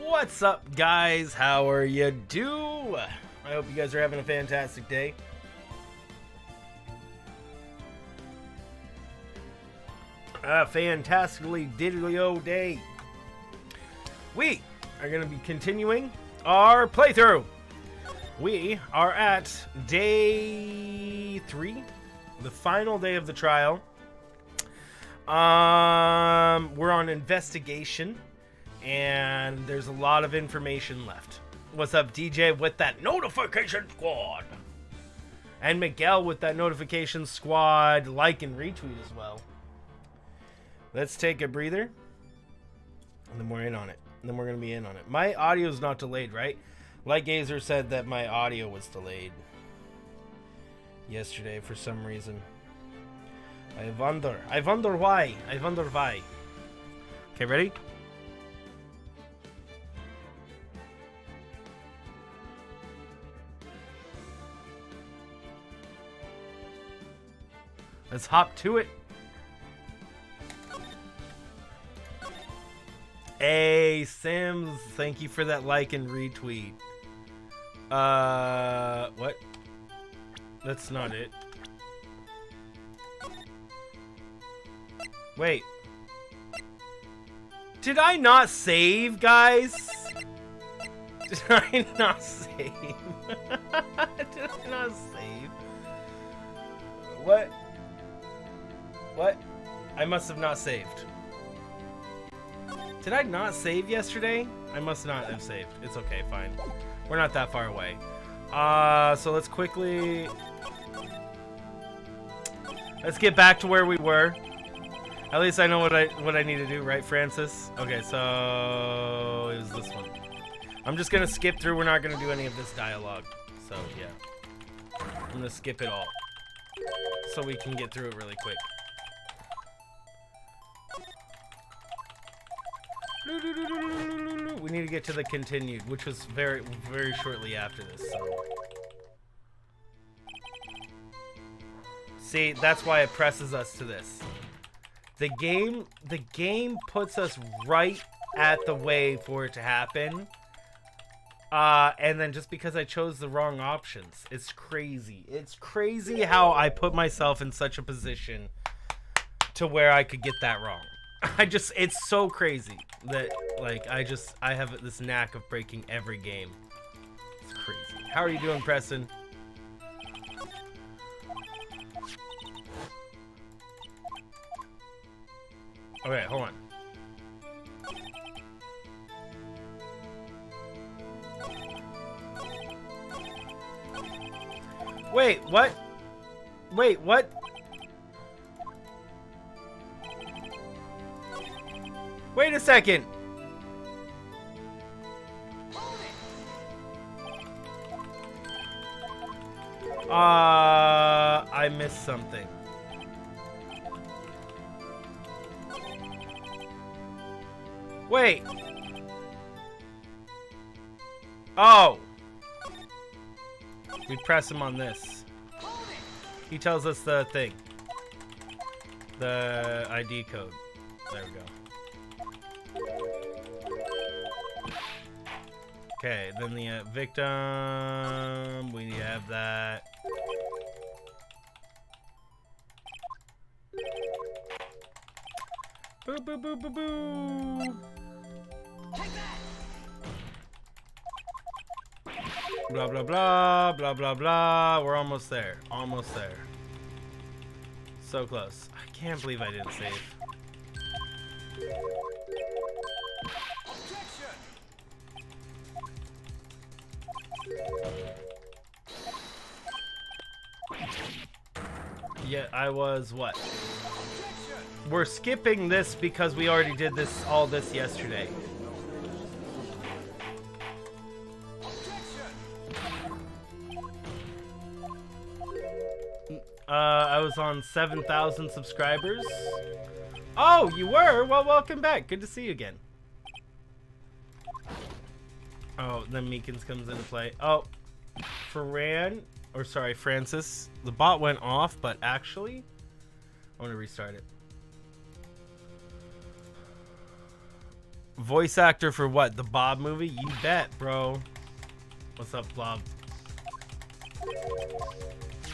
What's up, guys? How are you do? I hope you guys are having a fantastic day. A fantastically diddly-o day. We are going to be continuing our playthrough. We are at day 3, the final day of the trial. We're on investigation, and there's a lot of information left. What's up, DJ, with that notification squad? And Miguel with that notification squad, like and retweet as well. Let's take a breather, and then we're in on it. And then we're going to be in on it. My audio is not delayed, right? Light Gazer said that my audio was delayed yesterday for some reason. I wonder why. Okay, ready? Let's hop to it. Hey, Sims, thank you for that like and retweet. What? That's not it. Wait. Did I not save, guys? Did I not save? Did I not save? What? What? I must have not saved. Did I not save yesterday? I must not have saved. It's okay, fine. We're not that far away. So let's quickly... Let's get back to where we were. At least I know what I need to do, right, Francis? Okay, so... It was this one. I'm just gonna skip through. We're not gonna do any of this dialogue. So, yeah. I'm gonna skip it all. So we can get through it really quick. We need to get to the continued, which was very, very shortly after this. So. See, that's why it presses us to this. The game puts us right at the way for it to happen. And then just because I chose the wrong options, it's crazy. It's crazy how I put myself in such a position to where I could get that wrong. It's so crazy that, like, I have this knack of breaking every game. It's crazy. How are you doing, Preston? Okay, hold on. Wait, what? Wait, what? Wait a second. I missed something. Wait. Oh. We press him on this. He tells us the thing. The ID code. There we go. Okay, then the victim, we need to have that. Boo, boo, boo, boo, boo. Blah, blah, blah, blah, blah, blah. We're almost there. Almost there. So close. I can't believe I didn't save. Yeah, I was what? We're skipping this because we already did all this yesterday. I was on 7,000 subscribers. Oh, you were? Well, welcome back. Good to see you again. Oh, then Meekins comes into play. Oh, Francis. The bot went off, but actually, I want to restart it. Voice actor for what? The Bob movie? You bet, bro. What's up, Blob?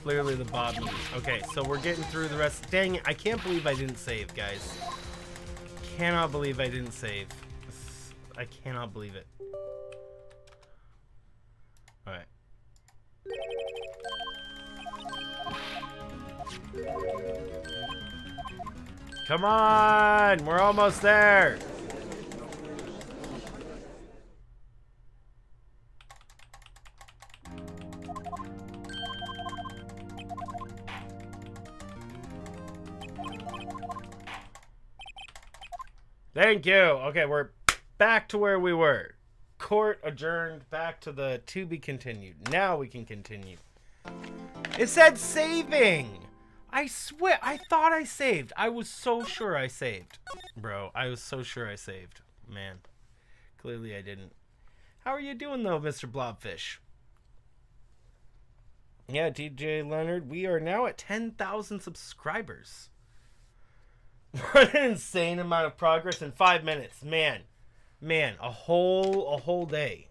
Clearly the Bob movie. Okay, so we're getting through the rest. Dang it, I can't believe I didn't save, guys. Cannot believe I didn't save. I cannot believe it. Alright. Come on! We're almost there! Thank you! Okay, we're back to where we were. Court adjourned, back to the to be continued. Now we can continue. It said saving! I swear, I thought I saved. I was so sure I saved. Bro, I was so sure I saved. Man, clearly I didn't. How are you doing though, Mr. Blobfish? Yeah, DJ Leonard, we are now at 10,000 subscribers. What an insane amount of progress in 5 minutes. Man, a whole day.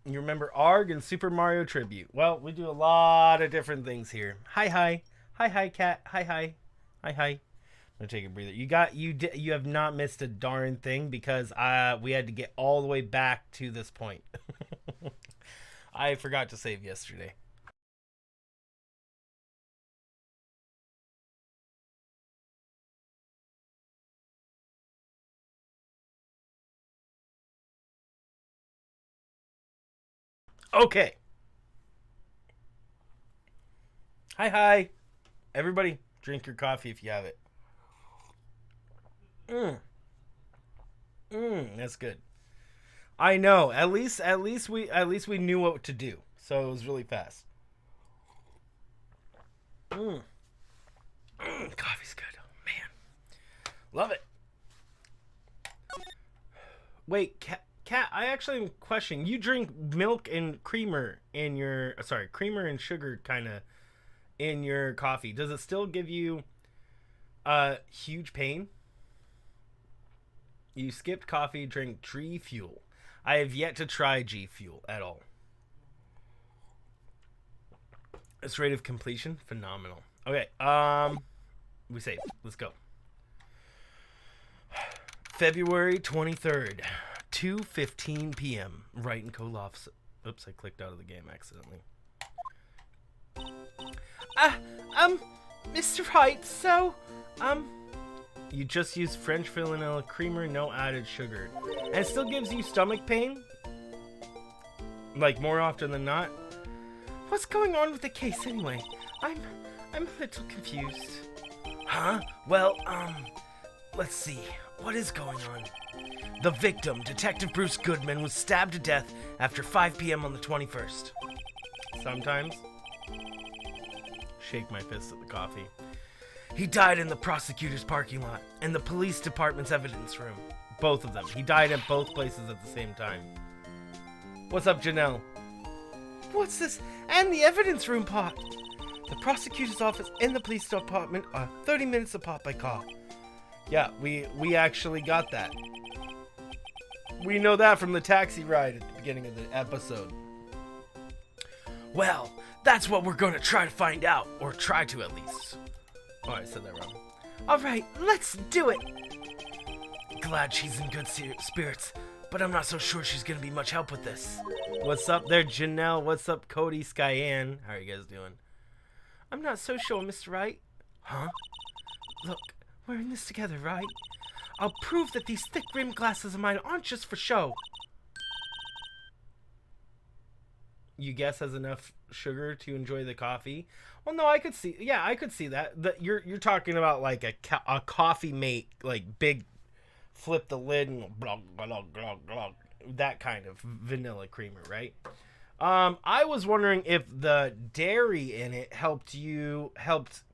You remember ARG and Super Mario Tribute. Well, we do a lot of different things here. Hi, cat. Hi. I'm gonna take a breather. You have not missed a darn thing because we had to get all the way back to this point. I forgot to save yesterday. Okay. Hi. Everybody, drink your coffee if you have it. That's good. I know. At least we knew what to do. So it was really fast. Coffee's good. Oh, man. Love it. Wait, Cat, I actually am questioning. You drink milk and creamer in your... Sorry, creamer and sugar kind of in your coffee. Does it still give you huge pain? You skipped coffee, drink G Fuel. I have yet to try G Fuel at all. Its rate of completion, phenomenal. Okay, we saved. Let's go. February 23rd, 2:15 p.m. Wright and Koloff. Oops, I clicked out of the game accidentally. Mr. Wright, so, you just use French vanilla creamer, no added sugar. And it still gives you stomach pain? Like, more often than not? What's going on with the case anyway? I'm a little confused. Huh? Well, let's see. What is going on? The victim, Detective Bruce Goodman, was stabbed to death after 5 p.m. on the 21st. Sometimes. Shake my fist at the coffee. He died in the prosecutor's parking lot and the police department's evidence room. Both of them. He died at both places at the same time. What's up, Janelle? What's this? And the evidence room part. The prosecutor's office and the police department are 30 minutes apart by car. Yeah, we actually got that. We know that from the taxi ride at the beginning of the episode. Well, that's what we're going to try to find out. Or try to, at least. Oh, I said that wrong. Alright, let's do it! Glad she's in good spirits, but I'm not so sure she's going to be much help with this. What's up there, Janelle? What's up, Cody, Skyanne? How are you guys doing? I'm not so sure, Mr. Wright. Huh? Look, we're in this together, right? I'll prove that these thick-rimmed glasses of mine aren't just for show. You guess has enough sugar to enjoy the coffee? Well, no, I could see. Yeah, I could see that. You're talking about like a coffee mate, like big, flip the lid and blah, blah, blah, blah, blah, that kind of vanilla creamer, right? I was wondering if the dairy in it helped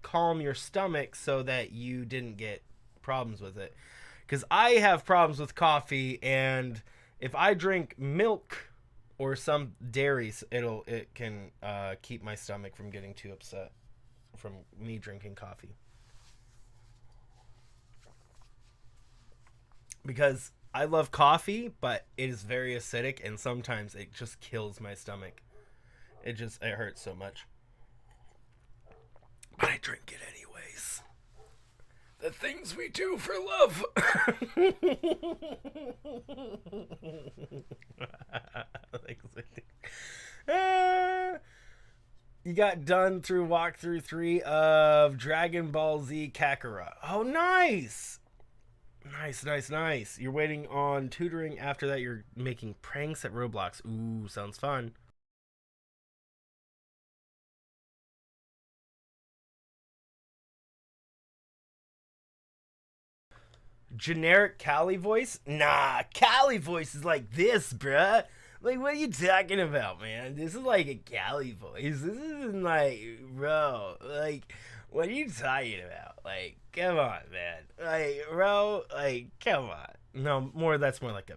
calm your stomach so that you didn't get problems with it. Because I have problems with coffee, and if I drink milk or some dairies, it can keep my stomach from getting too upset from me drinking coffee. because I love coffee, but it is very acidic, and sometimes it just kills my stomach. It hurts so much. But I drink it anyways. The things we do for love. You got done through walkthrough 3 of Dragon Ball Z Kakarot. Oh, nice! Nice. You're waiting on tutoring. After that, you're making pranks at Roblox. Ooh, sounds fun. Generic Cali voice? Nah, Cali voice is like this, bruh. Like, what are you talking about, man? This is like a Cali voice. This isn't like, bro. Like, what are you talking about? Like, come on, man. Like, bro, like, come on. No, that's more like a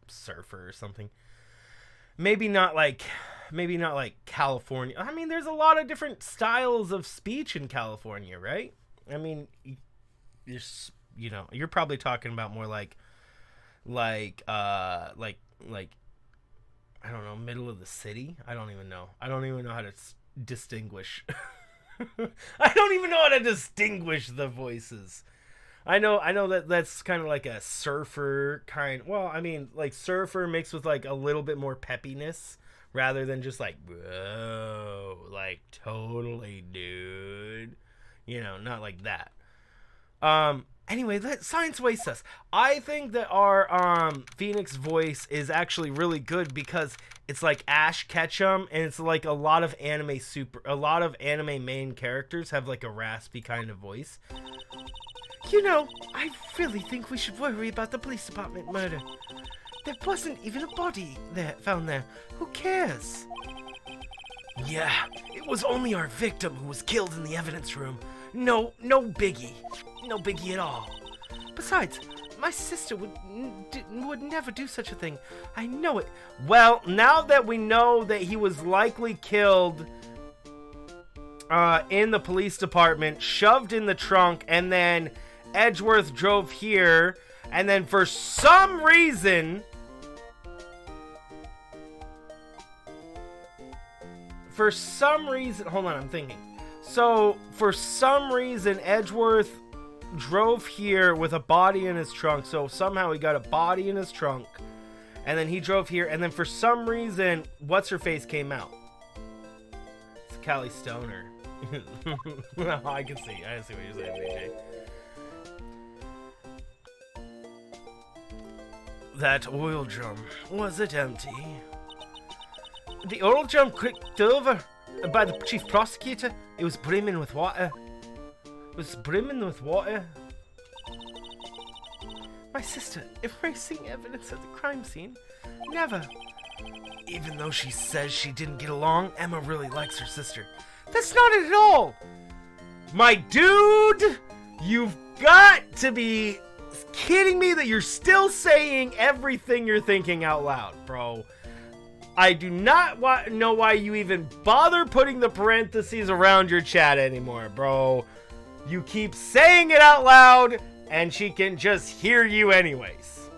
surfer or something. Maybe not like California. I mean, there's a lot of different styles of speech in California, right? I mean, you're probably talking about more like I don't know, middle of the city. I don't even know how to distinguish. I don't even know how to distinguish the voices. I know that's kind of like a surfer kind. Well, I mean, like surfer mixed with like a little bit more peppiness rather than just like, bro, like totally, dude. Not like that. Anyway, science wastes us. I think that our Phoenix voice is actually really good because it's like Ash Ketchum, and it's like a lot of anime main characters have like a raspy kind of voice. I really think we should worry about the police department murder. There wasn't even a body found there. Who cares? Yeah, it was only our victim who was killed in the evidence room. No biggie. No biggie at all. Besides, my sister would never do such a thing. I know it. Well, now that we know that he was likely killed in the police department, shoved in the trunk, and then Edgeworth drove here, and then for some reason... Hold on, I'm thinking. So, for some reason, Edgeworth drove here with a body in his trunk. So, somehow he got a body in his trunk. And then he drove here. And then for some reason, What's-Her-Face came out. It's Callie Stoner. I can see what you're saying, BJ. That oil drum, was it empty? The oil drum kicked over by the chief prosecutor. It was brimming with water. My sister erasing evidence at the crime scene? Never. Even though she says she didn't get along, Emma really likes her sister. That's not it at all! My dude! You've got to be kidding me that you're still saying everything you're thinking out loud, bro. I do not know why you even bother putting the parentheses around your chat anymore, bro. You keep saying it out loud, and she can just hear you anyways.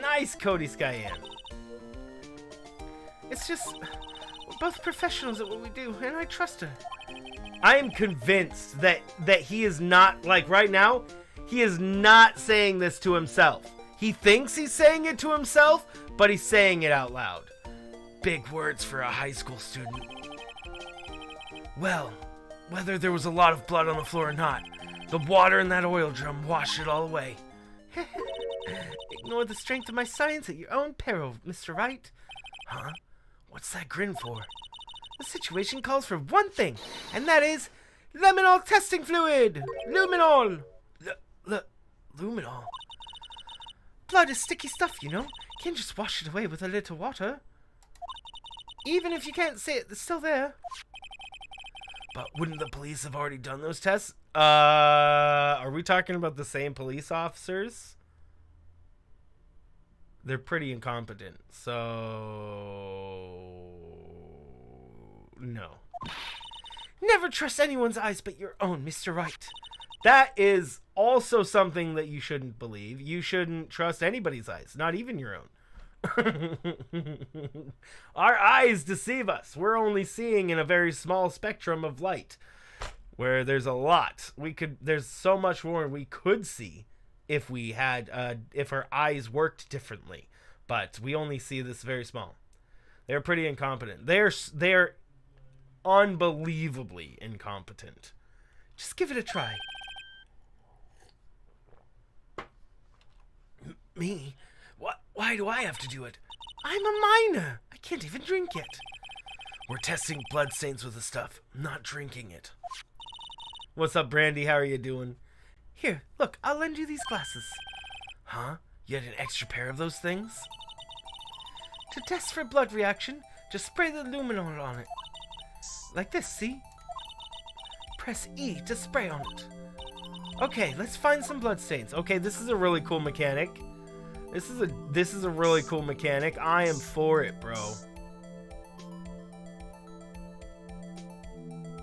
Nice, Cody Skyan. It's just, we're both professionals at what we do, and I trust her. I am convinced that he is not, like right now, he is not saying this to himself. He thinks he's saying it to himself, but he's saying it out loud. Big words for a high school student. Well, whether there was a lot of blood on the floor or not, the water in that oil drum washed it all away. Ignore the strength of my science at your own peril, Mr. Wright. Huh? What's that grin for? The situation calls for one thing, and that is luminol testing fluid! Luminol! Luminol? Blood is sticky stuff, you know. Can't just wash it away with a little water. Even if you can't see it, it's still there. But wouldn't the police have already done those tests? Are we talking about the same police officers? They're pretty incompetent, so... no. Never trust anyone's eyes but your own, Mr. Wright. That is also something that you shouldn't believe. You shouldn't trust anybody's eyes, not even your own. Our eyes deceive us. We're only seeing in a very small spectrum of light, where there's a lot. There's so much more we could see if we had, if our eyes worked differently. But we only see this very small. They're pretty incompetent. They're unbelievably incompetent. Just give it a try. Me? Why do I have to do it? I'm a minor. I can't even drink it. We're testing bloodstains with the stuff, not drinking it. What's up, Brandy? How are you doing? Here, look, I'll lend you these glasses. Huh? You had an extra pair of those things? To test for blood reaction, just spray the luminol on it. Like this, see? Press E to spray on it. Okay, let's find some bloodstains. Okay, this is a really cool mechanic. This is a really cool mechanic. I am for it, bro.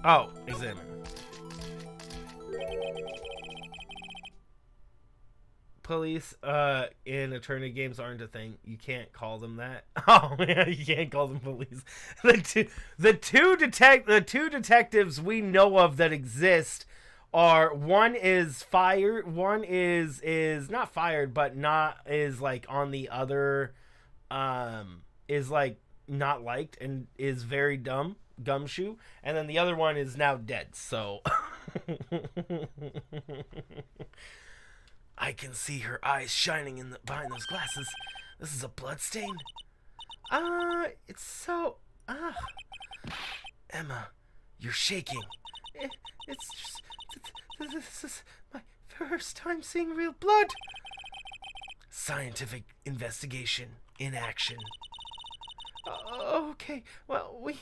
Oh, examine. Police in attorney games aren't a thing. You can't call them that. Oh, yeah, you can't call them police. The two detectives we know of that exist are, one is fired, one is not fired, but is like on the other, is like not liked and is very dumb, gumshoe, and then the other one is now dead. So I can see her eyes shining behind those glasses. This is a blood stain. It's so Emma, you're shaking. It's just this is my first time seeing real blood. Scientific investigation in action. Okay, well, we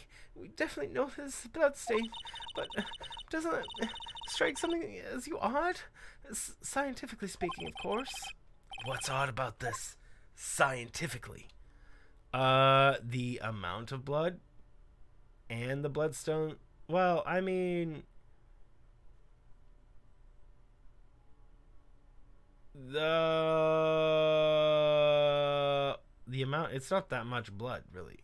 definitely know this is a blood stain, but doesn't it strike something as you odd? Scientifically speaking, of course. What's odd about this? Scientifically? The amount of blood and the bloodstone. Well, I mean, the amount, it's not that much blood, really.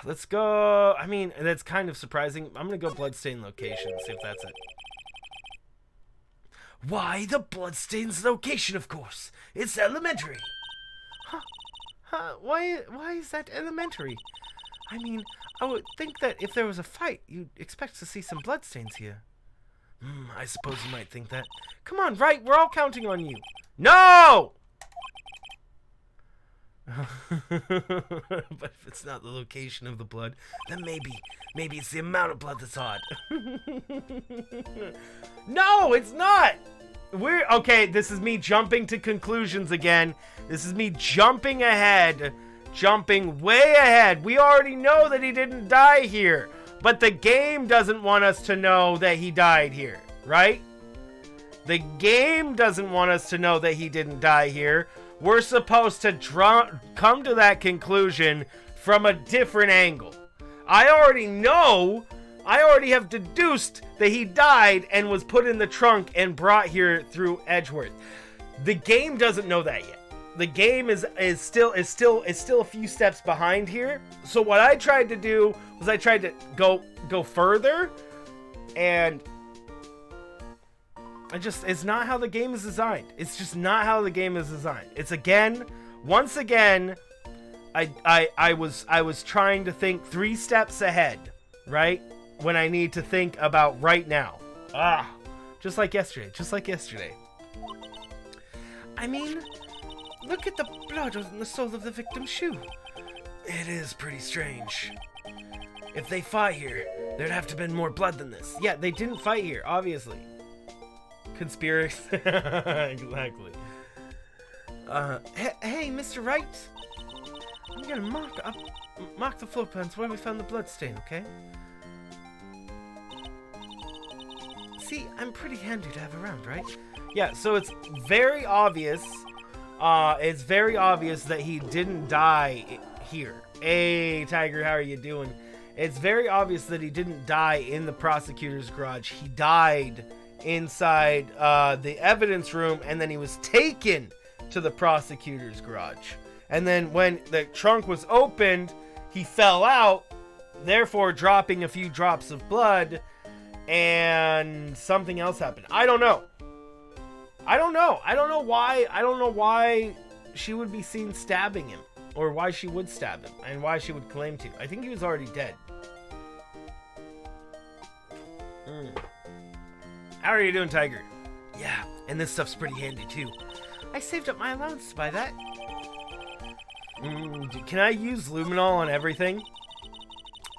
Let's go. I mean, that's kind of surprising. I'm gonna go bloodstain location, see if that's it. Why, the bloodstain's location, of course. It's elementary. Huh? Why is that elementary? I mean, I would think that if there was a fight, you'd expect to see some bloodstains here. I suppose you might think that. Come on, Wright, we're all counting on you. No! But if it's not the location of the blood, then maybe it's the amount of blood that's odd. No, it's not! Okay, this is me jumping to conclusions again. This is me jumping ahead. Jumping way ahead. We already know that he didn't die here. But the game doesn't want us to know that he died here, right? The game doesn't want us to know that he didn't die here. We're supposed to come to that conclusion from a different angle. I already have deduced that he died and was put in the trunk and brought here through Edgeworth. The game doesn't know that yet. The game is still a few steps behind here. So what I tried to do was I tried to go further, and it's not how the game is designed. It's just not how the game is designed. It's once again, I was trying to think 3 steps ahead, right? When I need to think about right now. Just like yesterday. I mean, look at the blood on the sole of the victim's shoe. It is pretty strange. If they fought here, there'd have to have been more blood than this. Yeah, they didn't fight here, obviously. Conspiracy. Exactly. Hey, Mr. Wright. I'm gonna mark the floor plans where we found the blood stain, okay? See, I'm pretty handy to have around, right? Yeah, so it's very obvious. It's very obvious that he didn't die here. Hey, Tiger, how are you doing? It's very obvious that he didn't die in the prosecutor's garage. He died inside the evidence room, and then he was taken to the prosecutor's garage. And then when the trunk was opened, he fell out, therefore dropping a few drops of blood, and something else happened. I don't know. I don't know why she would be seen stabbing him, or why she would stab him, and why she would claim to. I think he was already dead. How are you doing, Tiger? Yeah, and this stuff's pretty handy too. I saved up my allowance to buy that. Can I use luminol on everything?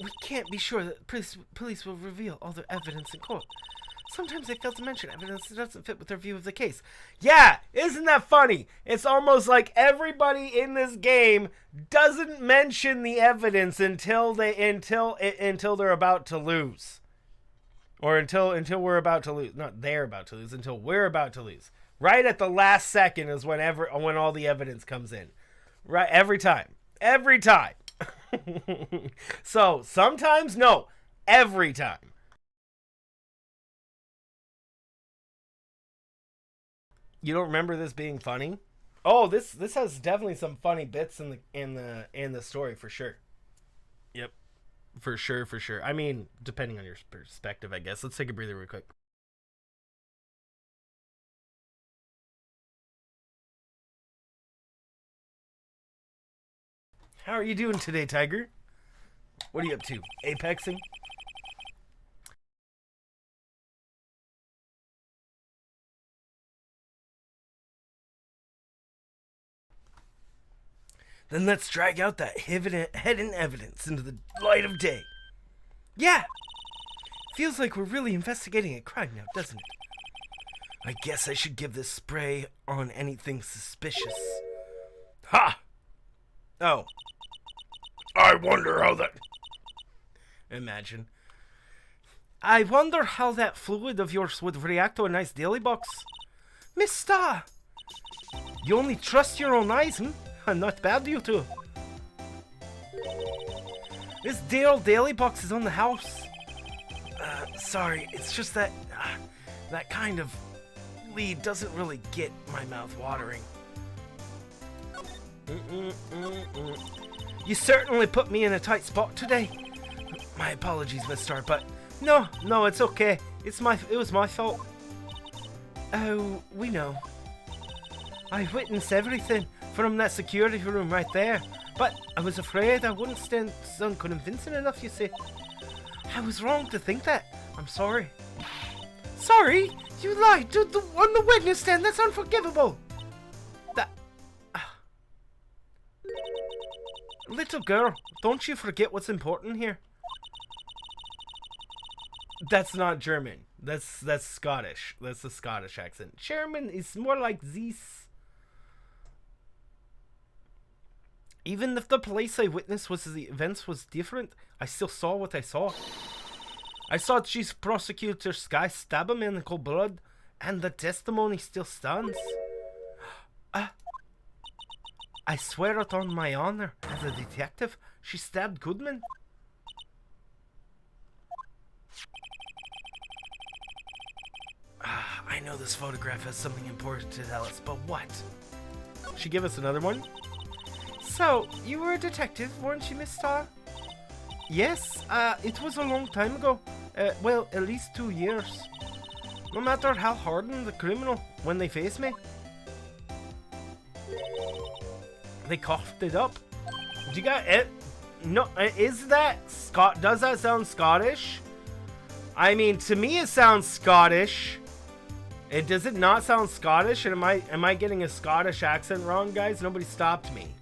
We can't be sure that police will reveal all their evidence in court. Sometimes they fail to mention evidence that doesn't fit with their view of the case. Yeah, isn't that funny? It's almost like everybody in this game doesn't mention the evidence until they're about to lose. Or until we're about to lose. Not they're about to lose, until we're about to lose. Right at the last second is when all the evidence comes in. Right, every time. Every time. So, sometimes, no. Every time. You don't remember this being funny? Oh, this has definitely some funny bits in the story for sure. Yep. For sure. I mean, depending on your perspective, I guess. Let's take a breather real quick. How are you doing today, Tiger? What are you up to? Apexing? Then let's drag out that hidden evidence into the light of day. Yeah! Feels like we're really investigating a crime now, doesn't it? I guess I should give this spray on anything suspicious. Ha! Oh. I wonder how that... Imagine. I wonder how that fluid of yours would react to a nice daily box. Mister! You only trust your own eyes, hmm? Not bad, you two. This daily box is on the house. Sorry, it's just that that kind of lead doesn't really get my mouth watering. You certainly put me in a tight spot today. My apologies, Miss Star, but no, it's okay. It was my fault. Oh, we know. I witnessed everything from that security room right there, but I was afraid I wouldn't sound convincing enough, you see. I was wrong to think that. I'm sorry. Sorry? You lied on the witness stand. That's unforgivable. Little girl, don't you forget what's important here. That's not German. That's Scottish. That's the Scottish accent. German is more like this. Even if the place I witnessed was the events was different, I still saw what I saw. I saw Chief Prosecutor Sky stab a man in cold blood, and the testimony still stands. I swear it on my honor, as a detective, she stabbed Goodman. I know this photograph has something important to tell us, but what? She give us another one? So, you were a detective, weren't you, Miss Starr? Yes, it was a long time ago. Well, at least 2 years. No matter how hardened the criminal, when they face me, they coughed it up. You got it? No, is that does that sound Scottish? I mean, to me it sounds Scottish. Does it not sound Scottish? And am I getting a Scottish accent wrong, guys? Nobody stopped me.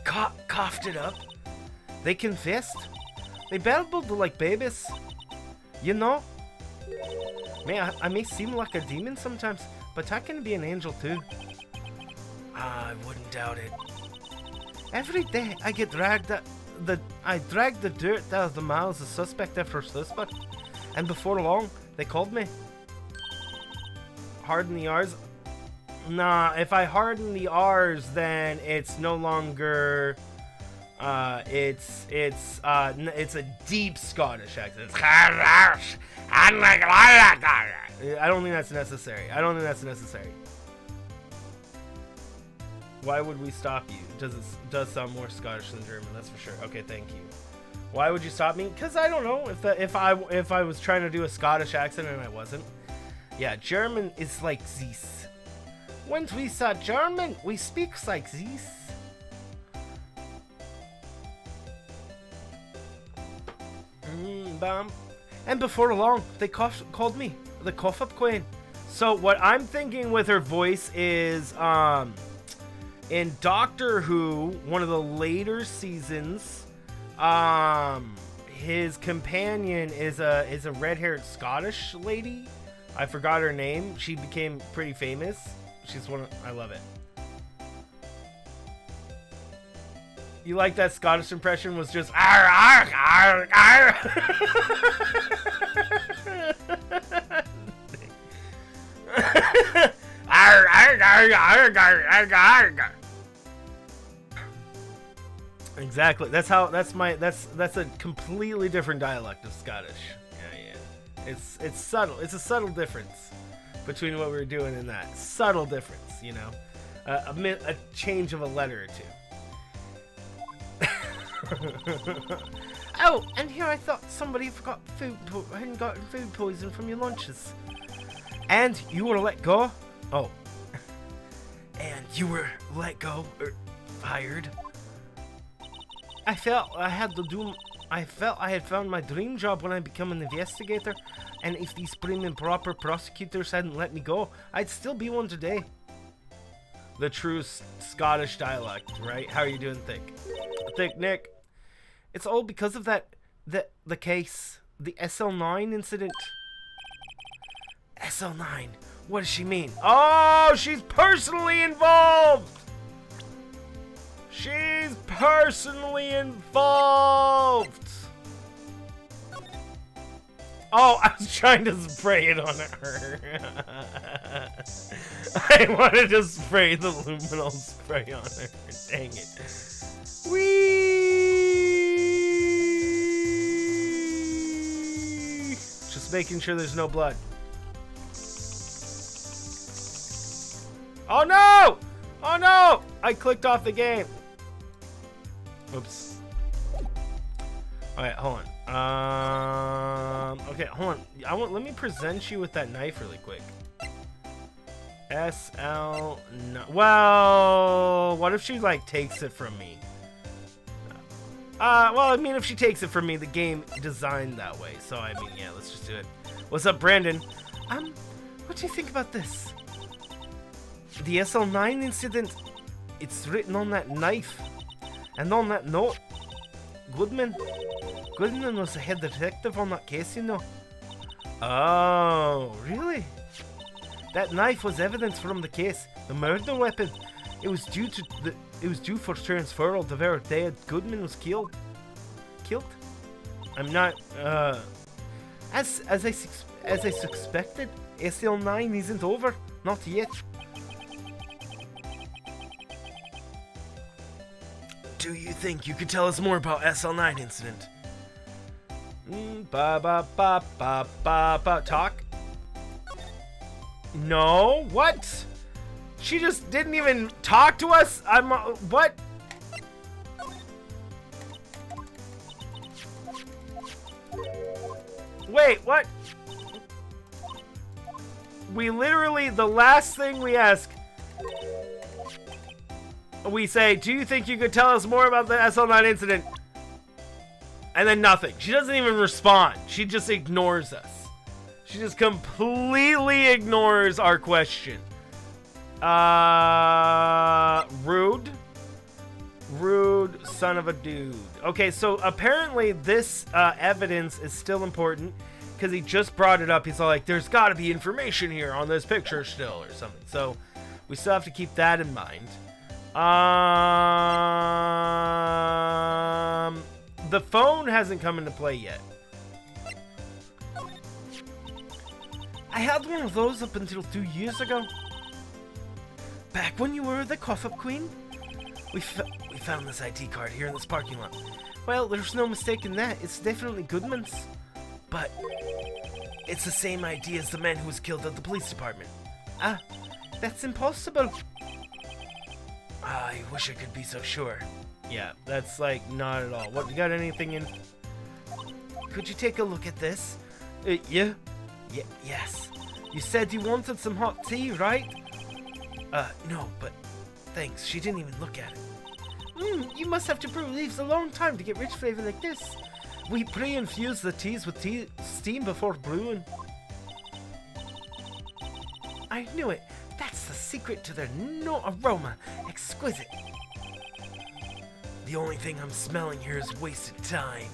Coughed it up. They confessed. They babbled like babies. You know? I may seem like a demon sometimes, but I can be an angel too. I wouldn't doubt it. Every day I get I drag the dirt out of the mouths of suspect after suspect, and before long they called me. Harden the R's? Nah, if I harden the R's, then it's no longer It's a deep Scottish accent. I don't think that's necessary. Why would we stop you? It does sound more Scottish than German, that's for sure. Okay, thank you. Why would you stop me? Because I don't know if I was trying to do a Scottish accent and I wasn't. Yeah, German is like this. When we saw German, we speak like this. And before long, they called me the Cough-Up Queen. So what I'm thinking with her voice is, in Doctor Who, one of the later seasons, his companion is a red-haired Scottish lady. I forgot her name. She became pretty famous. I love it. You like that Scottish impression was just arr, arr, arr, arr. Arr, arr, arr, arr, arr, arr. Exactly. That's a completely different dialect of Scottish. Yeah. It's subtle. It's a subtle difference between what we were doing and that. Subtle difference, you know. A change of a letter or two. Oh, and here I thought somebody hadn't gotten food poison from your lunches. And you were let go? Oh. And you were let go or fired? I felt I had found my dream job when I became an investigator, and if these prim and proper prosecutors hadn't let me go, I'd still be one today. The true Scottish dialect, right? How are you doing, Thick? Thick Nick. It's all because of the case, the SL9 incident. SL9. What does she mean? Oh, she's personally involved. She's personally involved. Oh, I was trying to spray it on her. I wanted to spray the luminol spray on her. Dang it. Whee! Just making sure there's no blood. Oh no! Oh no! I clicked off the game. Oops. Alright, hold on. Okay, hold on. Let me present you with that knife really quick. SL. No. Well, what if she like takes it from me? Well, I mean, if she takes it from me, the game designed that way. So I mean, yeah, let's just do it. What's up, Brandon? What do you think about this? The SL9 incident. It's written on that knife, and on that note, Goodman was the head detective on that case, you know. Oh, really? That knife was evidence from the case, the murder weapon. It was due for transferal the very day Goodman was killed. I'm not. As I suspected, SL9 isn't over, not yet. Do you think you could tell us more about SL9 incident? Talk? No? What? She just didn't even talk to us? What? Wait, what? We literally, the last thing we ask, we say, do you think you could tell us more about the SL9 incident? And then nothing. She doesn't even respond. She just ignores us. She just completely ignores our question. Rude. Rude son of a dude. Okay, so apparently this evidence is still important because he just brought it up. He's all like, there's got to be information here on this picture still or something. So we still have to keep that in mind. The phone hasn't come into play yet. I had one of those up until 2 years ago. Back when you were the cough-up queen. We found this ID card here in this parking lot. Well, there's no mistaking that. It's definitely Goodman's. But it's the same ID as the man who was killed at the police department. Ah, that's impossible. I wish I could be so sure. Yeah, that's like not at all. What, you got anything in? Could you take a look at this? Yeah? Yes. You said you wanted some hot tea, right? No, but thanks. She didn't even look at it. You must have to brew leaves a long time to get rich flavor like this. We pre-infuse the teas with steam before brewing. I knew it. That's the secret to their aroma. Exquisite. The only thing I'm smelling here is wasted time.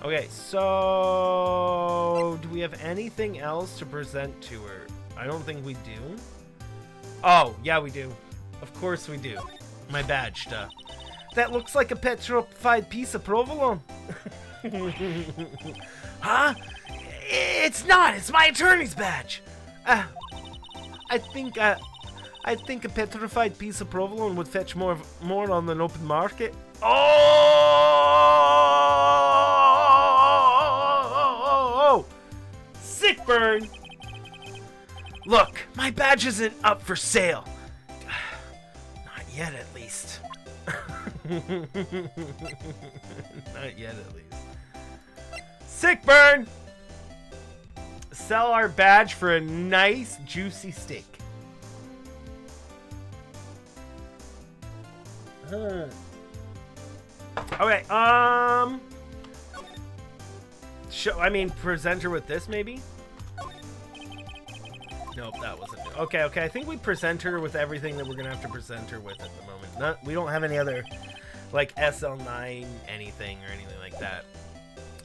Okay, so do we have anything else to present to her? I don't think we do. Oh, yeah, we do. Of course we do. My badge stuff. That looks like a petrified piece of provolone. Huh? It's not. It's my attorney's badge. I think a petrified piece of provolone would fetch more on an open market. Oh! Sick burn. Look, my badge isn't up for sale. Not yet, at least. Not yet, at least. Sick burn! Sell our badge for a nice, juicy steak. Okay, present her with this, maybe? Nope, that wasn't it. Okay, I think we present her with everything that we're gonna have to present her with at the moment. We don't have any other, like, SL9 anything or anything like that.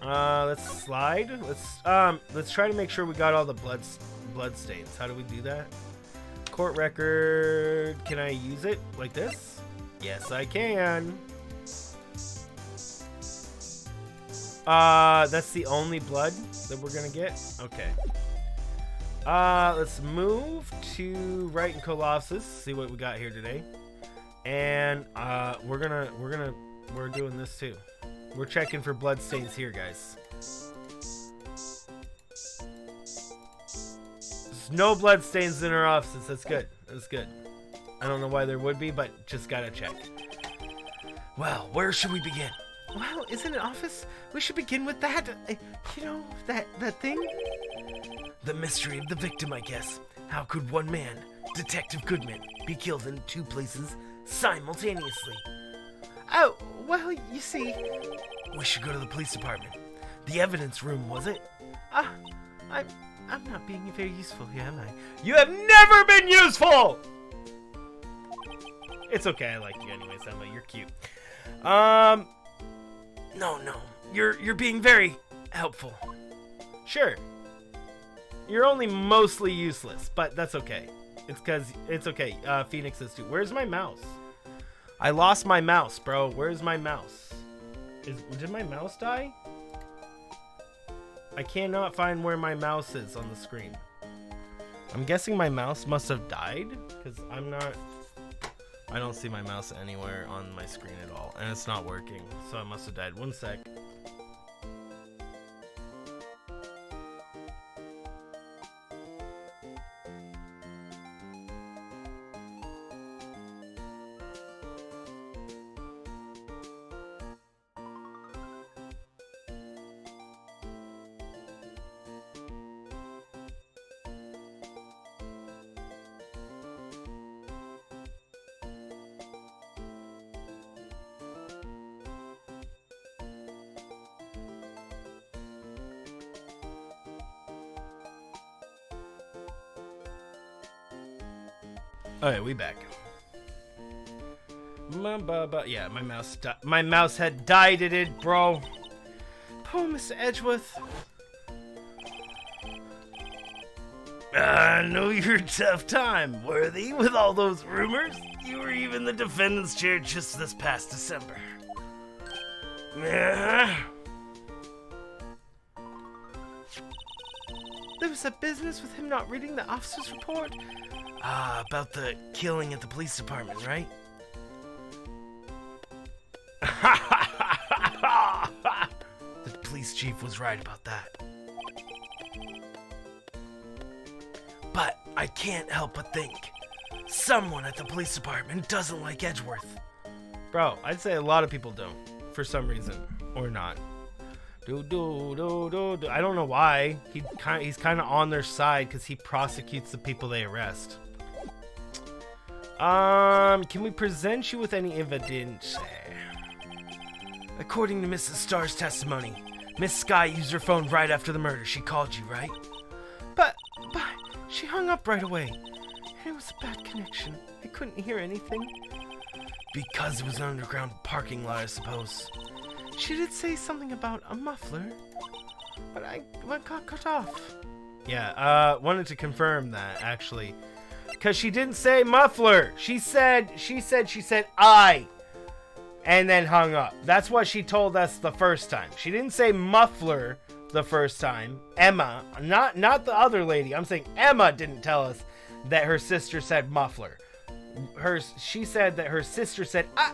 Let's slide. Let's try to make sure we got all the blood stains. How do we do that? Court record. Can I use it like this? Yes, I can. That's the only blood that we're gonna get. Okay. Let's move to Wright and Colossus. See what we got here today. And we're doing this too. We're checking for blood stains here, guys. There's no blood stains in our offices. That's good. That's good. I don't know why there would be, but just gotta check. Well, where should we begin? Well, isn't it office? We should begin with that. You know, that thing? The mystery of the victim, I guess. How could one man, Detective Goodman, be killed in two places simultaneously? Oh, well, you see... We should go to the police department. The evidence room, was it? I'm not being very useful here, am I? You have never been useful! It's okay, I like you anyways, Emma. You're cute. No. You're being very helpful. Sure. You're only mostly useless, but that's okay. It's okay. Phoenix is too. Where's my mouse? I lost my mouse, bro. Where's my mouse? Did my mouse die? I cannot find where my mouse is on the screen. I'm guessing my mouse must have died, because I don't see my mouse anywhere on my screen at all, and it's not working, so it must have died. One sec. Okay, we back. Yeah, my mouse had died. It did, bro. Poor Mr. Edgeworth. I know you're a tough time, Worthy, with all those rumors. You were even the defendant's chair just this past December. Yeah. There was a business with him not reading the officer's report. About the killing at the police department, right? The police chief was right about that. But I can't help but think someone at the police department doesn't like Edgeworth. Bro, I'd say a lot of people don't, for some reason, or not. I don't know why. He's kind of on their side because he prosecutes the people they arrest. Can we present you with any evidence? According to Mrs. Starr's testimony, Miss Sky used her phone right after the murder. She called you, right? But she hung up right away. It was a bad connection. I couldn't hear anything. Because it was an underground parking lot, I suppose. She did say something about a muffler, but I got cut off. Yeah, wanted to confirm that, actually. Because she didn't say muffler. She said I. And then hung up. That's what she told us the first time. She didn't say muffler the first time. Emma, not the other lady. I'm saying Emma didn't tell us that her sister said muffler. She said that her sister said ah,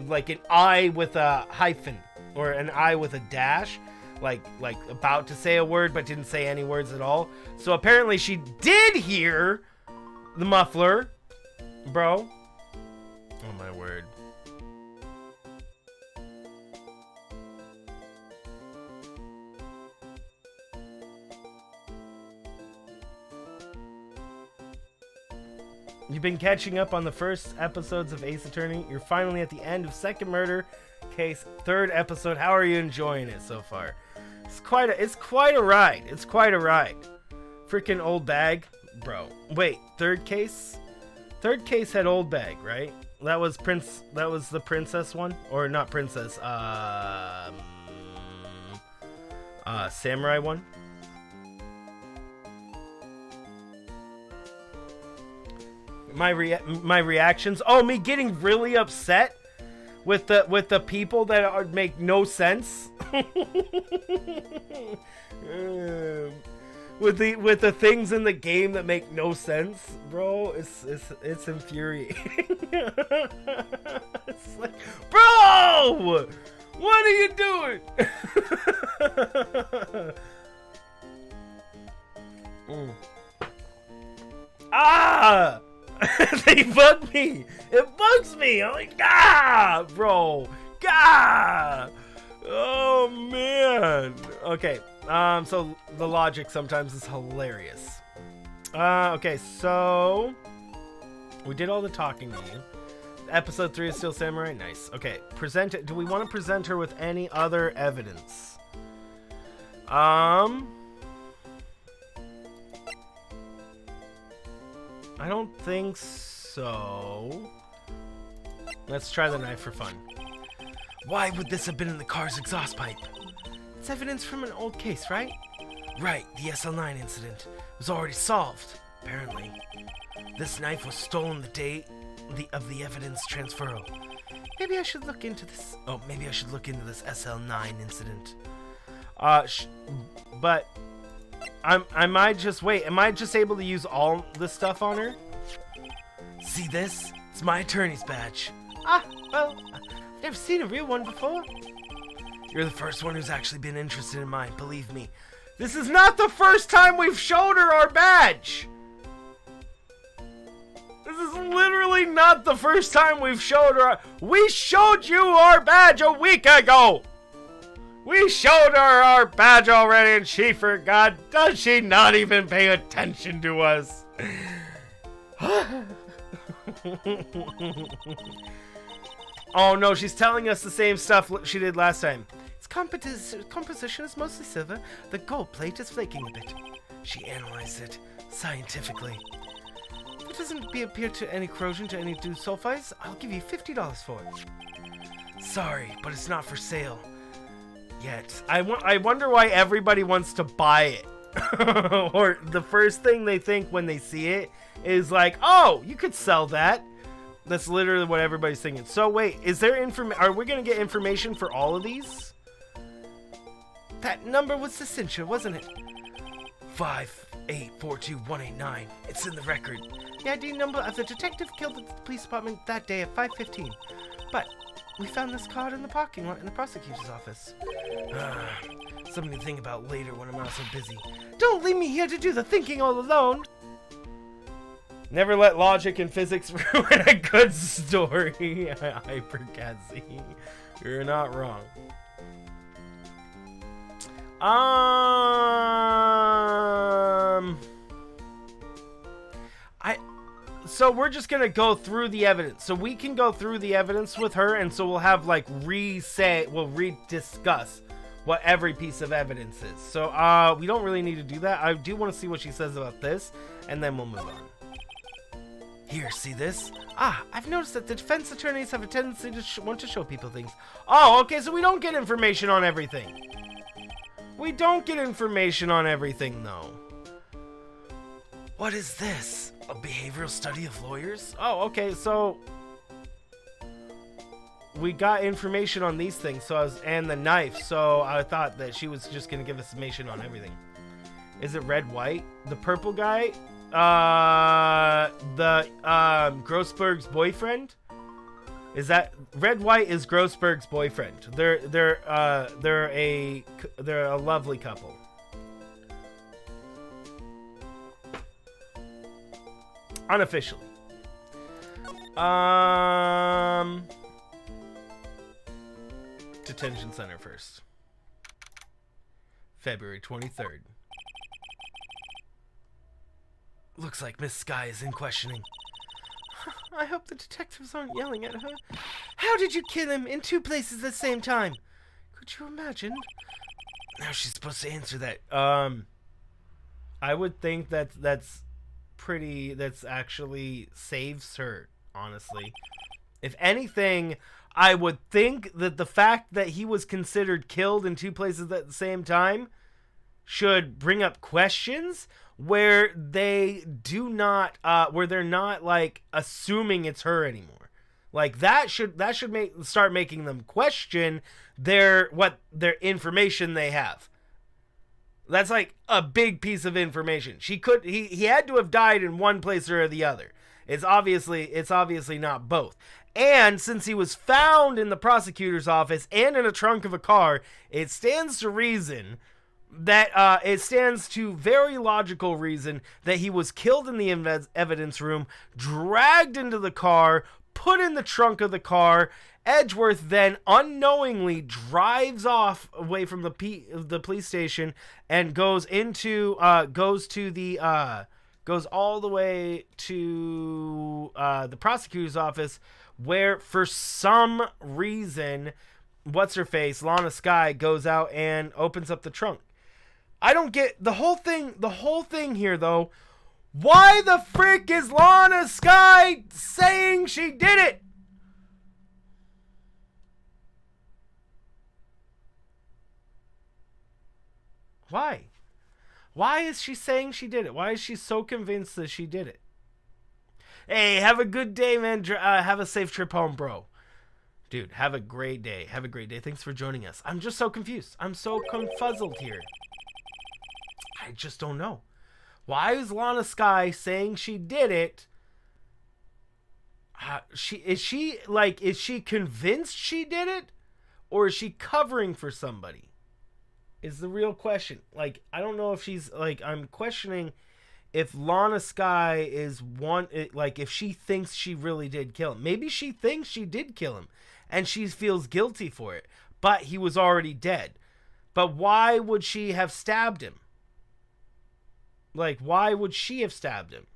like an I with a hyphen or an I with a dash, like about to say a word but didn't say any words at all. So apparently she did hear the muffler, bro. Oh my word. You've been catching up on the first episodes of Ace Attorney. You're finally at the end of second murder case, third episode. How are you enjoying it so far? It's quite a ride. It's quite a ride. Freaking old bag, bro. Wait, third case? Third case had old bag, right? That was the princess one, or not princess? Samurai one. My reactions. Oh, me getting really upset with the people that make no sense. with the things in the game that make no sense, bro. It's infuriating. It's like, bro, what are you doing? Ah! They bug me. It bugs me. I'm like, ah, bro. Ah. Oh man. Okay. So the logic sometimes is hilarious. Okay, so we did all the talking to you. Episode 3 is still Samurai. Nice. Okay, present it. Do we want to present her with any other evidence? I don't think so. Let's try the knife for fun. Why would this have been in the car's exhaust pipe? It's evidence from an old case, right? Right, the SL9 incident was already solved, apparently. This knife was stolen the day of the evidence transferal. Maybe I should look into this. Oh, maybe I should look into this SL9 incident. But am I just able to use all this stuff on her? See this? It's my attorney's badge. Ah, well, I've never seen a real one before. You're the first one who's actually been interested in mine, believe me. This is not the first time we've showed her our badge. This is literally not the first time we've showed her. We showed you our badge a week ago. We showed her our badge already and she forgot. Does she not even pay attention to us? Oh no, she's telling us the same stuff she did last time. Its composition is mostly silver. The gold plate is flaking a bit. She analyzed it scientifically. If it doesn't appear to any corrosion to any do sulfides, I'll give you $50 for it. Sorry, but it's not for sale. Yet. I wonder why everybody wants to buy it. Or the first thing they think when they see it is like, oh, you could sell that. That's literally what everybody's thinking. So wait, is there are we gonna get information for all of these? That number was the cincher, wasn't it? 5842189. It's in the record. The ID number of the detective killed at the police department that day at 5:15. But We found this card in the parking lot in the prosecutor's office. Something to think about later when I'm not so busy. Don't leave me here to do the thinking all alone. Never let logic and physics ruin a good story. Hypercatzy. You're not wrong. So we're just gonna go through the evidence. So we can go through the evidence with her, and so we'll have like we'll rediscuss what every piece of evidence is. So we don't really need to do that. I do want to see what she says about this, and then we'll move on. Here, see this? I've noticed that the defense attorneys have a tendency to want to show people things. Oh, okay, so we don't get information on everything. We don't get information on everything, though. What is this? A behavioral study of lawyers? Oh, okay, so we got information on these things, and the knife, so I thought that she was just gonna give us information on everything. Is it Red White? The purple guy? Grossberg's boyfriend? Is that Red White is Grossberg's boyfriend? They're a lovely couple. Unofficially. Detention center first. February 23rd. Looks like Miss Sky is in questioning. I hope the detectives aren't yelling at her. How did you kill him in 2 places at the same time? Could you imagine? Now she's supposed to answer that. I would think that's actually saves her, honestly. If anything, I would think that the fact that he was considered killed in 2 places at the same time should bring up questions where they do not where they're not like assuming it's her anymore. Like that should start making them question their information they have. That's like a big piece of information. He had to have died in one place or the other. It's obviously not both. And since he was found in the prosecutor's office and in a trunk of a car, it stands to reason that very logical reason that he was killed in the evidence room, dragged into the car, put in the trunk of the car. Edgeworth then unknowingly drives off away from the police station and goes all the way to the prosecutor's office, where for some reason, what's her face, Lana Skye, goes out and opens up the trunk. I don't get the whole thing here, though. Why the frick is Lana Skye saying she did it? Why? Why is she saying she did it? Why is she so convinced that she did it? Hey, have a good day, man. Have a safe trip home, bro. Dude, have a great day. Have a great day. Thanks for joining us. I'm just so confused. I'm so confuzzled here. I just don't know. Why is Lana Skye saying she did it? Is she convinced she did it? Or is she covering for somebody? Is the real question. Like, I don't know if she's, like, I'm questioning if Lana Skye is if she thinks she really did kill him. Maybe she thinks she did kill him, and she feels guilty for it, but he was already dead. But why would she have stabbed him? Like, why would she have stabbed him?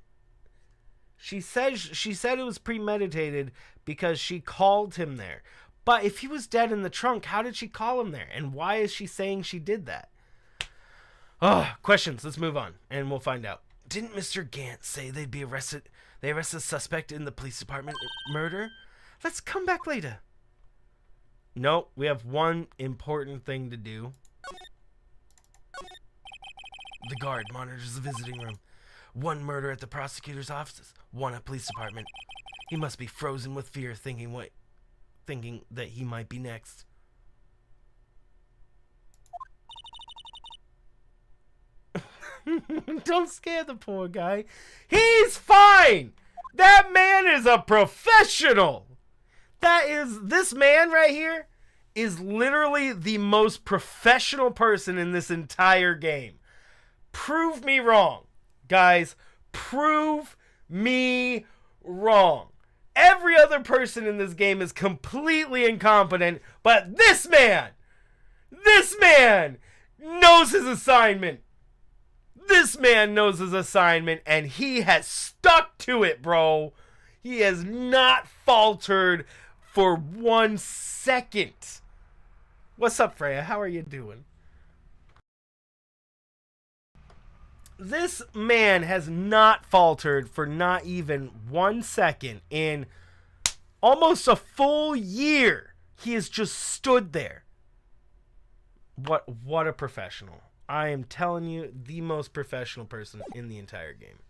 She said it was premeditated because she called him there. But if he was dead in the trunk, how did she call him there? And why is she saying she did that? Questions. Let's move on, and we'll find out. Didn't Mr. Gant say they'd be arrested? They arrested a suspect in the police department murder? Let's come back later. Nope, we have one important thing to do. The guard monitors the visiting room. 1 murder at the prosecutor's offices, 1 at police department. He must be frozen with fear, thinking that he might be next. Don't scare the poor guy. He's fine! That man is a professional! This man right here is literally the most professional person in this entire game. Prove me wrong, guys. Prove me wrong. Every other person in this game is completely incompetent, but this man knows his assignment. This man knows his assignment, and he has stuck to it, bro. He has not faltered for 1 second. What's up, Freya? How are you doing? This man has not faltered for not even 1 second in almost a full year. He has just stood there. What a professional. I am telling you, the most professional person in the entire game.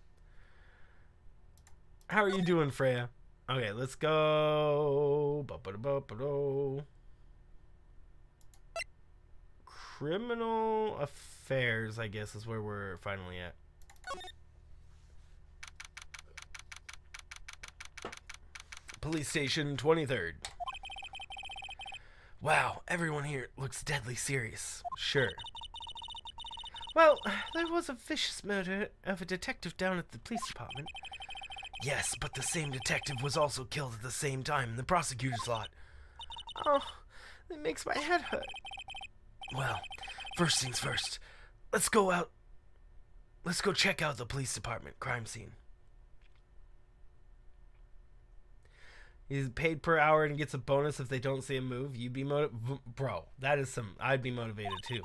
How are you doing, Freya? Okay, let's go. Criminal affairs, I guess, is where we're finally at. Police station 23rd. Wow, everyone here looks deadly serious. Sure. Well, there was a vicious murder of a detective down at the police department. Yes, but the same detective was also killed at the same time in the prosecutor's lot. Oh, that makes my head hurt. Well, first things first. Let's go check out the police department crime scene. He's paid per hour and gets a bonus if they don't see him move. You'd be bro, that is some... I'd be motivated too.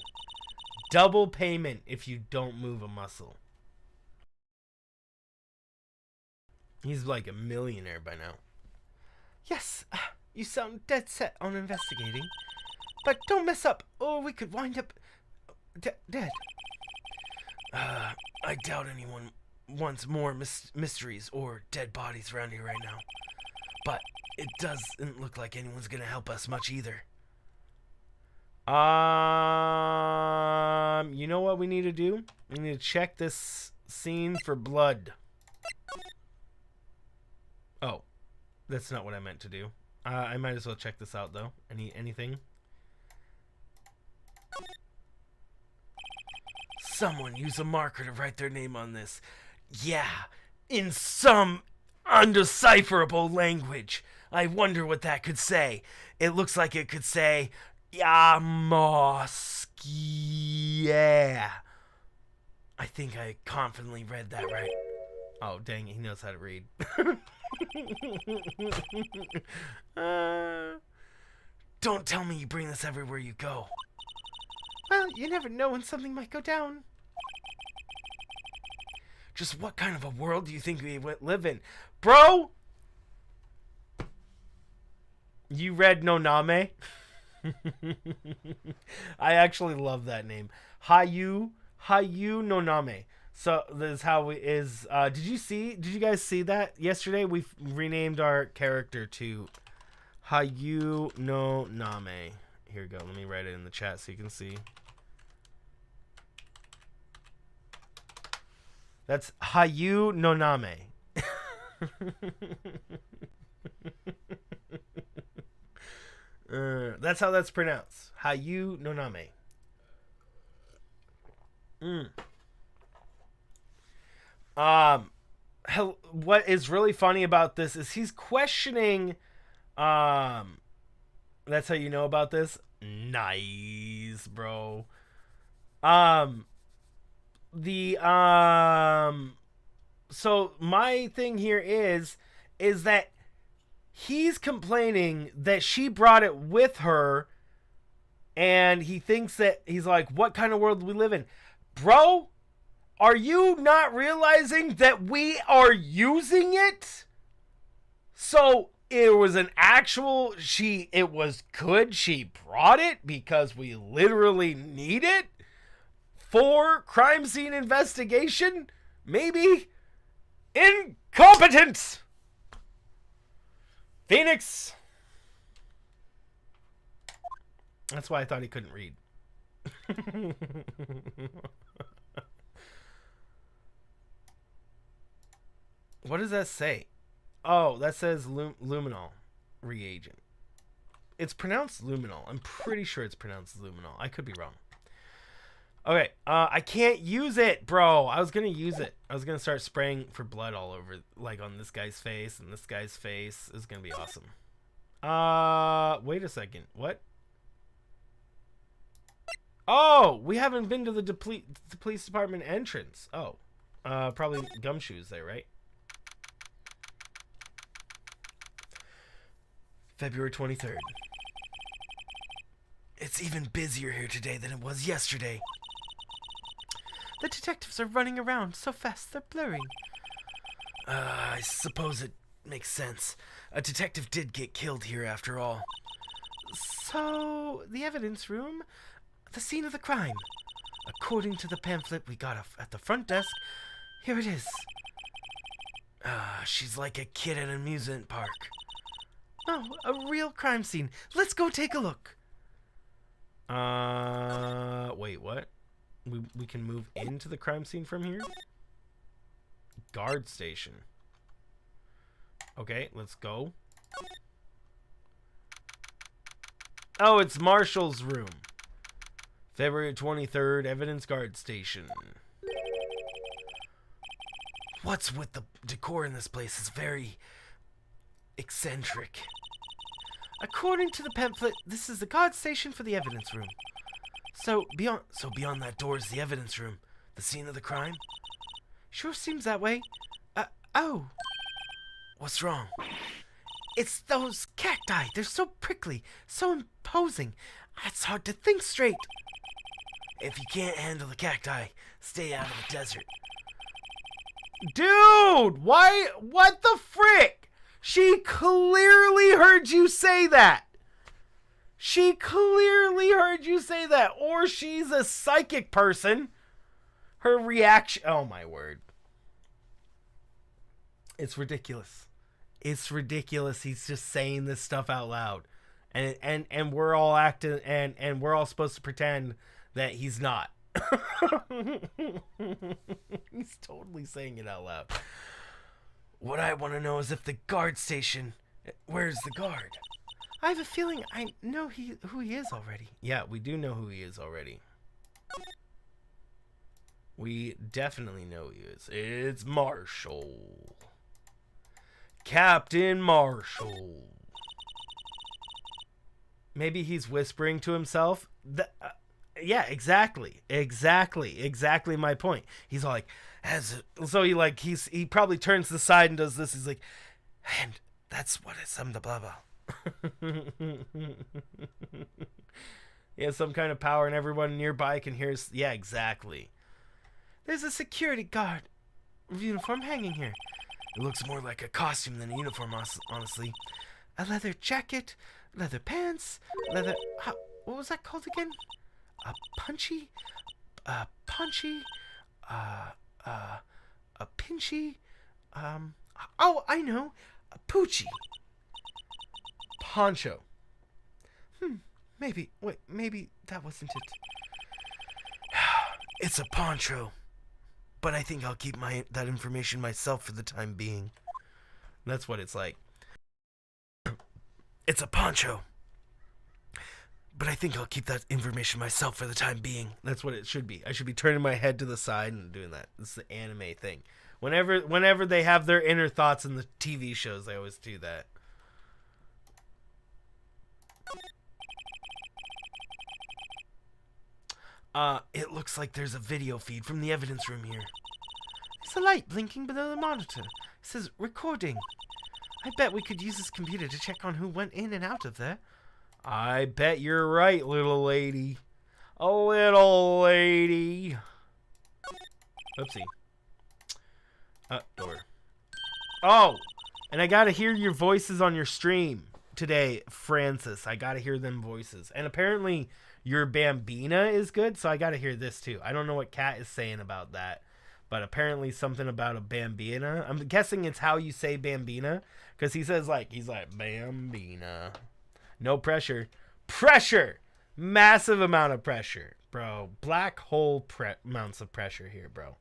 Double payment if you don't move a muscle. He's like a millionaire by now. Yes, you sound dead set on investigating. But don't mess up, or we could wind up dead. I doubt anyone wants more mysteries or dead bodies around here right now. But it doesn't look like anyone's gonna help us much either. You know what we need to do? We need to check this scene for blood. Oh, that's not what I meant to do. I might as well check this out though. Anything? Someone use a marker to write their name on this. Yeah, in some undecipherable language. I wonder what that could say. It looks like it could say, Yamoski. I think I confidently read that right. Oh, dang it, he knows how to read. Don't tell me you bring this everywhere you go. Well, you never know when something might go down. Just what kind of a world do you think we live in? Bro! You read Noname? I actually love that name. Hayu Noname. So this is how did you guys see that yesterday? We renamed our character to Hayu Noname. Here we go. Let me write it in the chat so you can see. That's Hayu Noname. That's how that's pronounced. Hayu Noname. What is really funny about this is he's questioning. That's how you know about this? Nice, bro. So my thing here is that he's complaining that she brought it with her, and he thinks that he's like, what kind of world do we live in? Bro, are you not realizing that we are using it? So it was an actual, it was good she brought it because we literally need it for crime scene investigation? Maybe? Incompetent! Phoenix! That's why I thought he couldn't read. What does that say? Oh, that says luminol. reagent. It's pronounced luminol. I'm pretty sure it's pronounced luminol. I could be wrong. Okay, I can't use it, bro. I was gonna use it. I was gonna start spraying for blood all over, like on this guy's face and this guy's face. It's gonna be awesome. Wait a second. What? Oh, we haven't been to the police department entrance. Oh, probably gumshoes there, right? February 23rd. It's even busier here today than it was yesterday. The detectives are running around so fast they're blurring. I suppose it makes sense. A detective did get killed here after all. So, the evidence room, the scene of the crime. According to the pamphlet we got at the front desk, here it is. She's like a kid at an amusement park. Oh, a real crime scene. Let's go take a look. Wait, what? We can move into the crime scene from here? Guard station. Okay, let's go. Oh, it's Marshall's room. February 23rd, evidence guard station. What's with the decor in this place is very eccentric. According to the pamphlet, this is the guard station for the evidence room. So beyond that door is the evidence room, the scene of the crime. Sure seems that way. Oh. What's wrong? It's those cacti. They're so prickly, so imposing. It's hard to think straight. If you can't handle the cacti, stay out of the desert. Dude, why? What the frick? She clearly heard you say that. She clearly heard you say that. Or she's a psychic person. Her reaction. Oh, my word. It's ridiculous. It's ridiculous. He's just saying this stuff out loud. And we're all acting. And we're all supposed to pretend that he's not. He's totally saying it out loud. What I want to know is if the guard station. Where's the guard? I have a feeling I know who he is already. Yeah, we do know who he is already. We definitely know who he is. It's Marshall. Captain Marshall. Maybe he's whispering to himself. Yeah, exactly my point. He's all like, he probably turns to the side and does this. He's like, and that's what it's the blah blah. He has some kind of power and everyone nearby can hear his, yeah, exactly. There's a security guard uniform hanging here. It looks more like a costume than a uniform, honestly. A leather jacket, leather pants, leather, what was that called again? A pinchy, oh, I know, a poochie. Poncho. Maybe that wasn't it. It's a poncho. But I think I'll keep that information myself for the time being. That's what it's like. It's a poncho. But I think I'll keep that information myself for the time being. That's what it should be. I should be turning my head to the side and doing that. It's the anime thing. Whenever they have their inner thoughts in the TV shows, they always do that. It looks like there's a video feed from the evidence room here. There's a light blinking below the monitor. It says recording. I bet we could use this computer to check on who went in and out of there. I bet you're right, little lady. A little lady. Oopsie. Door. Oh! And I gotta hear your voices on your stream today, Francis. I gotta hear them voices. And apparently your Bambina is good, so I gotta hear this too. I don't know what Kat is saying about that, but apparently something about a Bambina. I'm guessing it's how you say Bambina, because he's like Bambina. No pressure. Pressure! Massive amount of pressure, bro. Black hole amounts of pressure here, bro.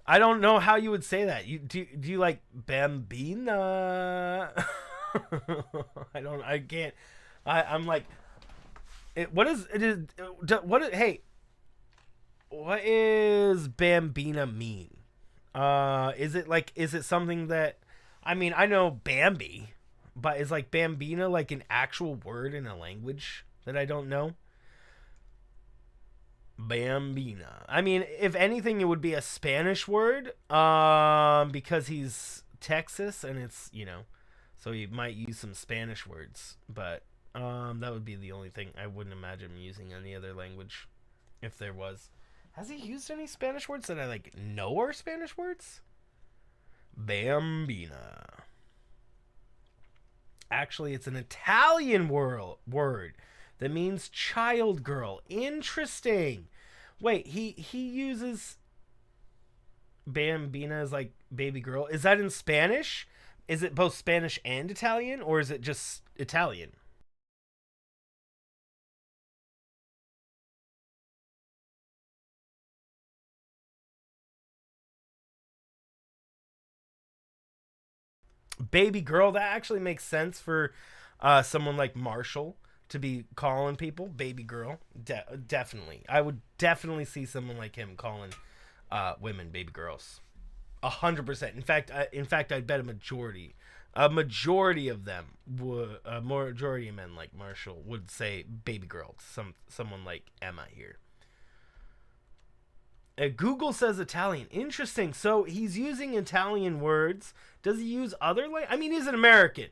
I don't know how you would say that. Do you like Bambina? I can't. I'm like, what is it? Hey, what is Bambina mean? Is it something that, I mean, I know Bambi, but is like Bambina like an actual word in a language that I don't know? Bambina. I mean, if anything, it would be a Spanish word, because he's Texas, and it's, so he might use some Spanish words, but that would be the only thing. I wouldn't imagine him using any other language, if there was. Has he used any Spanish words that I know are Spanish words? Bambina. Actually, it's an Italian word that means child girl. Interesting. Wait, he uses Bambina as like baby girl. Is that in Spanish? Is it both Spanish and Italian, or is it just Italian? Baby girl, that actually makes sense for someone like Marshall to be calling people baby girl. Definitely, I would definitely see someone like him calling women baby girls. 100%. In fact, I'd bet a majority of them would, a majority of men like Marshall would say baby girl to someone like Emma here. Google says Italian. Interesting. So he's using Italian words. Does he use other language? I mean, he's an American,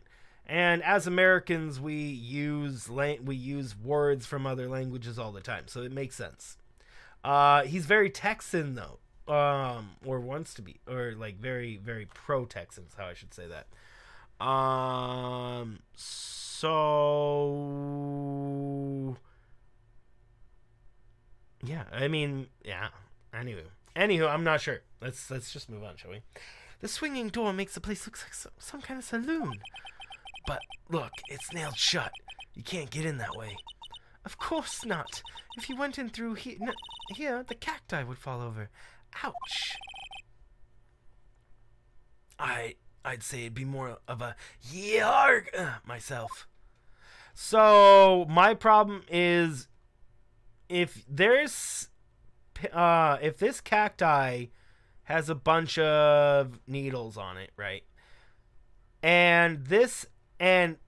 and as Americans, we use words from other languages all the time, so it makes sense. He's very Texan though, or wants to be, or like very, very pro Texan is how I should say that. So yeah, I mean, yeah. Anywho, I'm not sure. Let's just move on, shall we? The swinging door makes the place look like some kind of saloon. But look, it's nailed shut. You can't get in that way. Of course not. If you went in through here, the cacti would fall over. Ouch. I'd say it'd be more of a yarg myself. So my problem is, if this cacti has a bunch of needles on it, right? And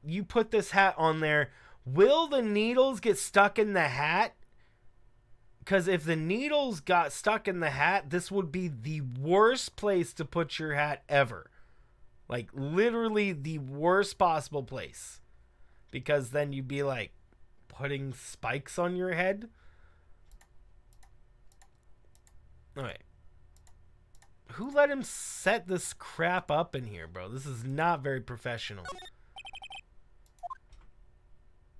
you put this hat on there, will the needles get stuck in the hat? Because if the needles got stuck in the hat, this would be the worst place to put your hat ever. Like, literally the worst possible place. Because then you'd be like putting spikes on your head. Alright. Who let him set this crap up in here, bro? This is not very professional.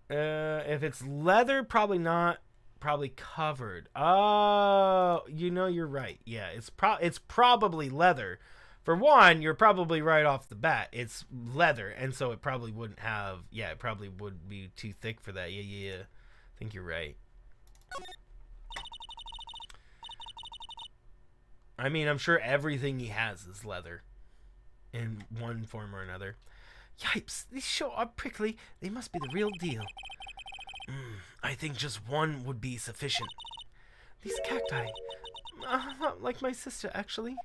If it's leather, probably not. Probably covered. Oh, you're right. Yeah, it's probably leather. For one, you're probably right off the bat. It's leather, and so it probably wouldn't have... Yeah, it probably would be too thick for that. Yeah. I think you're right. I mean, I'm sure everything he has is leather. In one form or another. Yipes, these sure are prickly. They must be the real deal. I think just one would be sufficient. These cacti... like my sister, actually.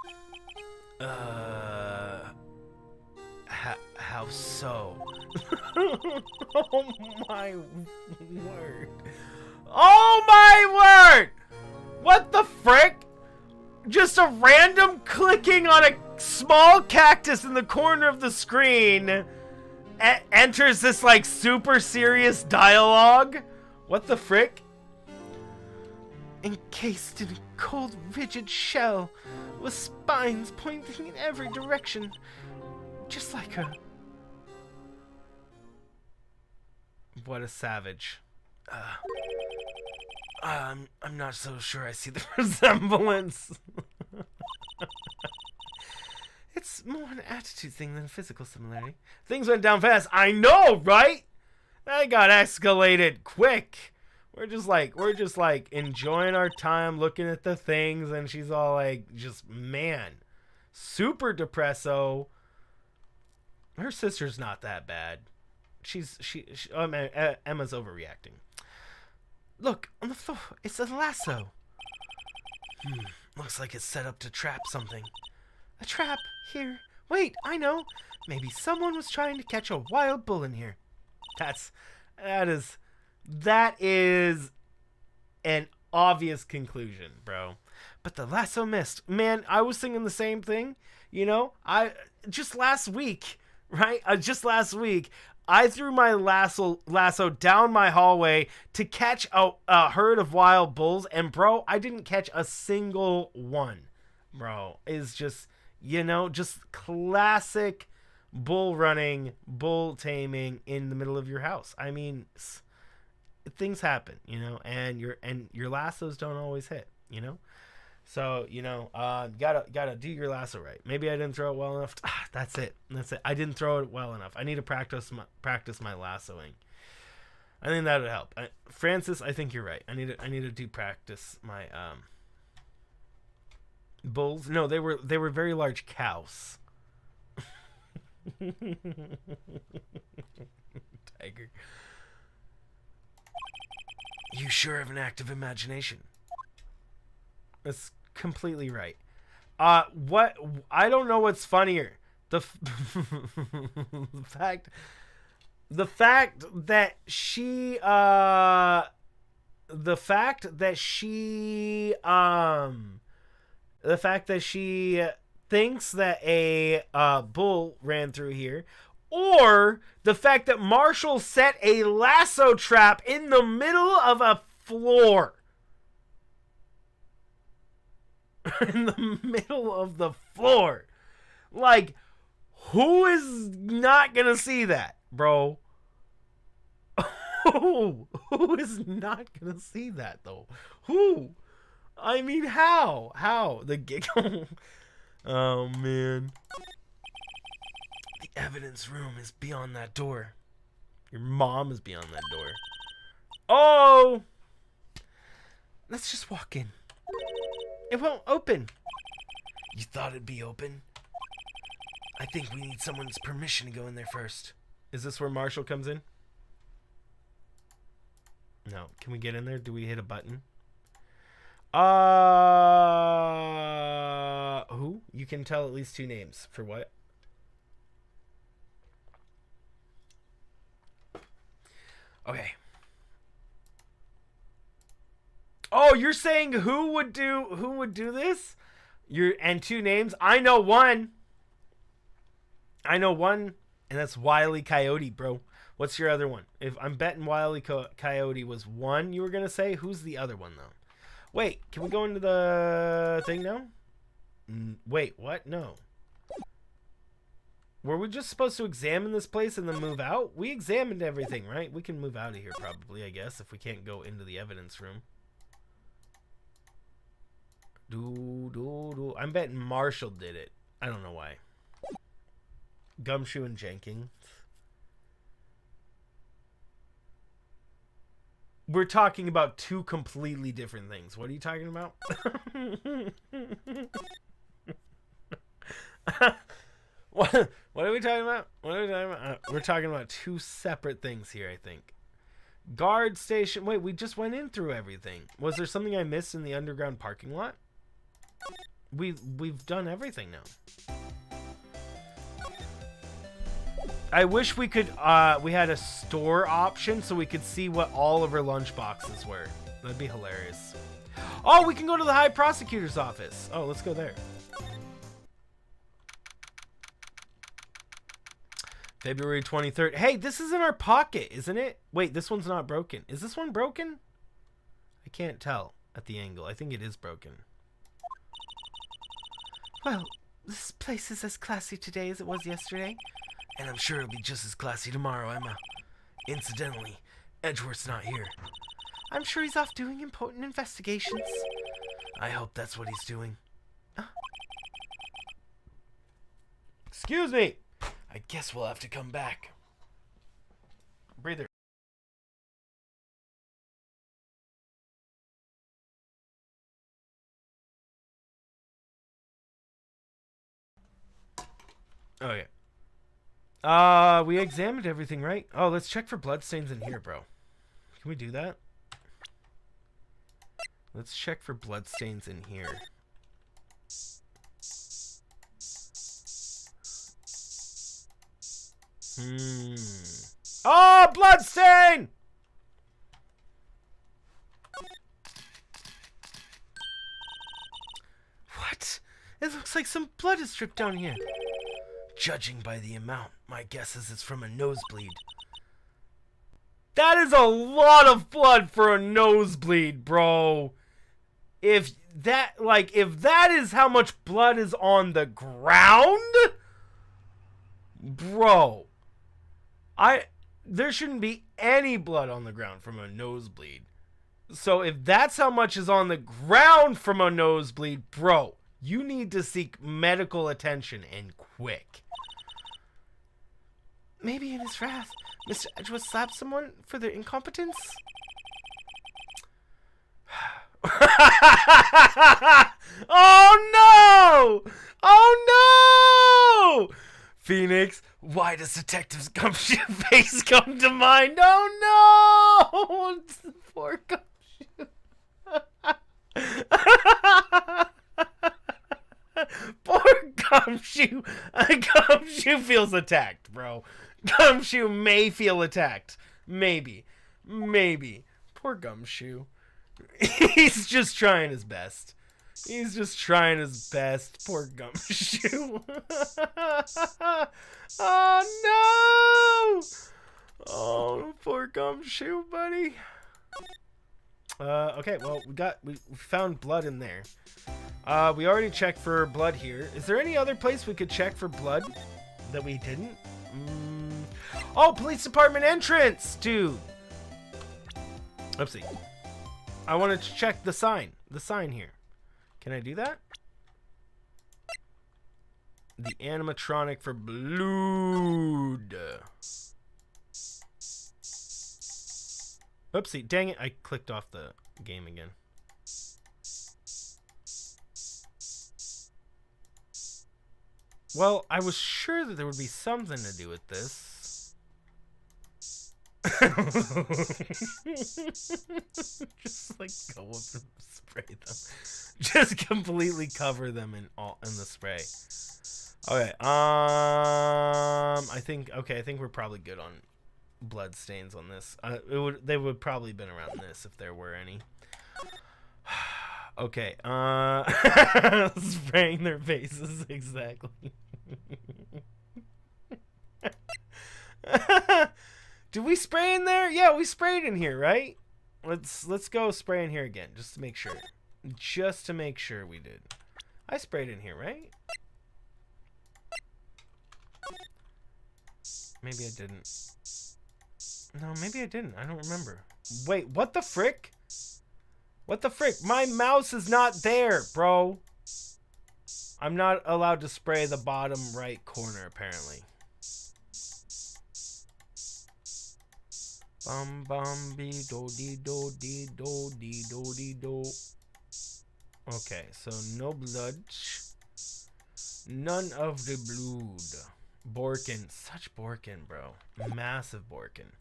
How so? Oh my word. Oh my word! What the frick? Just a random clicking on a small cactus in the corner of the screen enters this like super serious dialogue. What the frick? Encased in a cold, rigid shell with spines pointing in every direction, just like her. What a savage. I'm not so sure I see the resemblance. It's more an attitude thing than a physical similarity. Things went down fast. I know, right? I got escalated quick. we're just like enjoying our time looking at the things, and she's all like, just man, super depresso. Her sister's not that bad. Emma's overreacting. Look on the floor. It's a lasso. Looks like it's set up to trap something. A trap here. Wait, I know. Maybe someone was trying to catch a wild bull in here. That is an obvious conclusion, bro. But the lasso missed. Man, I was thinking the same thing. You know, just last week, right? I threw my lasso down my hallway to catch a herd of wild bulls, and bro, I didn't catch a single one. Bro, is just, you know, just classic bull running, bull taming in the middle of your house. I mean, things happen, you know, and your lassos don't always hit, you know. So, you know, gotta do your lasso right. Maybe I didn't throw it well enough. That's it. I didn't throw it well enough. I need to practice my lassoing. I think that would help. Francis, I think you're right. I need to do practice my bulls. No, they were very large cows. Tiger. You sure have an active imagination. That's completely right. What I don't know what's funnier, the fact that she thinks that a bull ran through here, or the fact that Marshall set a lasso trap in the middle of a floor. In the middle of the floor. Like, who is not gonna see that, bro? Who is not gonna see that, though? Who? I mean, how? The giggle? Oh, man. The evidence room is beyond that door. Your mom is beyond that door. Oh! Let's just walk in. It won't open. You thought it'd be open? I think we need someone's permission to go in there first. Is this where Marshall comes in? No. Can we get in there? Do we hit a button? Who? You can tell at least two names. For what? Okay. Oh, you're saying who would do this? And two names? I know one, and that's Wile E. Coyote, bro. What's your other one? If I'm betting Wile E. Coyote was one, you were gonna say. Who's the other one though? Wait, can we go into the thing now? Wait, what? No. Were we just supposed to examine this place and then move out? We examined everything, right? We can move out of here probably, I guess, if we can't go into the evidence room. I'm betting Marshall did it. I don't know why. Gumshoe and Jenkins. We're talking about two completely different things. What are you talking about? What are we talking about? We're talking about two separate things here, I think. Guard station. Wait, we just went in through everything. Was there something I missed in the underground parking lot? We've done everything now. I wish we could we had a store option so we could see what all of our lunch boxes were. That'd be hilarious. Oh, we can go to the High Prosecutor's office. Oh, let's go there. February 23rd. Hey, this is in our pocket, isn't it? Wait, this one's not broken. Is this one broken? I can't tell at the angle. I think it is broken. Well, this place is as classy today as it was yesterday. And I'm sure it'll be just as classy tomorrow, Emma. Incidentally, Edgeworth's not here. I'm sure he's off doing important investigations. I hope that's what he's doing. Excuse me. I guess we'll have to come back. Breather. Okay. We examined everything, right? Oh, let's check for bloodstains in here, bro. Can we do that? Let's check for bloodstains in here. Oh, bloodstain! What? It looks like some blood is dripped down here. Judging by the amount, my guess is it's from a nosebleed. That is a lot of blood for a nosebleed, bro. If that is how much blood is on the ground, bro, there shouldn't be any blood on the ground from a nosebleed. So if that's how much is on the ground from a nosebleed, bro, you need to seek medical attention, and quick. Maybe in his wrath, Mr. Edgeworth slapped someone for their incompetence? Oh no! Oh no! Phoenix, why does Detective Gumshoe face come to mind? Oh no! Poor Gumshoe. Poor Gumshoe. Gumshoe feels attacked, bro. Gumshoe may feel attacked. Maybe. Poor Gumshoe. He's just trying his best. Poor Gumshoe. Oh no! Oh, poor Gumshoe, buddy. Okay, well, we found blood in there. We already checked for blood here. Is there any other place we could check for blood that we didn't? Oh, police department entrance, dude. Oopsie. I wanted to check the sign here. Can I do that? The animatronic for blood. Oopsie, dang it, I clicked off the game again. Well, I was sure that there would be something to do with this. Just like go up and spray them. Just completely cover them in the spray. Okay, I think we're probably good on blood stains on this. They would probably been around this if there were any. Okay, spraying their faces, exactly. Did we spray in there? Yeah, we sprayed in here, right? Let's go spray in here again, just to make sure. Just to make sure we did. I sprayed in here, right? Maybe I didn't. No, maybe I didn't. I don't remember. Wait, what the frick? What the frick? My mouse is not there, bro. I'm not allowed to spray the bottom right corner, apparently. Bum bum be do dee do dee do dee do dee do. Okay, so no blood. None of the blood. Borkin. Such Borkin, bro. Massive Borkin.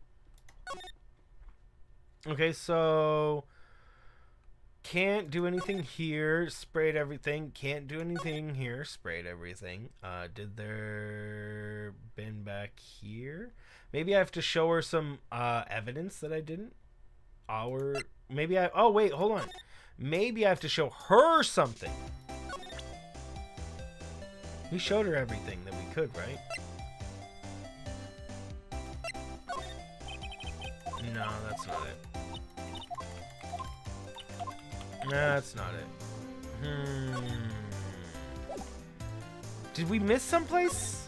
Okay, so can't do anything here. Sprayed everything. Can't do anything here. Sprayed everything. Did there been back here? Maybe I have to show her some evidence that I didn't. Oh wait, hold on. Maybe I have to show her something. We showed her everything that we could, right? No, that's not it. No, that's not it. Did we miss someplace?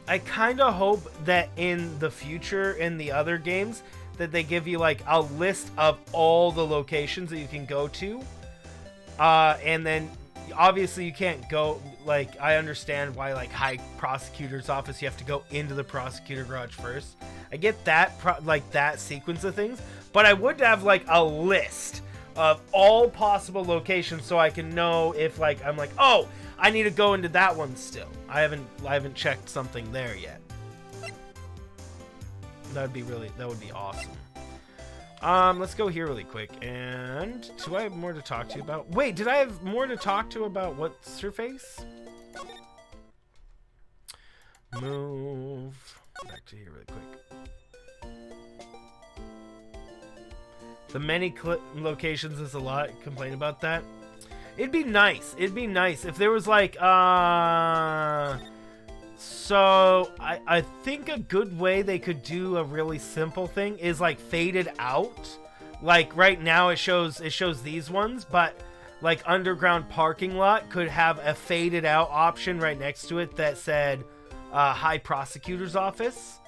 I kind of hope that in the future, in the other games, that they give you like a list of all the locations that you can go to. And then obviously you can't go, like, I understand why, like, high prosecutor's office, you have to go into the prosecutor garage first. I get that, that sequence of things, but I would have, like, a list of all possible locations so I can know if, like, I'm like, oh, I need to go into that one still. I haven't checked something there yet. That would be awesome. Let's go here really quick. And do I have more to talk to you about? Wait, did I have more to talk to about what's her face? Move back to here really quick. The many locations is a lot. Complain about that. It'd be nice. It'd be nice if there was like, so I think a good way they could do a really simple thing is like faded out. Like right now it shows these ones, but like underground parking lot could have a faded out option right next to it that said High Prosecutor's Office.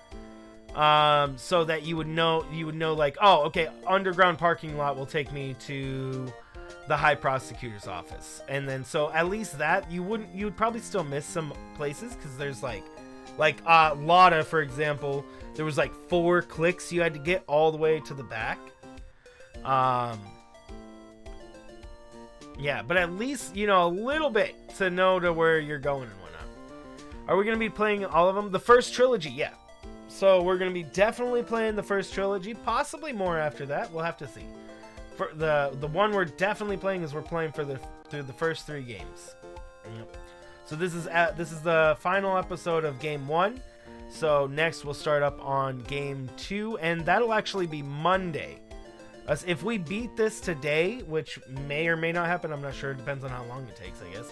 So that you would know like, oh, okay, underground parking lot will take me to the High Prosecutor's Office. And then so at least that you would probably still miss some places because there's like Lotta, for example, there was like 4 clicks you had to get all the way to the back. Yeah, but at least, you know, a little bit to know to where you're going and whatnot. Are we going to be playing all of them? The first trilogy, yeah. So we're going to be definitely playing the first trilogy, possibly more after that. We'll have to see. For the one we're definitely playing is we're playing through the first 3 games. Yep. So this is the final episode of game 1. So next we'll start up on game 2, and that'll actually be Monday. If we beat this today, which may or may not happen, I'm not sure. It depends on how long it takes, I guess.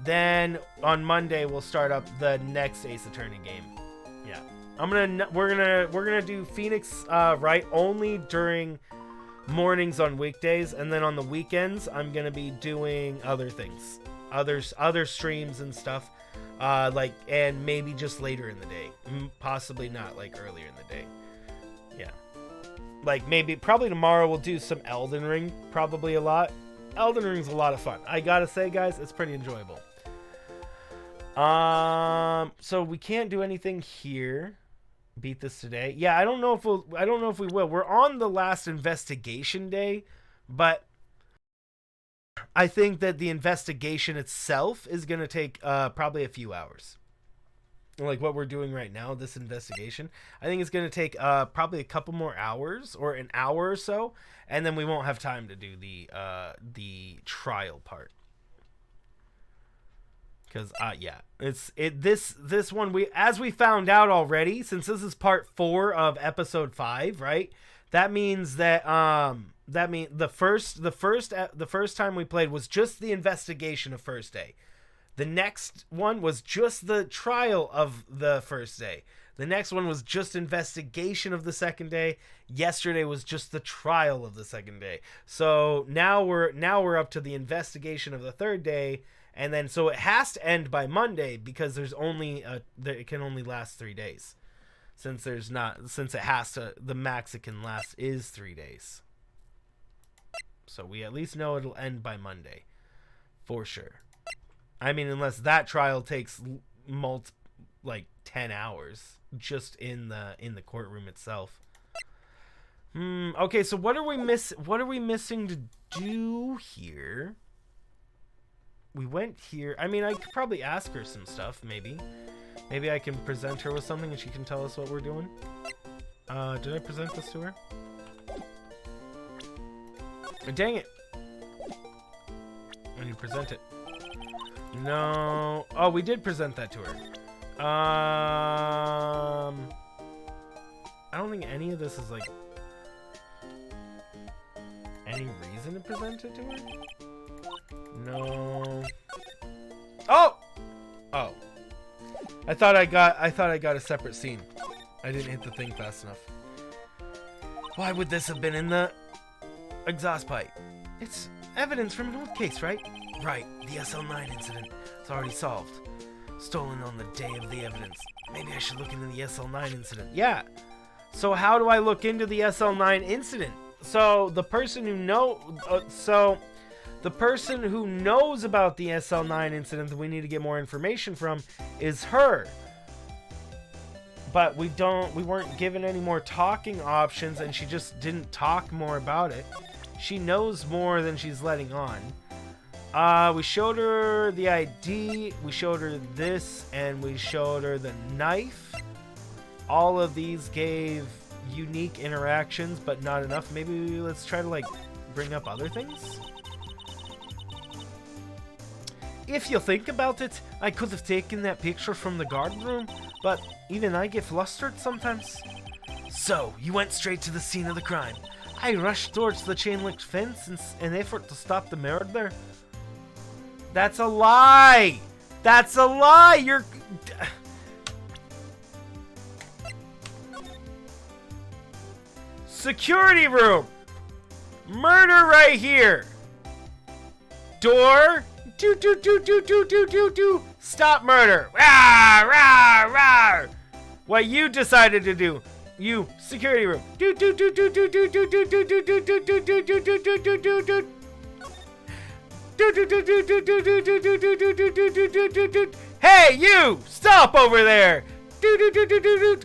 Then on Monday we'll start up the next Ace Attorney game. Yeah, we're gonna do Phoenix Wright only during mornings on weekdays, and then on the weekends I'm gonna be doing other things, other streams and stuff, like, and maybe just later in the day, possibly not like earlier in the day. Yeah, like probably tomorrow we'll do some Elden Ring, probably a lot. Elden Ring's a lot of fun. I gotta say, guys, it's pretty enjoyable. So we can't do anything here. Beat this today. Yeah, I don't know if we will. We're on the last investigation day, but I think that the investigation itself is gonna take probably a few hours. Like what we're doing right now, this investigation, I think it's going to take probably a couple more hours or an hour or so, and then we won't have time to do the trial part. Because yeah, this one, as we found out already, since this is part 4 of episode 5, right? That means that the first time we played was just the investigation of first day. The next one was just the trial of the first day. The next one was just investigation of the second day. Yesterday was just the trial of the second day. So now we're up to the investigation of the third day, and then so it has to end by Monday because there's only it can only last 3 days. Since the max it can last is 3 days. So we at least know it'll end by Monday for sure. I mean, unless that trial takes like 10 hours just in the courtroom itself. Okay, so what are we missing to do here? We went here. I mean, I could probably ask her some stuff, maybe. Maybe I can present her with something and she can tell us what we're doing. Did I present this to her? Dang it. I need to present it. No. Oh, we did present that to her. I don't think any of this is like any reason to present it to her. No. Oh. Oh. I thought I got a separate scene. I didn't hit the thing fast enough. Why would this have been in the exhaust pipe? It's evidence from an old case, right? Right, the SL9 incident. It's already solved. Stolen on the day of the evidence. Maybe I should look into the SL9 incident. Yeah. So how do I look into the SL9 incident? So the person who knows about the SL9 incident that we need to get more information from is her. But we weren't given any more talking options, and she just didn't talk more about it. She knows more than she's letting on. We showed her the ID, we showed her this, and we showed her the knife. All of these gave unique interactions, but not enough. Maybe let's try to, like, bring up other things? If you think about it, I could have taken that picture from the guard room, but even I get flustered sometimes. So, you went straight to the scene of the crime. I rushed towards the chain-link fence in an effort to stop the murder. That's a lie! That's a lie! You're... Security room! Murder right here! Door... Do. Stop murder. Rah, rah, rah. What you decided to do. You, security room. Hey, you! Stop over there.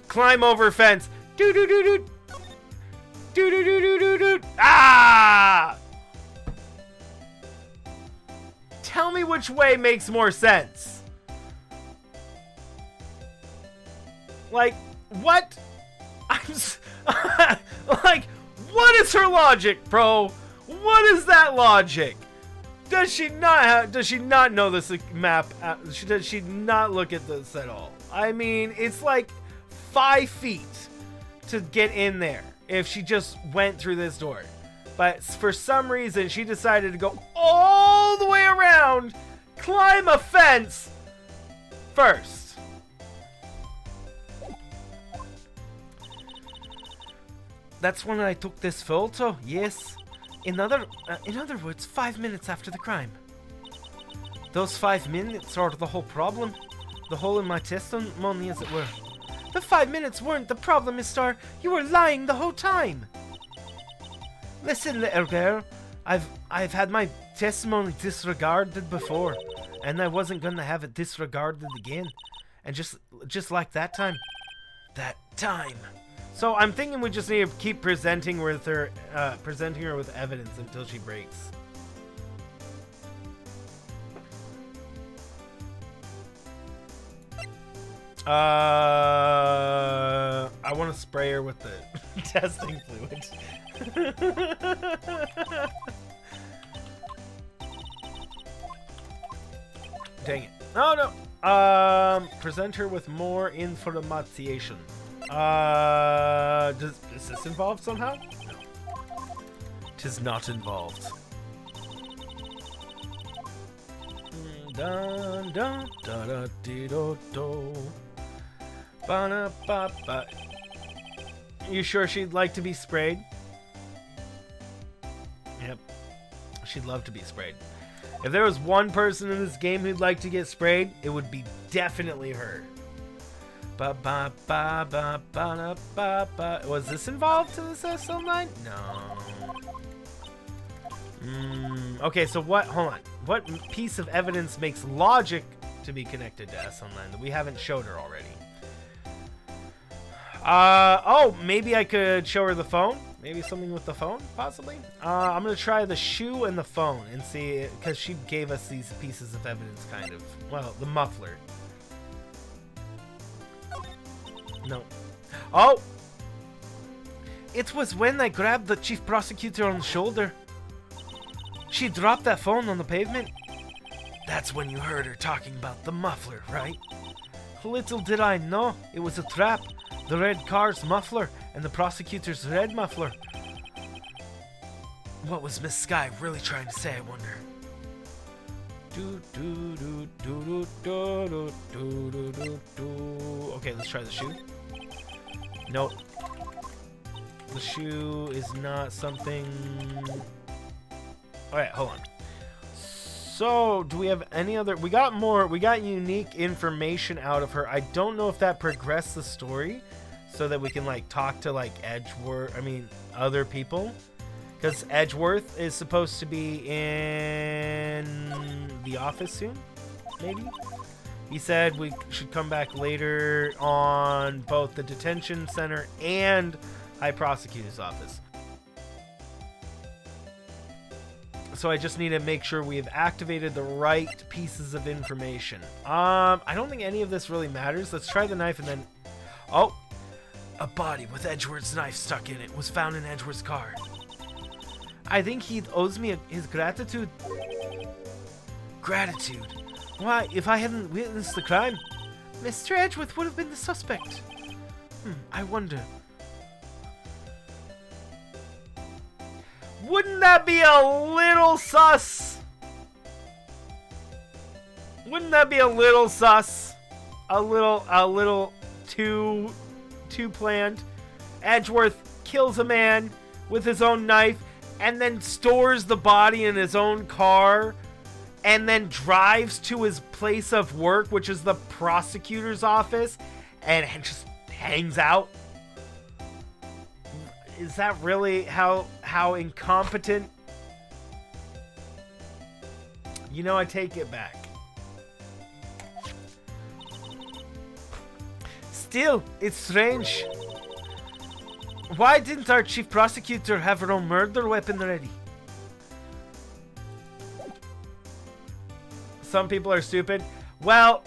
Climb over fence. Ah! Tell me which way makes more sense. Like, what? Like, what is her logic, bro? What is that logic? Does she not know this map? Does she not look at this at all? I mean, it's like 5 feet to get in there if she just went through this door. But for some reason, she decided to go all the way around, climb a fence first. That's when I took this photo, yes. In other words, 5 minutes after the crime. Those 5 minutes are the whole problem. The hole in my testimony, as it were. The 5 minutes weren't the problem, Miss Starr. You were lying the whole time. Listen, little girl, I've had my testimony disregarded before, and I wasn't gonna have it disregarded again. And just like that time. So I'm thinking we just need to keep presenting her with evidence until she breaks. I want to spray her with the testing fluid. Dang it. Oh no. Present her with more information. Is this involved somehow? No. Tis not involved. Dun dun da da dee do do. Ba na ba ba. You sure she'd like to be sprayed? Yep. She'd love to be sprayed. If there was one person in this game who'd like to get sprayed, it would be definitely her. Ba ba ba ba ba ba ba. Was this involved to this SL9? No. Okay, so what? Hold on. What piece of evidence makes logic to be connected to SL9 that we haven't showed her already? Oh, maybe I could show her the phone. Maybe something with the phone, possibly. I'm gonna try the shoe and the phone and see, because she gave us these pieces of evidence, kind of. Well, the muffler. No. Oh! It was when I grabbed the chief prosecutor on the shoulder. She dropped that phone on the pavement. That's when you heard her talking about the muffler, right? Little did I know, it was a trap. The red car's muffler and the prosecutor's red muffler. What was Miss Sky really trying to say, I wonder? Okay, let's try the shoe. Nope. The shoe is not something... Alright, hold on. So, do we have any other... We got unique information out of her. I don't know if that progressed the story so that we can, like, talk to, like, other people. Because Edgeworth is supposed to be in the office soon, maybe? He said we should come back later on both the detention center and High Prosecutor's office. So I just need to make sure we have activated the right pieces of information. I don't think any of this really matters. Let's try the knife and then... Oh! A body with Edgeworth's knife stuck in it was found in Edgeworth's car. I think he owes me his gratitude. Gratitude? Why, if I hadn't witnessed the crime, Mr. Edgeworth would have been the suspect. I wonder. Wouldn't that be a little sus? Wouldn't that be a little sus? A little too planned. Edgeworth kills a man with his own knife and then stores the body in his own car and then drives to his place of work, which is the prosecutor's office, and just hangs out. Is that really how incompetent? You know, I take it back. Still, it's strange. Why didn't our chief prosecutor have her own murder weapon ready? Some people are stupid. Well,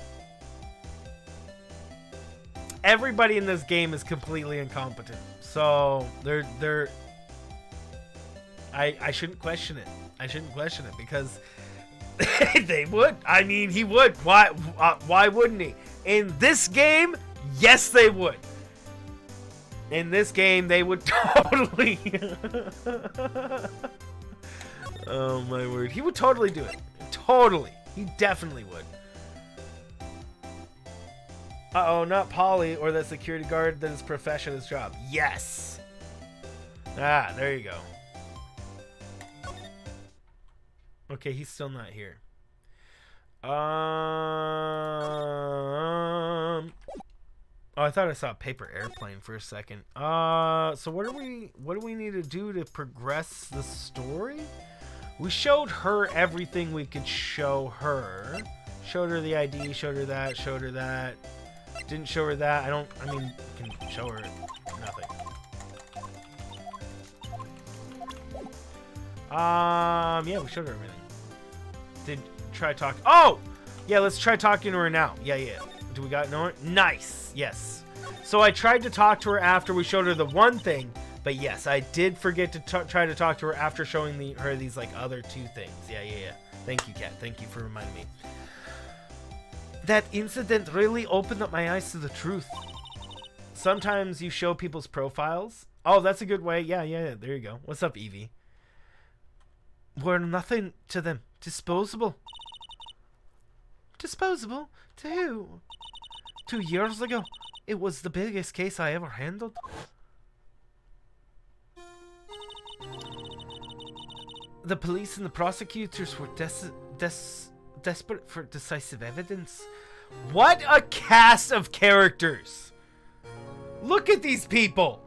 everybody in this game is completely incompetent. So I shouldn't question it. I shouldn't question it because they would. I mean, he would. Why wouldn't he? In this game, yes, they would. In this game, they would totally. Oh my word, he would totally do it. Totally, he definitely would. Uh-oh, not Polly or the security guard that is profession his job. Yes! Ah, there you go. Okay, he's still not here. Oh, I thought I saw a paper airplane for a second. So what do we need to do to progress the story? We showed her everything we could show her. Showed her the ID, showed her that, showed her that. Didn't show her that. I mean, you can show her nothing. Yeah, we showed her everything. Did try talk. Oh! Yeah, let's try talking to her now. Yeah. Do we got no? Nice. Yes. So I tried to talk to her after we showed her the one thing, but yes, I did forget to try to talk to her after showing her these like other two things. Yeah. Thank you, Kat. Thank you for reminding me. That incident really opened up my eyes to the truth. Sometimes you show people's profiles. Oh, that's a good way. Yeah. There you go. What's up, Evie? We're nothing to them. Disposable. Disposable? To who? 2 years ago. It was the biggest case I ever handled. The police and the prosecutors were desperate for decisive evidence. What a cast of characters! Look at these people!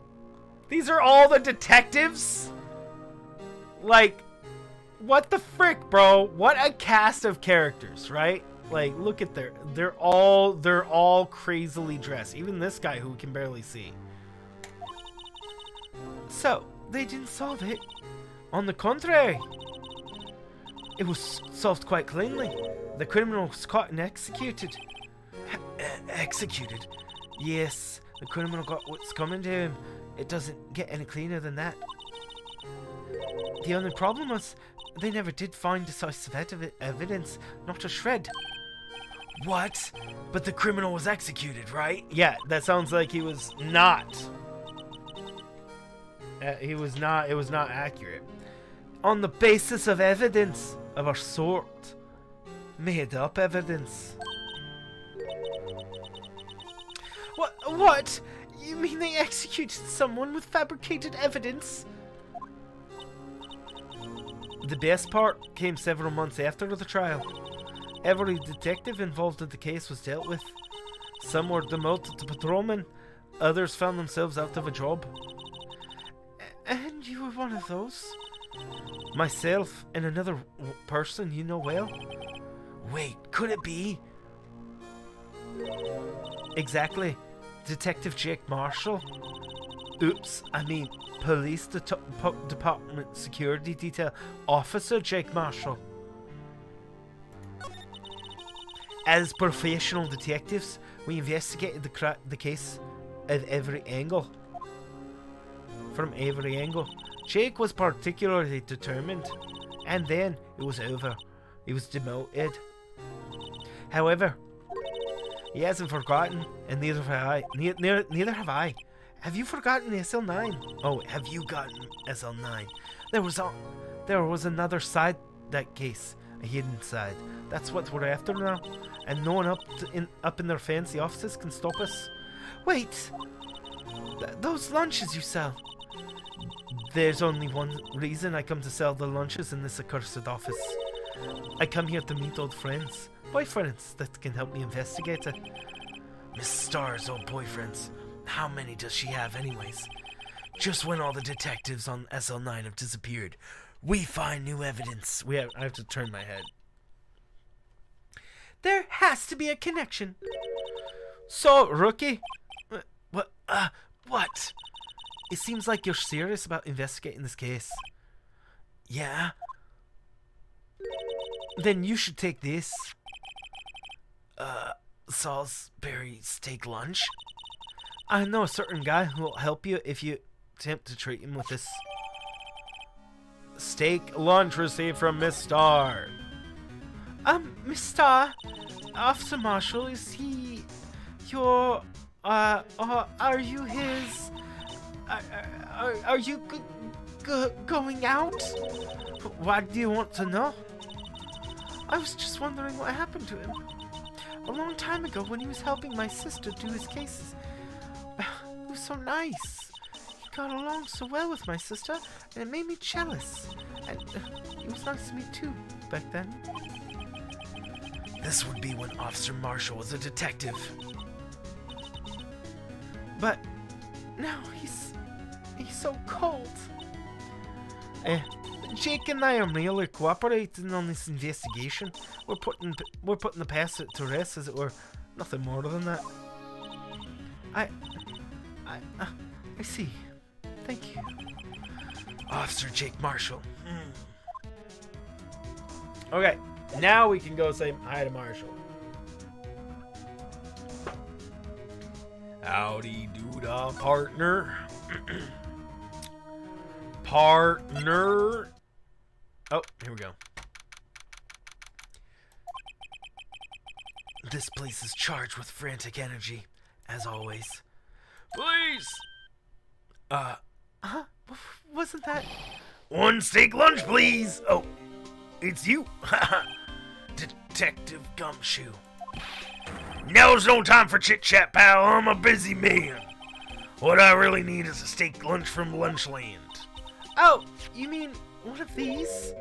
These are all the detectives? Like, what the frick, bro? What a cast of characters, right? Like, look at they're all crazily dressed. Even this guy who we can barely see. So, they didn't solve it. On the contrary, it was solved quite cleanly. The criminal was caught and executed. Executed? Yes, the criminal got what's coming to him. It doesn't get any cleaner than that. The only problem was, they never did find decisive evidence. Not a shred. What? But the criminal was executed, right? Yeah, that sounds like he was not. It was not accurate. On the basis of evidence of a sort. Made up evidence. What? You mean they executed someone with fabricated evidence? The best part came several months after the trial. Every detective involved in the case was dealt with. Some were demoted to patrolmen. Others found themselves out of a job. And you were one of those? Myself and another person you know well. Wait, could it be? Exactly. Detective Jake Marshall. Oops, I mean police department security detail officer Jake Marshall. As professional detectives, we investigated the case at every angle. From every angle. Jake was particularly determined, and then it was over. He was demoted. However, he hasn't forgotten, and neither have I. Neither have I. Have you forgotten the SL9? Oh, have you gotten SL9? There was another side that case, a hidden side. That's what we're after now, and no one up in their fancy offices can stop us. Wait, those lunches you sell. There's only one reason I come to sell the lunches in this accursed office. I come here to meet old friends, boyfriends that can help me investigate it. Miss Starr's old boyfriends. How many does she have anyways? Just when all the detectives on SL9 have disappeared, we find new evidence. I have to turn my head. There has to be a connection. So, rookie? What? It seems like you're serious about investigating this case. Yeah? Then you should take this. Salisbury steak lunch? I know a certain guy who will help you if you attempt to treat him with this. Steak lunch received from Miss Starr. Miss Starr, Officer Marshall, is he your, are you his, are you going out? Why do you want to know? I was just wondering what happened to him. A long time ago when he was helping my sister do his cases. He was so nice. He got along so well with my sister, and it made me jealous. And he was nice to me too, back then. This would be when Officer Marshall was a detective. But now he's so cold. Jake and I are merely cooperating on this investigation. We're putting the past to rest, as it were. Nothing more than that. I see. Thank you. Officer Jake Marshall. Okay, now we can go say hi to Marshall. Howdy doo-dah, partner. Partner. Oh, here we go. This place is charged with frantic energy, as always. Please! Wasn't that... One steak lunch, please! Oh, it's you. Detective Gumshoe. Now's no time for chit-chat, pal. I'm a busy man. What I really need is a steak lunch from Lunchland. Oh, you mean one of these?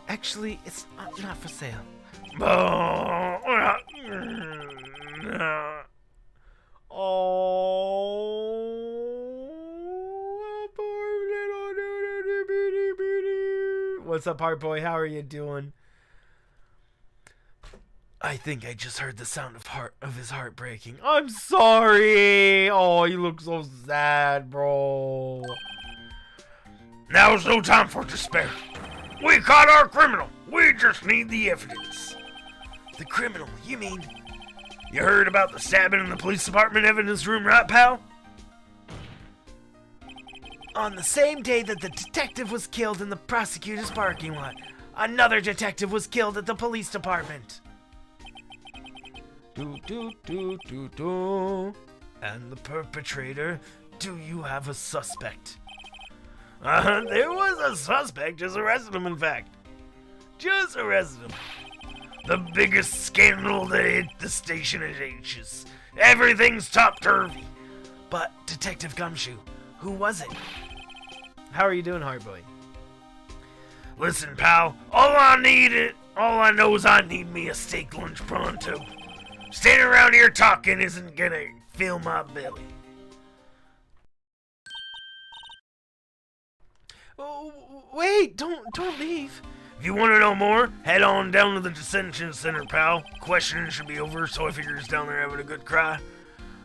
Actually, it's not for sale. What's up, heart boy? How are you doing? I think I just heard the sound of his heart breaking. I'm sorry. Oh, you look so sad, bro. Now's no time for despair. We caught our criminal. We just need the evidence. The criminal? You mean? You heard about the stabbing in the police department evidence room, right, pal? On the same day that the detective was killed in the prosecutor's parking lot, another detective was killed at the police department. And the perpetrator? Do you have a suspect? There was a suspect. Just arrested him, in fact. Just arrested him. The biggest scandal that hit the station at H's. Everything's topsy-turvy. But, Detective Gumshoe, who was it? How are you doing, Heartboy? Listen, pal, all I know is I need me a steak lunch pronto. Standing around here talking isn't gonna fill my belly. Oh, wait, don't leave. If you want to know more, head on down to the detention center, pal. Questioning should be over, so I figure he's down there having a good cry.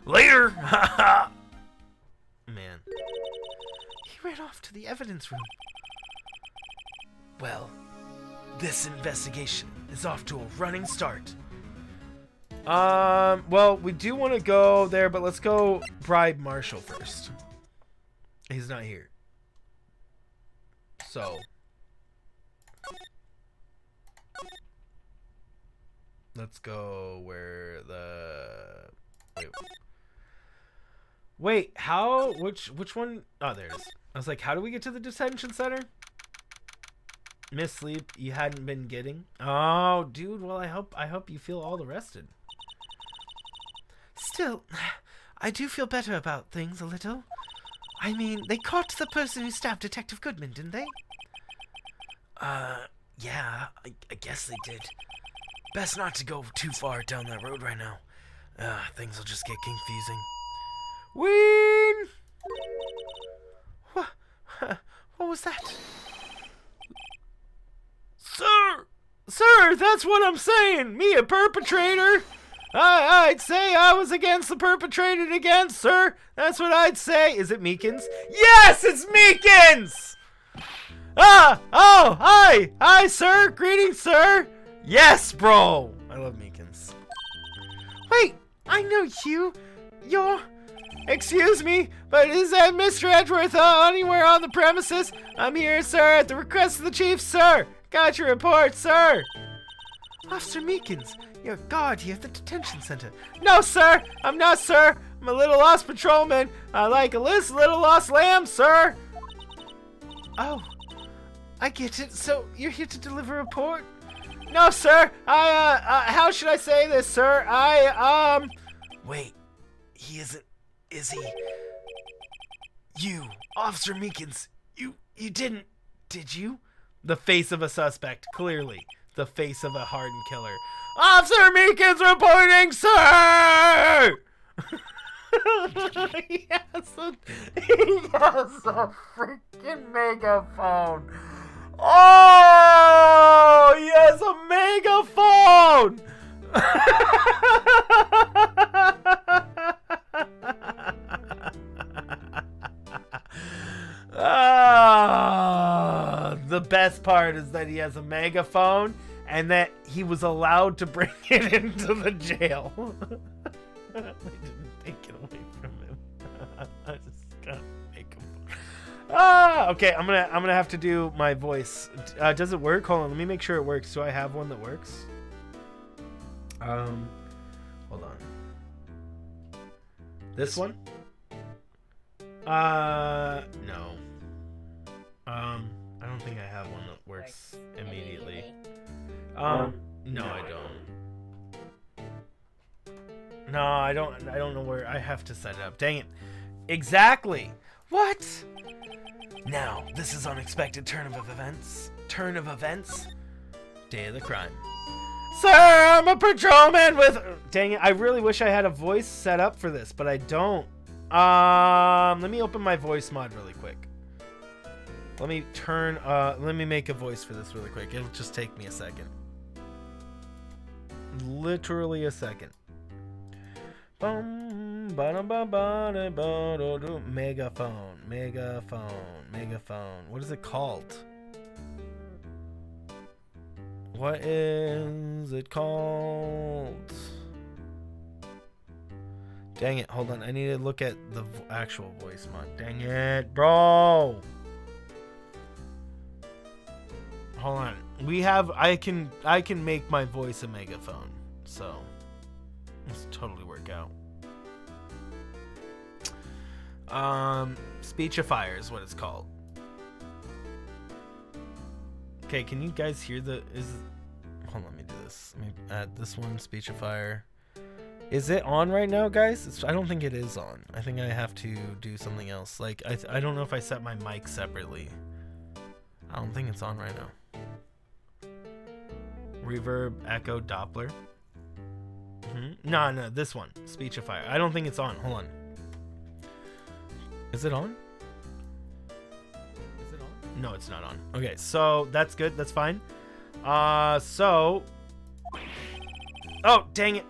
Later! Haha! Man. ran off to the evidence room. Well, this investigation is off to a running start. Well, we do want to go there, but let's go bribe Marshall first. He's not here. So. Let's go where the... Wait, how? Which one? Oh, there it is. I was like, how do we get to the detention center? Miss Sleep, you hadn't been getting. Oh, dude. Well, I hope you feel all rested. Still, I do feel better about things a little. I mean, they caught the person who stabbed Detective Goodman, didn't they? Yeah, I guess they did. Best not to go too far down that road right now. Things will just get confusing. Ween! What was that? Sir, that's what I'm saying. Me, a perpetrator. I'd say I was against the perpetrated against, sir. That's what I'd say. Is it Meekins? Yes, it's Meekins! Hi, sir. Greetings, sir. Yes, bro. I love Meekins. Wait, I know you. Excuse me, but is that Mr. Edgeworth anywhere on the premises? I'm here, sir, at the request of the chief, sir. Got your report, sir. Officer Meekins, you're a guard here at the detention center. No, sir. I'm not, sir. I'm a little lost patrolman. I like a little lost lamb, sir. Oh, I get it. So you're here to deliver a report? No, sir. How should I say this, sir? Wait. He isn't, is he? You, Officer Meekins, you didn't, did you? The face of a suspect, clearly. The face of a hardened killer. Officer Meekins reporting, sir! He has a freaking megaphone. Oh, he has a megaphone! The best part is that he has a megaphone and that he was allowed to bring it into the jail. I didn't take it away from him. I just gotta make him. Okay, I'm gonna have to do my voice. Does it work? Hold on, let me make sure it works. Do I have one that works? Hold on. This one? No. I don't think I have one that works immediately. No, I don't. No, I don't know where. I have to set it up. Dang it. Exactly. What? Now, this is unexpected turn of events. Day of the crime. Sir, I'm a patrolman with... Dang it, I really wish I had a voice set up for this, but I don't. Let me open my voice mod really quick. Let me make a voice for this really quick. It'll just take me a second. Literally a second. Megaphone. What is it called? What is it called? Dang it, hold on. I need to look at the actual voice mod. Dang it, bro. Hold on. I can make my voice a megaphone. So, let's totally work out. Speechifier is what it's called. Okay, can you guys hear hold on, let me do this. Let me add this one, Speechifier. Is it on right now, guys? I don't think it is on. I think I have to do something else. Like, I don't know if I set my mic separately. I don't think it's on right now. Reverb, echo, Doppler. No, this one. Speechifier. I don't think it's on. Hold on. Is it on? Is it on? No, it's not on. Okay, so that's good. That's fine. Oh, dang it.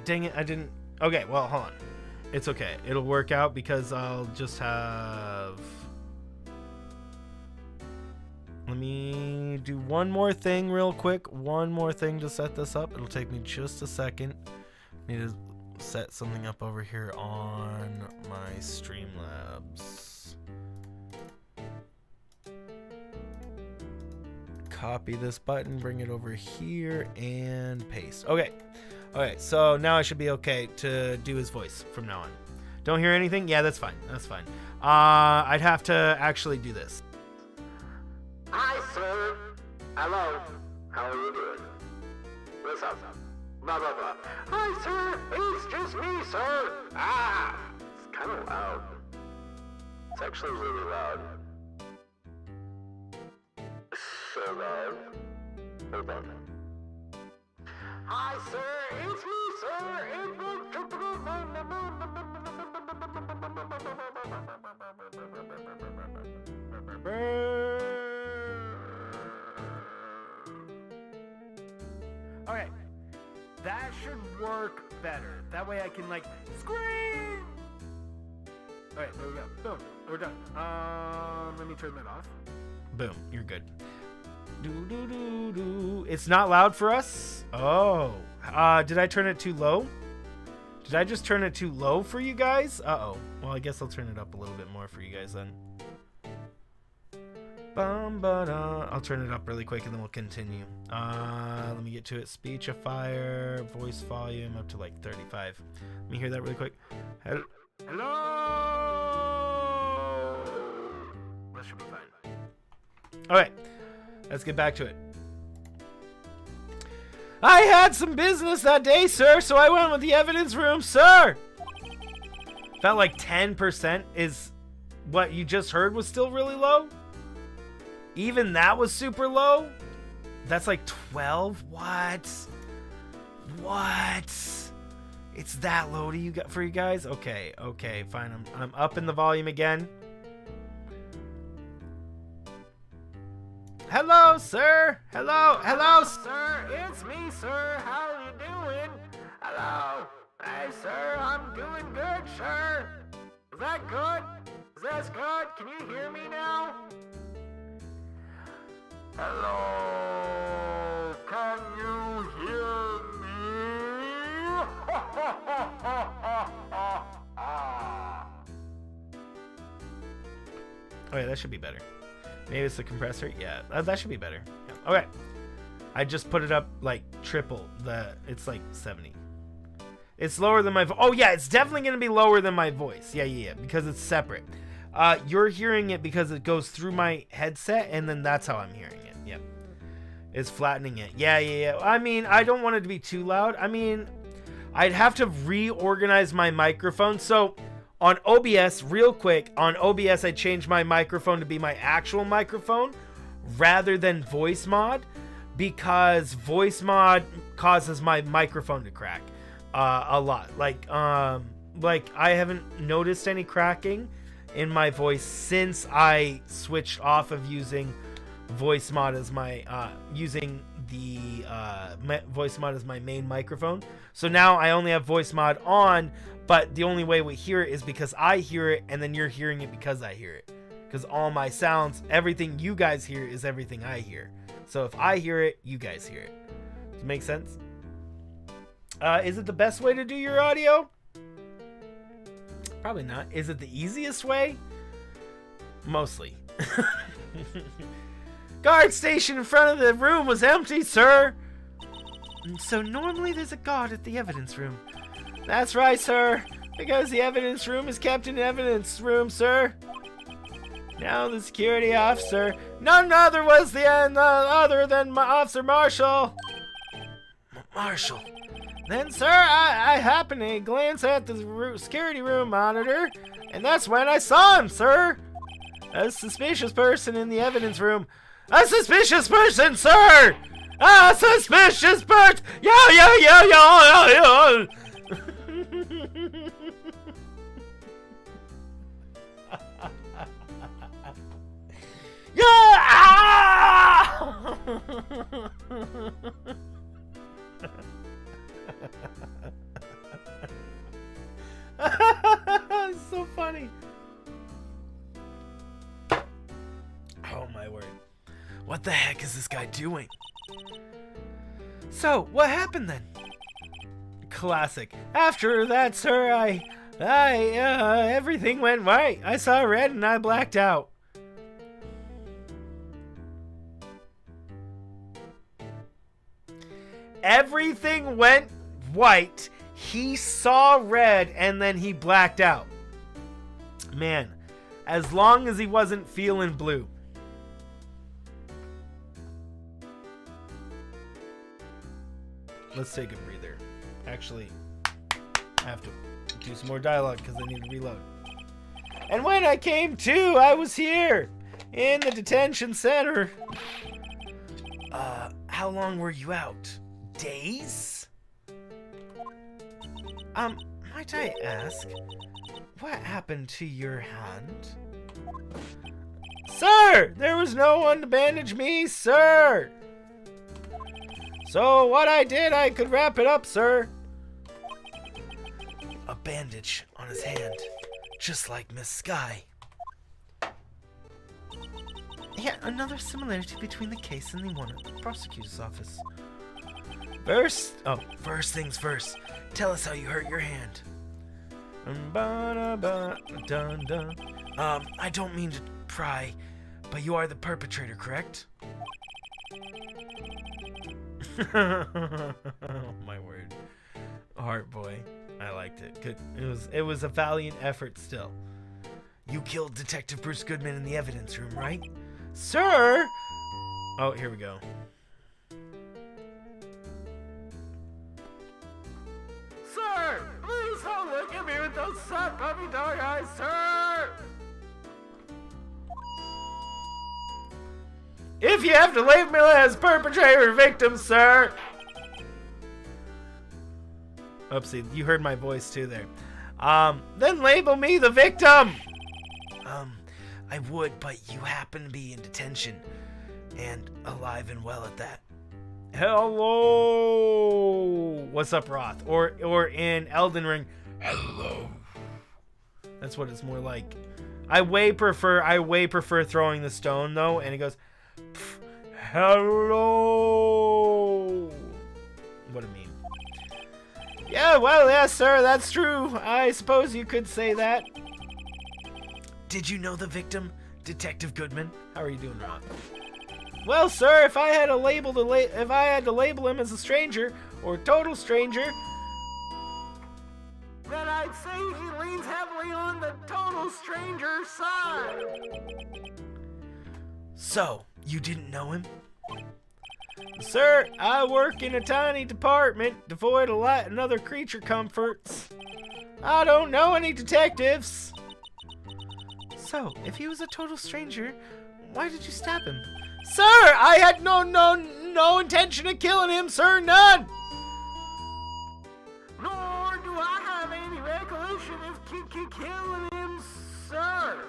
Dang it, I didn't. Okay, well, hold on. It's okay. It'll work out because I'll just have... Let me do one more thing real quick. One more thing to set this up. It'll take me just a second. Need to set something up over here on my Streamlabs. Copy this button, bring it over here, and paste. Okay. Okay, so now I should be okay to do his voice from now on. Don't hear anything? Yeah, that's fine. That's fine. I'd have to actually do this. Hi, sir. Hello. How are you doing? What's up? Blah, blah, blah. Hi, sir. It's just me, sir. Ah, it's kind of loud. It's actually really loud. So loud. Hold on. Hi, sir. It's me, sir. Okay, that should work better. That way I can like scream. Alright, there we go. Boom, we're done. Let me turn that off. Boom, you're good. It's not loud for us? Oh. Did I turn it too low? Did I just turn it too low for you guys? Uh-oh. Well, I guess I'll turn it up a little bit more for you guys then. I'll turn it up really quick and then we'll continue. Let me get to it. Speechifier, voice volume up to like 35. Let me hear that really quick. Hello? That should be fine. Alright. Let's get back to it. I had some business that day, sir, so I went with the evidence room, sir. Felt like 10% is what you just heard was still really low. Even that was super low. That's like 12. What? It's that low to you for you guys? Okay, fine. I'm up in the volume again. Hello, sir. Hello, sir. It's me, sir. How are you doing? Hello. Hey, sir. I'm doing good, sir. Is that good? Is this good? Can you hear me now? Hello. Can you hear me? Okay, that should be better. Maybe it's the compressor. Yeah, that should be better. Yeah. Okay. I just put it up like triple. It's like 70. It's lower than my voice. Oh, yeah, it's definitely going to be lower than my voice. Yeah, because it's separate. You're hearing it because it goes through my headset, and then that's how I'm hearing it. Yep. It's flattening it. Yeah. I mean, I don't want it to be too loud. I mean, I'd have to reorganize my microphone. So on OBS, real quick, on OBS, I changed my microphone to be my actual microphone rather than voice mod because voice mod causes my microphone to crack a lot. Like I haven't noticed any cracking in my voice since I switched off of using voice mod as my using the voice mod as my main microphone. So now I only have voice mod on, but the only way we hear it is because I hear it, and then you're hearing it because I hear it. Because all my sounds, everything you guys hear is everything I hear. So if I hear it, you guys hear it. Does it make sense? Is it the best way to do your audio? Probably not. Is it the easiest way? Mostly. Guard station in front of the room was empty, sir. So normally there's a guard at the evidence room. That's right, sir. Because the evidence room is kept in evidence room, sir. Now the security officer, none other was the other than my Officer Marshall. Marshall. Then, sir, I happened to glance at the security room monitor, and that's when I saw him, sir. A suspicious person in the evidence room. A suspicious person, sir! A suspicious person! Yo! Yeah! What the heck is this guy doing? So, what happened then? Classic. After that, sir, everything went right. I saw red and I blacked out. Everything went white. He saw red and then he blacked out. Man, as long as he wasn't feeling blue. Let's take a breather. Actually, I have to do some more dialogue because I need to reload. And when I came to, I was here in the detention center. How long were you out? Days? Might I ask, what happened to your hand? Sir, there was no one to bandage me, sir. So what I did, I could wrap it up, sir. A bandage on his hand, just like Miss Sky. Yeah, another similarity between the case and the one at the prosecutor's office. First things first. Tell us how you hurt your hand. I don't mean to pry, but you are the perpetrator, correct? Oh my word. Heart boy. I liked it. Good. It was a valiant effort still. You killed Detective Bruce Goodman in the evidence room, right? Sir! Oh, here we go. Sir! Please don't look at me with those sad puppy dog eyes, sir! If you have to label me as perpetrator or victim, sir. Oopsie, you heard my voice too there. Then label me the victim. I would, but you happen to be in detention. And alive and well at that. Hello. What's up, Roth? Or in Elden Ring, hello. That's what it's more like. I way prefer throwing the stone though, and it goes, hello. What a meme. Yeah, well, yes, sir, that's true. I suppose you could say that. Did you know the victim, Detective Goodman? How are you doing, Rob? Well, sir, if I had to label him as a stranger or total stranger, then I'd say he leans heavily on the total stranger side. So, you didn't know him? Sir, I work in a tiny department devoid of light and other creature comforts. I don't know any detectives. So, if he was a total stranger, why did you stab him? Sir, I had no intention of killing him, sir, none! Nor do I have any recollection of killing him, sir.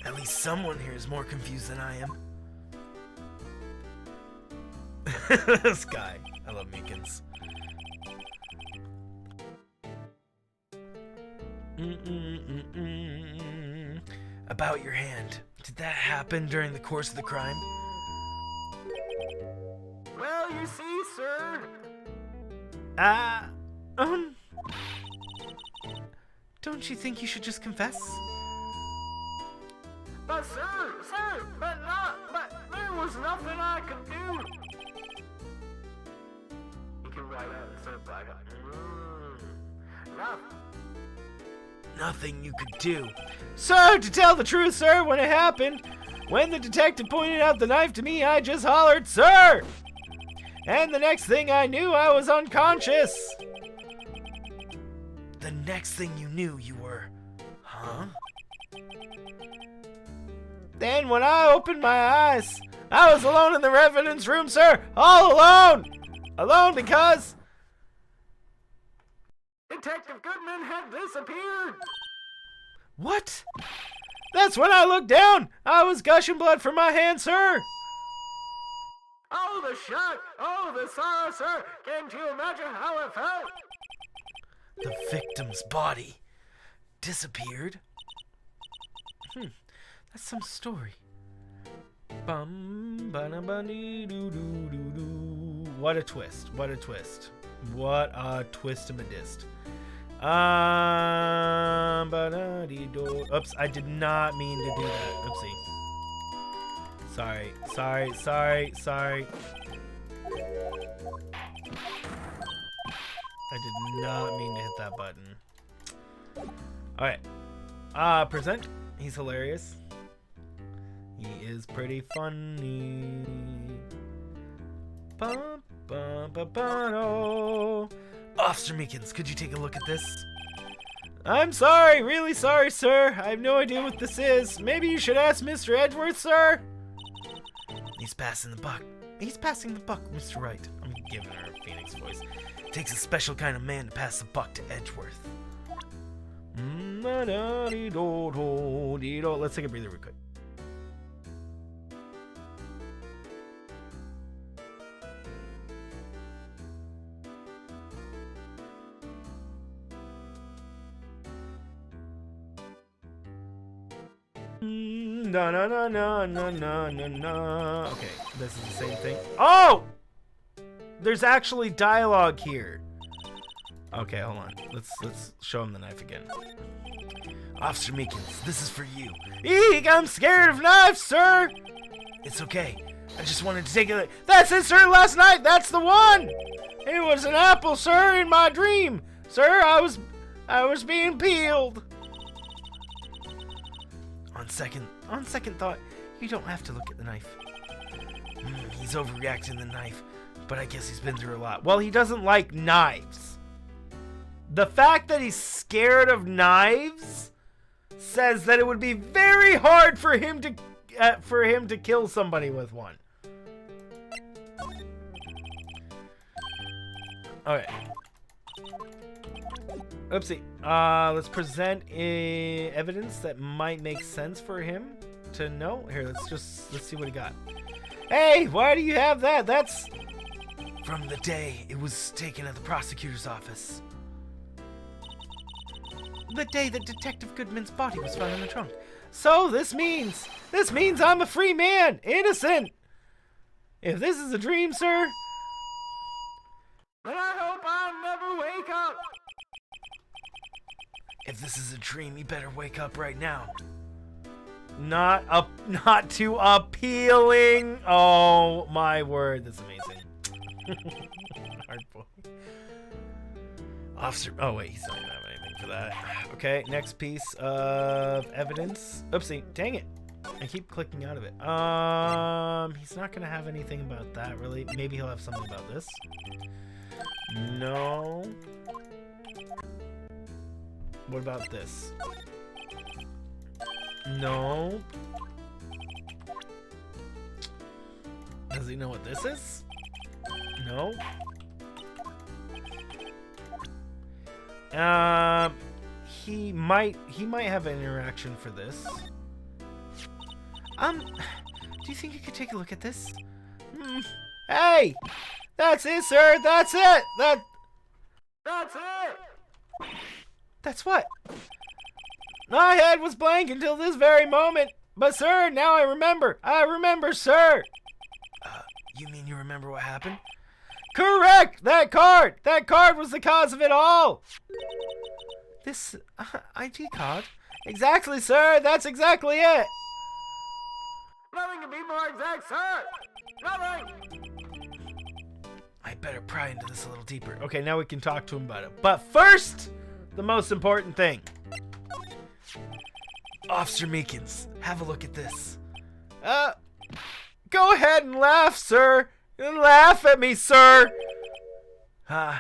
At least someone here is more confused than I am. This guy. I love Meekins. About your hand. Did that happen during the course of the crime? Well, you see, sir. Don't you think you should just confess? But sir, but there was nothing I could do. You can write out instead of black out. Nothing you could do. Sir, to tell the truth, sir, when it happened, when the detective pointed out the knife to me, I just hollered, sir! And the next thing I knew, I was unconscious. The next thing you knew, you were, huh? Then when I opened my eyes, I was alone in the evidence room, sir, all alone! Alone because Detective Goodman had disappeared. What? That's when I looked down. I was gushing blood from my hand, sir. Oh, the shock. Oh, the sorrow, sir. Can't you imagine how it felt? The victim's body disappeared. That's some story. Bum, ba-da-ba-dee-doo-doo-doo-doo. What a twist. What a twist. What a twist of a dist. Oops, I did not mean to do that. Oopsie. Sorry. I did not mean to hit that button. Alright. Present. He's hilarious. He is pretty funny. Bum, bum, ba, ba, no. Officer Meekins, could you take a look at this? I'm sorry, really sorry, sir. I have no idea what this is. Maybe you should ask Mr. Edgeworth, sir. He's passing the buck. He's passing the buck, Mr. Wright. I'm giving her a Phoenix voice. It takes a special kind of man to pass the buck to Edgeworth. Let's take a breather real quick. No. Okay, this is the same thing. Oh! There's actually dialogue here. Okay, hold on. Let's show him the knife again. Officer Meekins, this is for you. Eek, I'm scared of knives, sir! It's okay. I just wanted to take a look. That's it, sir, last night! That's the one! It was an apple, sir, in my dream! Sir, I was being peeled. On second thought, you don't have to look at the knife. He's overreacting the knife, but I guess he's been through a lot. Well, he doesn't like knives. The fact that he's scared of knives says that it would be very hard for him to kill somebody with one. Okay. Oopsie. Let's present evidence that might make sense for him to know. Here, let's see what he got. Hey, why do you have that? That's from the day it was taken at the prosecutor's office. The day that Detective Goodman's body was found in the trunk. So this means I'm a free man, innocent. If this is a dream, sir, then I hope I'll never wake up. If this is a dream, you better wake up right now. Not too appealing. Oh my word, that's amazing. Hard boy. Officer. Oh wait, he's not gonna have anything for that. Okay, next piece of evidence. Oopsie, dang it. I keep clicking out of it. He's not gonna have anything about that really. Maybe he'll have something about this. No. What about this? No. Does he know what this is? No. He might have an interaction for this. Do you think you could take a look at this? Hey! That's it, sir! That's it! That's it! That's what? My head was blank until this very moment. But, sir, now I remember. I remember, sir. You mean you remember what happened? Correct! That card! That card was the cause of it all! This ID card? Exactly, sir! That's exactly it! Nothing can be more exact, sir! Nothing! I better pry into this a little deeper. Okay, now we can talk to him about it. But first, the most important thing. Officer Meekins, have a look at this. Go ahead and laugh, sir. Laugh at me, sir. Huh?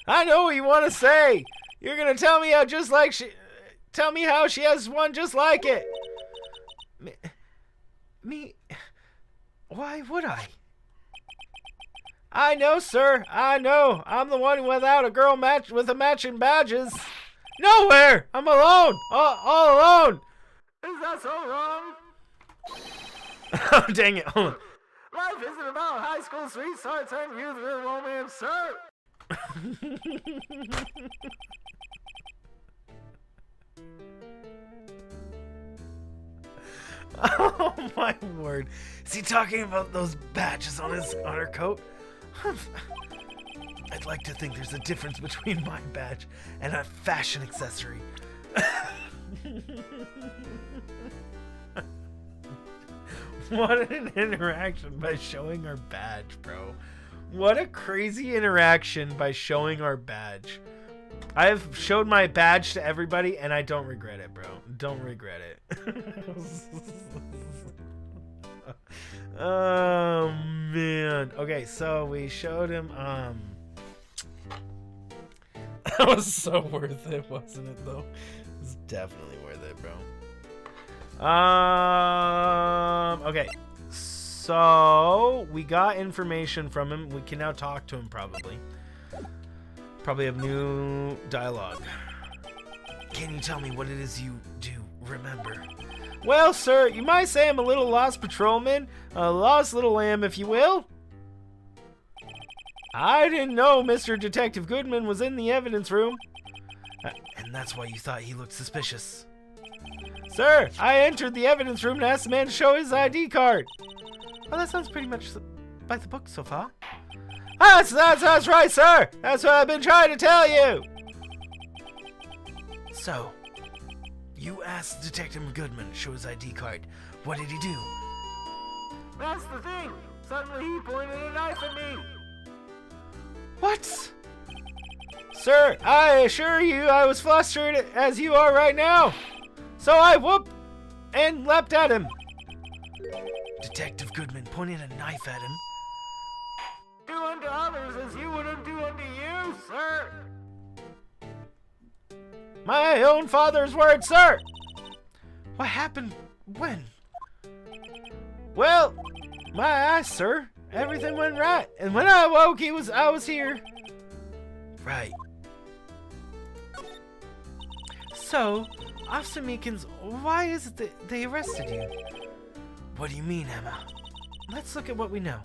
I know what you want to say. You're gonna tell me how tell me how she has one just like it. Me? Why would I? I know, sir. I know. I'm the one without a girl with a matching badges. Nowhere. I'm alone. All alone. Is that so wrong? Oh, dang it. Hold on. Life isn't about high school sweethearts and youthful romance, sir. Oh my word. Is he talking about those badges on her coat? I'd like to think there's a difference between my badge and a fashion accessory. What an interaction by showing our badge, bro. What a crazy interaction by showing our badge. I've showed my badge to everybody and I don't regret it, bro. Don't regret it. Oh man. Okay, so we showed him that was so worth it, wasn't it though? It was definitely worth it, bro. Okay. So we got information from him. We can now talk to him probably. Probably have new dialogue. Can you tell me what it is you do remember? Well, sir, you might say I'm a little lost patrolman. A lost little lamb, if you will. I didn't know Mr. Detective Goodman was in the evidence room. And that's why you thought he looked suspicious. Sir, I entered the evidence room and asked the man to show his ID card. Well, that sounds pretty much by the book so far. That's right, sir. That's what I've been trying to tell you. So, you asked Detective Goodman to show his ID card. What did he do? That's the thing. Suddenly he pointed a knife at me. What? Sir, I assure you I was flustered as you are right now. So I whooped and leapt at him. Detective Goodman pointed a knife at him. Do unto others as you would do unto you, sir. My own father's word, sir. What happened when? Well, my eyes, sir. Everything went right. And when I awoke, I was here. Right. So, Officer Meekins, why is it that they arrested you? What do you mean, Emma? Let's look at what we know.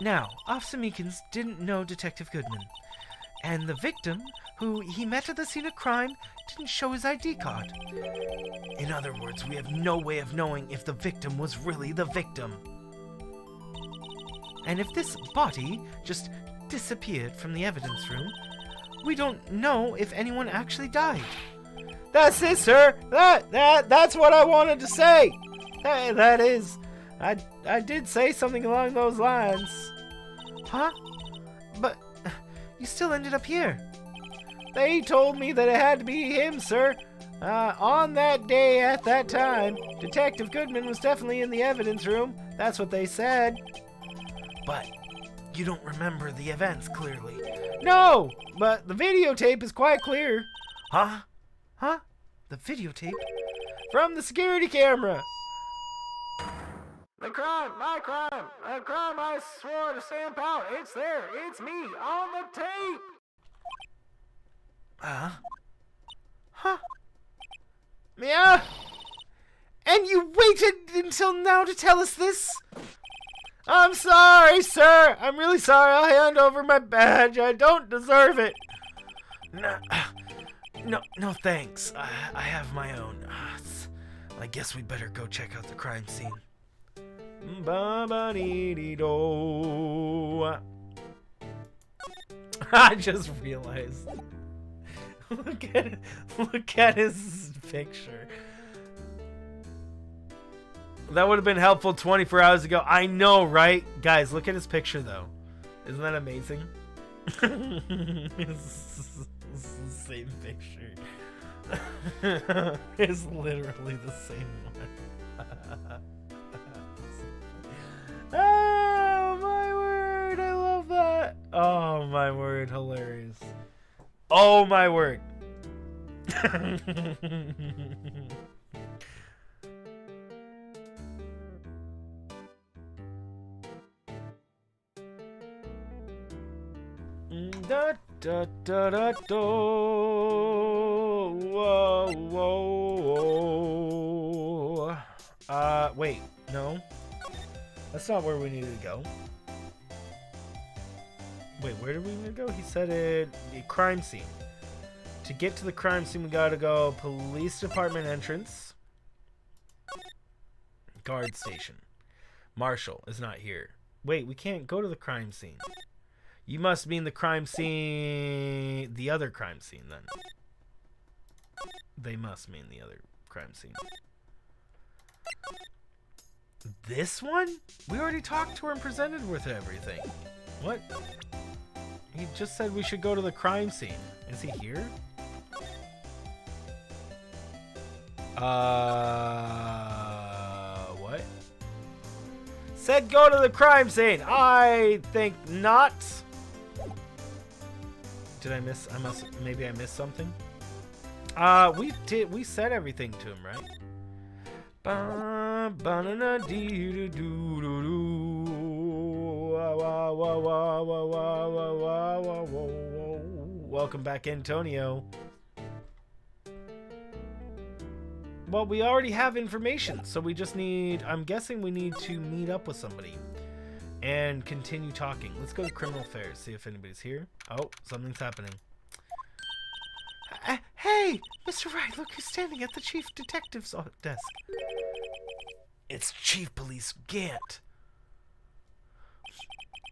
Now, Officer Meekins didn't know Detective Goodman. And the victim, who he met at the scene of crime, didn't show his ID card. In other words, we have no way of knowing if the victim was really the victim. And if this body just disappeared from the evidence room, we don't know if anyone actually died. That's it, sir. That's what I wanted to say. That is, I did say something along those lines. Huh? But you still ended up here. They told me that it had to be him, sir. On that day at that time, Detective Goodman was definitely in the evidence room. That's what they said. But you don't remember the events clearly. No, but the videotape is quite clear. Huh? Huh? The videotape? From the security camera. The crime, my crime, a crime I swore to stamp out. It's there, it's me, on the tape. Huh? Yeah? And you waited until now to tell us this? I'm sorry, sir. I'm really sorry. I'll hand over my badge. I don't deserve it. No, thanks. I have my own. I guess we better go check out the crime scene. Ba-ba-dee-dee-do. I just realized. Look at his picture. That would have been helpful 24 hours ago. I know, right? Guys, look at his picture, though. Isn't that amazing? It's the same picture. It's literally the same one. Oh, my word. I love that. Oh, my word. Hilarious. Oh, my word. Da da da da do. Whoa, whoa. Wait, no. That's not where we needed to go. Wait, where did we need to go? He said it. The crime scene. To get to the crime scene, we gotta go police department entrance. Guard station. Marshall is not here. Wait, we can't go to the crime scene. You must mean the crime scene... The other crime scene, then. They must mean the other crime scene. This one? We already talked to her and presented with everything. What? He just said we should go to the crime scene. Is he here? What? Said go to the crime scene. I think not. Did I miss? Maybe I missed something. We said everything to him, right? Welcome back, Antonio. Well, we already have information, so we just need... I'm guessing we need to meet up with somebody and continue talking. Let's go to Criminal Affairs, see if anybody's here. Oh, something's happening. Hey, Mr. Wright, look who's standing at the Chief Detective's desk. It's Chief Police Gant.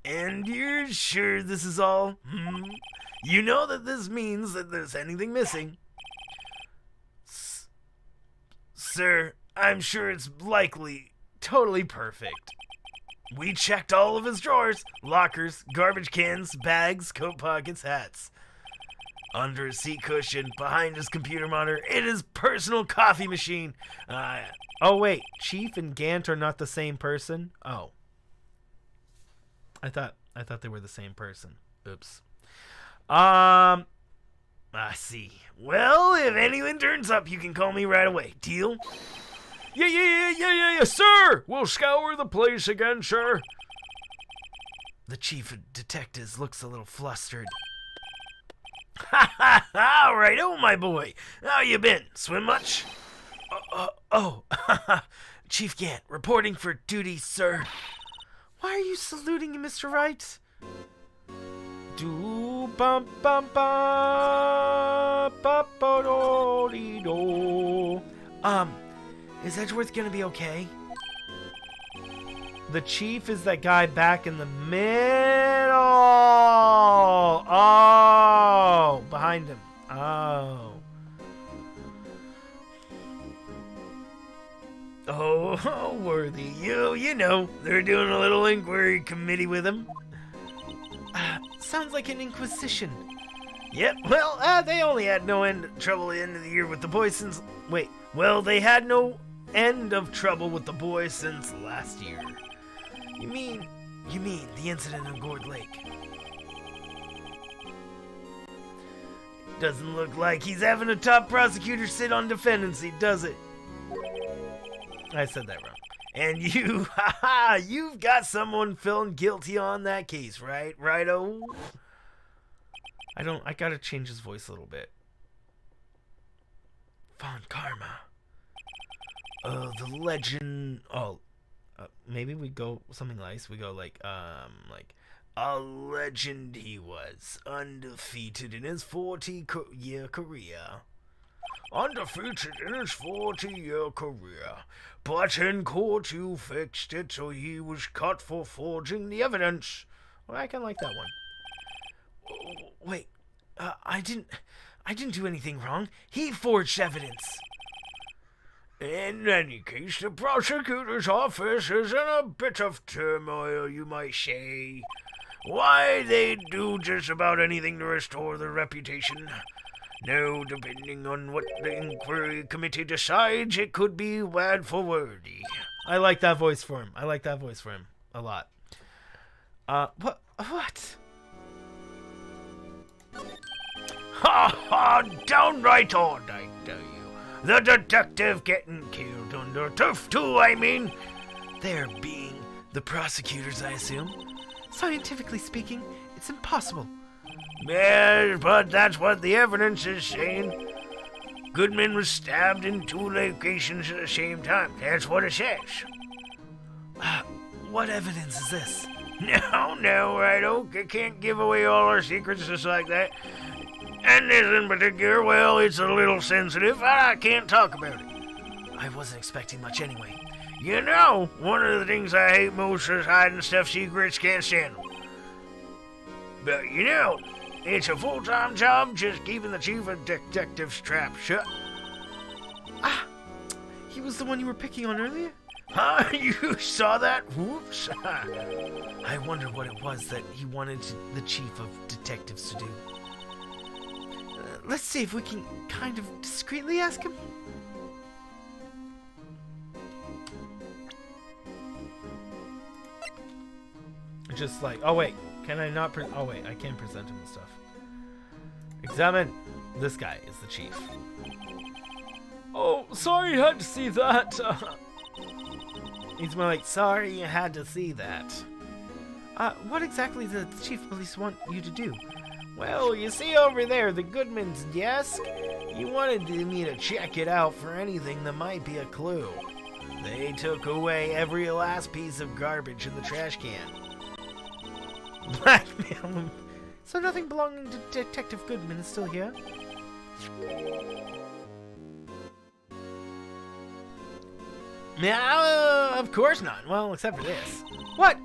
And you're sure this is all? You know that this means that there's anything missing. Sir, I'm sure it's likely totally perfect. We checked all of his drawers, lockers, garbage cans, bags, coat pockets, hats. Under his seat cushion, behind his computer monitor, in his personal coffee machine. Oh wait, Chief and Gant are not the same person? Oh. I thought they were the same person. Oops. I see. Well, if anyone turns up, you can call me right away. Deal? Yeah, sir! We'll scour the place again, sir. The Chief of Detectives looks a little flustered. All right, my boy. How you been? Swim much? Chief Gant, reporting for duty, sir. Why are you saluting him, Mr. Wright? Do bum bum bum ba ba do dee do. Is Edgeworth gonna be okay? The Chief is that guy back in the middle. Oh, behind him. Oh. Oh, Worthy, you know, they're doing a little inquiry committee with him. Sounds like an inquisition. Yep, well, they only had no end of trouble at the end of the year with the boys since... Wait, well, they had no end of trouble with the boys since last year. You mean the incident on Gourd Lake? Doesn't look like he's having a top prosecutor sit on defendancy, does it? I said that wrong. And you, you've got someone feeling guilty on that case, right? Righto? I gotta change his voice a little bit. Von Karma. The legend, maybe we go something nice. We go like a legend he was, undefeated in his 40-year career. Undefeated in his 40-year career. But in court you fixed it so he was cut for forging the evidence. Well, I kinda like that one. Wait, I didn't do anything wrong. He forged evidence. In any case, the prosecutor's office is in a bit of turmoil, you might say. Why, they'd do just about anything to restore their reputation. Now, depending on what the inquiry committee decides, it could be bad for Worthy. I like that voice for him. I like that voice for him a lot. What? Ha! Downright odd, I tell you. The detective getting killed under turf, too, I mean. They're being the prosecutors, I assume. Scientifically speaking, it's impossible. Yes, but that's what the evidence is saying. Goodman was stabbed in 2 locations at the same time. That's what it says. What evidence is this? No, Righto. I can't give away all our secrets just like that. And this in particular, well, it's a little sensitive, and I can't talk about it. I wasn't expecting much anyway. You know, one of the things I hate most is hiding stuff secrets can't stand them. But you know, it's a full-time job just keeping the chief of detectives' trap shut. Ah, he was the one you were picking on earlier? Huh? You saw that? Whoops. I wonder what it was that he wanted the chief of detectives to do. Let's see if we can kind of discreetly ask him. Just like, oh wait, can I not oh wait, I can present him with stuff. Examine. This guy is the chief. Oh, sorry you had to see that. He's more like, sorry you had to see that. What exactly did the chief of police want you to do? Well, you see over there, the Goodman's desk? He wanted me to check it out for anything that might be a clue. They took away every last piece of garbage in the trash can. Blackmail him. So nothing belonging to Detective Goodman is still here? Yeah, of course not. Well, except for this. What?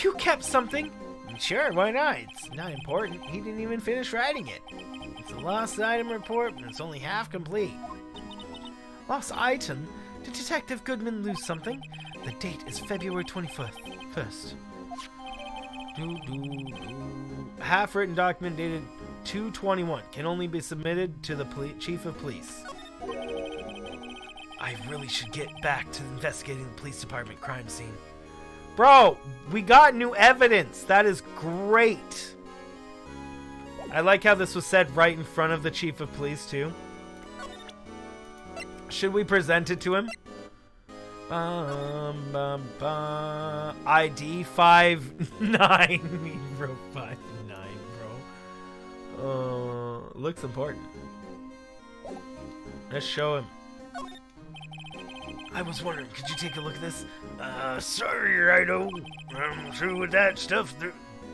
You kept something? Sure, why not? It's not important. He didn't even finish writing it. It's a lost item report, and it's only half complete. Lost item? Did Detective Goodman lose something? The date is February 21st. Half-written document dated 2/21 can only be submitted to the chief of police. I really should get back to investigating the police department crime scene. Bro, we got new evidence. That is great. I like how this was said right in front of the chief of police, too. Should we present it to him? ID 59. He wrote 59, bro. Looks important. Let's show him. I was wondering, could you take a look at this? Sorry, Righto. I'm through with that stuff.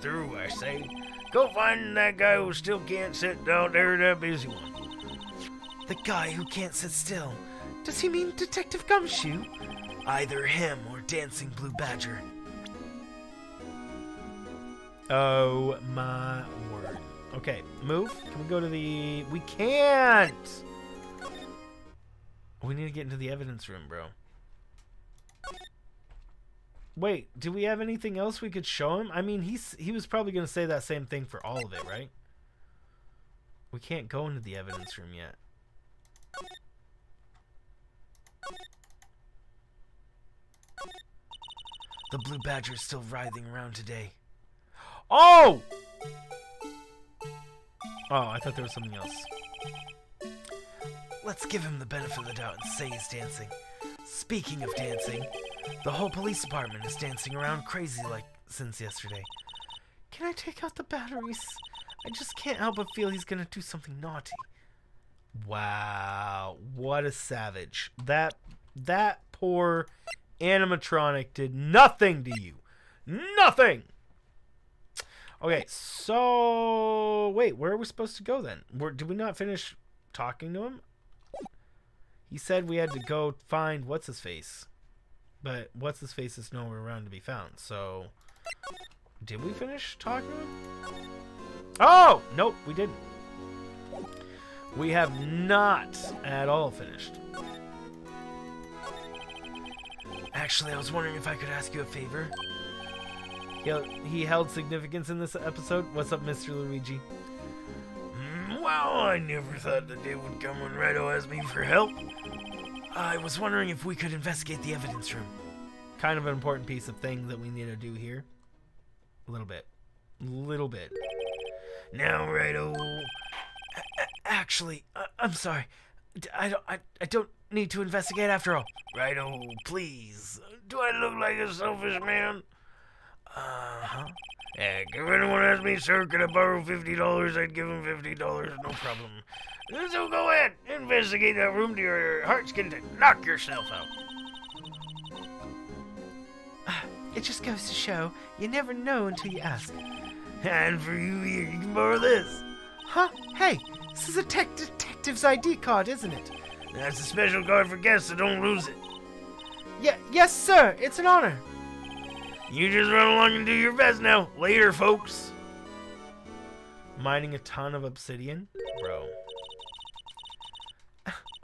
Through, I say. Go find that guy who still can't sit down there, that busy one. The guy who can't sit still. Does he mean Detective Gumshoe? Either him or Dancing Blue Badger. Oh my word. Okay, move. Can we go to the... We can't! We need to get into the evidence room, bro. Wait, do we have anything else we could show him? I mean, he was probably going to say that same thing for all of it, right? We can't go into the evidence room yet. The Blue Badger is still writhing around today. Oh! Oh, I thought there was something else. Let's give him the benefit of the doubt and say he's dancing. Speaking of dancing, the whole police department is dancing around crazy like since yesterday. Can I take out the batteries? I just can't help but feel he's gonna do something naughty. Wow, what a savage. That poor animatronic did nothing to you. Nothing! Okay, so... Wait, where are we supposed to go then? Did we not finish talking to him? He said we had to go find What's-His-Face. But What's-His-Face is nowhere around to be found, so... Did we finish talking to him? Oh! Nope, we didn't. We have not at all finished. Actually, I was wondering if I could ask you a favor. He held significance in this episode. What's up, Mr. Luigi? Well, I never thought the day would come when Righto asked me for help. I was wondering if we could investigate the evidence room. Kind of an important piece of thing that we need to do here. A little bit. Little bit. Now, Righto. Actually, I'm sorry. I don't need to investigate after all. Righto, please. Do I look like a selfish man? Uh-huh. Heck, if anyone asked me, sir, could I borrow $50, I'd give him $50, no problem. So go ahead, investigate that room to your heart's content. Knock yourself out. It just goes to show, you never know until you ask. And for you here, you can borrow this. Huh? Hey, This is a detective's ID card, isn't it? That's a special card for guests, so don't lose it. Yes, sir. It's an honor. You just run along and do your best now. Later, folks. Mining a ton of obsidian? Bro.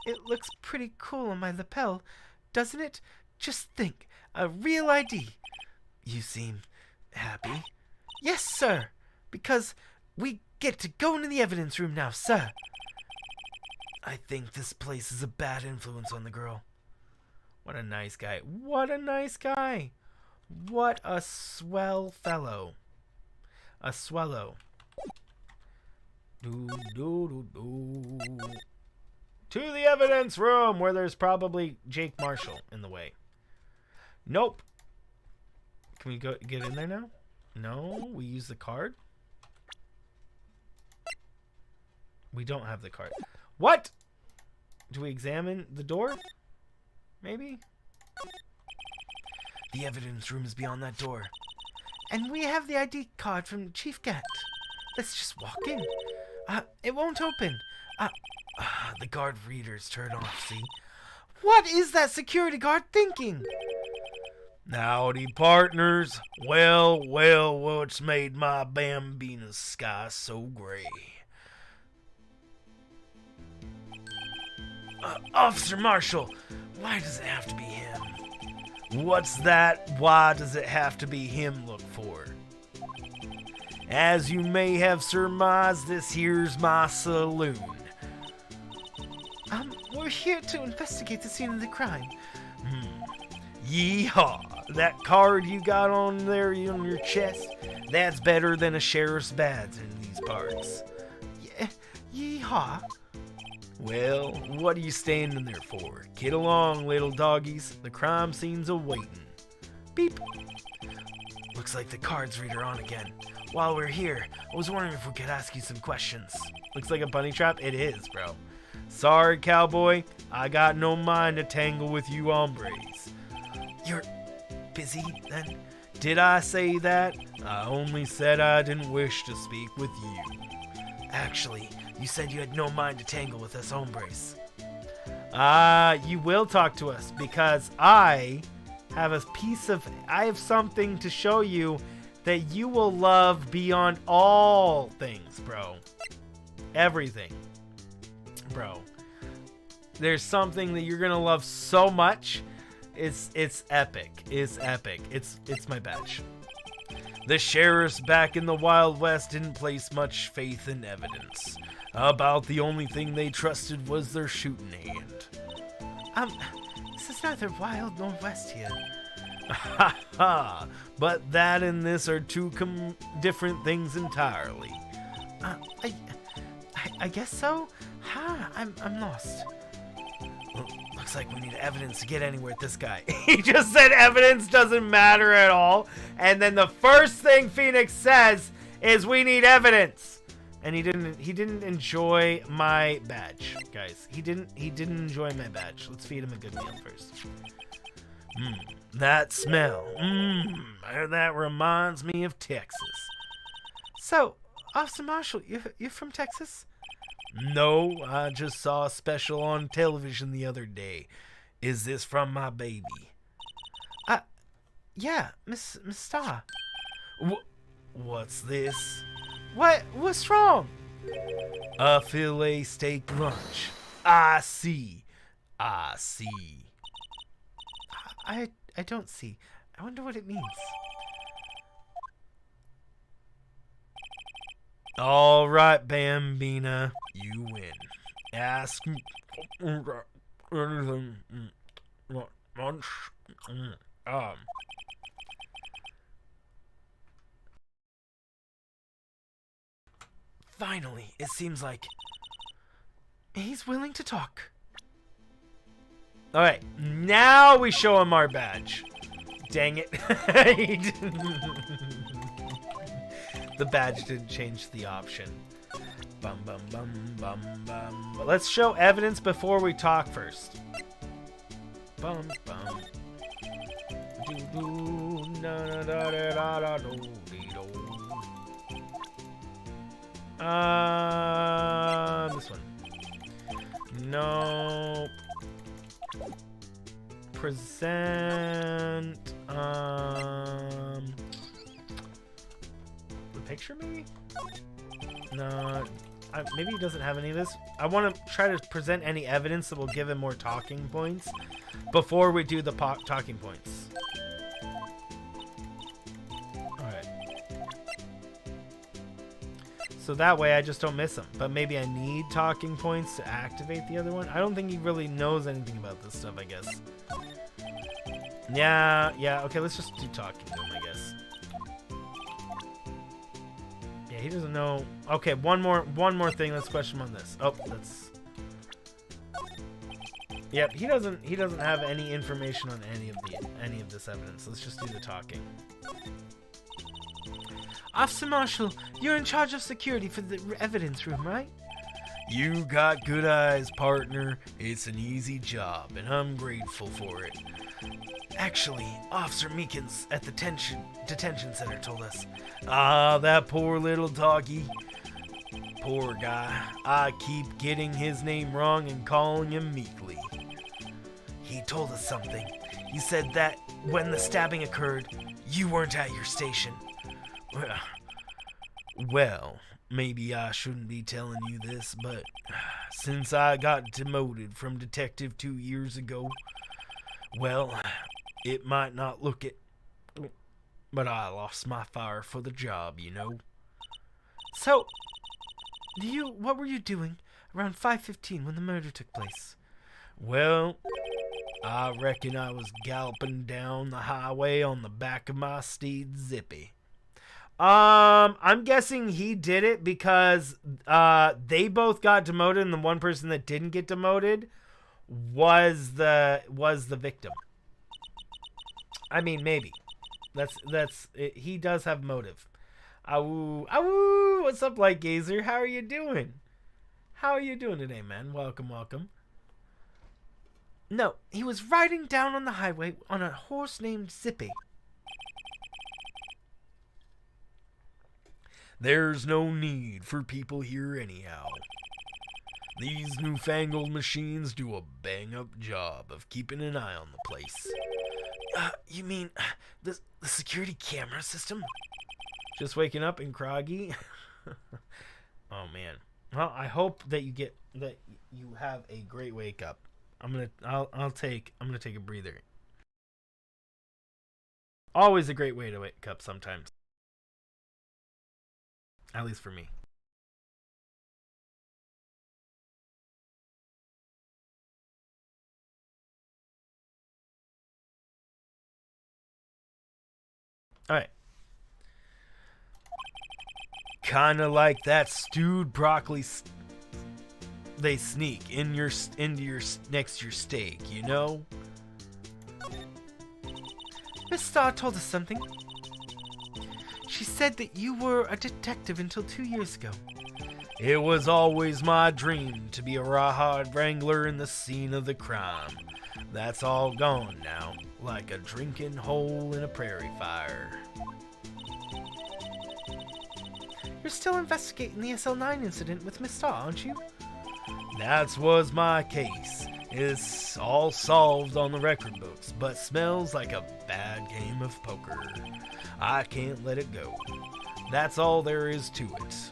It looks pretty cool on my lapel, doesn't it? Just think, a real ID. You seem happy? Yes, sir. Because we get to go into the evidence room now, sir. I think this place is a bad influence on the girl. What a nice guy. What a nice guy. What a swell fellow. A swellow. To the evidence room, where there's probably Jake Marshall in the way. Nope. Can we go get in there now? No, we use the card. We don't have the card. What? Do we examine the door? Maybe? The evidence room is beyond that door. And we have the ID card from Chief Gat. Let's just walk in. It won't open. The guard reader's turned off, see? What is that security guard thinking? Howdy, partners. Well, what's made my Bambina's sky so gray? Officer Marshall, why does it have to be him? What's that? Why does it have to be him look for? As you may have surmised, this here's my saloon. We're here to investigate the scene of the crime. Yeehaw! That card you got on there on your chest, that's better than a sheriff's badge in these parts. Yeehaw! Well, what are you standing there for? Get along, little doggies. The crime scene's awaiting. Beep. Looks like the cards reader on again. While we're here, I was wondering if we could ask you some questions. Looks like a bunny trap. It is, bro. Sorry, cowboy. I got no mind to tangle with you hombres. You're busy, then? Did I say that? I only said I didn't wish to speak with you. Actually, you said you had no mind to tangle with us hombres. You will talk to us because I have something to show you that you will love beyond all things, bro. Everything. Bro. There's something that you're gonna love so much. It's epic. It's epic. It's my badge. The sheriffs back in the Wild West didn't place much faith in evidence. About the only thing they trusted was their shooting hand. This is neither Wild nor West here. Ha ha! But that and this are two different things entirely. I guess so? I'm lost. Well, looks like we need evidence to get anywhere with this guy. He just said evidence doesn't matter at all. And then the first thing Phoenix says is we need evidence. And he didn't enjoy my badge, guys. He didn't enjoy my badge. Let's feed him a good meal first. That smell. That reminds me of Texas. So, Officer Marshall, you're from Texas? No, I just saw a special on television the other day. Is this from my baby? Yeah, Miss Starr. What's this? What's wrong? A filet steak lunch. I see. I don't see. I wonder what it means. All right, Bambina, you win. Ask anything. Lunch. Finally, it seems like he's willing to talk. All right, now we show him our badge. Dang it. He didn't. The badge didn't change the option. Bum, bum, bum, bum, bum. But let's show evidence before we talk first. Bum, bum. Do, na, da, da, da, da, do, dee, do. This one. No. Present. The picture, maybe? No. Maybe he doesn't have any of this. I want to try to present any evidence that will give him more talking points before we do the talking points. Alright. So that way I just don't miss him. But maybe I need talking points to activate the other one. I don't think he really knows anything about this stuff, I guess. Yeah, okay, let's just do talking to him, I guess. Yeah, he doesn't know. Okay, one more thing. Let's question him on this. Oh, that's. Yep, he doesn't have any information on any of this evidence. Let's just do the talking. Officer Marshall, you're in charge of security for the evidence room, right? You got good eyes, partner. It's an easy job, and I'm grateful for it. Actually, Officer Meekins at the detention center told us. Ah, that poor little doggy. Poor guy. I keep getting his name wrong and calling him Meekly. He told us something. He said that when the stabbing occurred, you weren't at your station. Well, maybe I shouldn't be telling you this, but since I got demoted from detective 2 years ago, well, it might not look it, but I lost my fire for the job, you know. So, what were you doing around 5:15 when the murder took place? Well, I reckon I was galloping down the highway on the back of my steed Zippy. I'm guessing he did it because they both got demoted, and the one person that didn't get demoted was the victim. I mean, maybe. That's it. He does have motive. Awoo, what's up, Light Gazer? How are you doing? How are you doing today, man? Welcome. No, he was riding down on the highway on a horse named Zippy. There's no need for people here anyhow. These newfangled machines do a bang-up job of keeping an eye on the place. You mean the security camera system? Just waking up and groggy. Oh man. Well, I hope that you have a great wake up. I'm gonna take a breather. Always a great way to wake up sometimes. At least for me. Alright. Kinda like that stewed broccoli they sneak into your next to your steak, you know? Miss Starr told us something. She said that you were a detective until 2 years ago. It was always my dream to be a rawhide wrangler in the scene of the crime. That's all gone now, like a drinking hole in a prairie fire. You're still investigating the SL9 incident with Miss Starr, aren't you? That was my case. It's all solved on the record books, but smells like a bad game of poker. I can't let it go. That's all there is to it.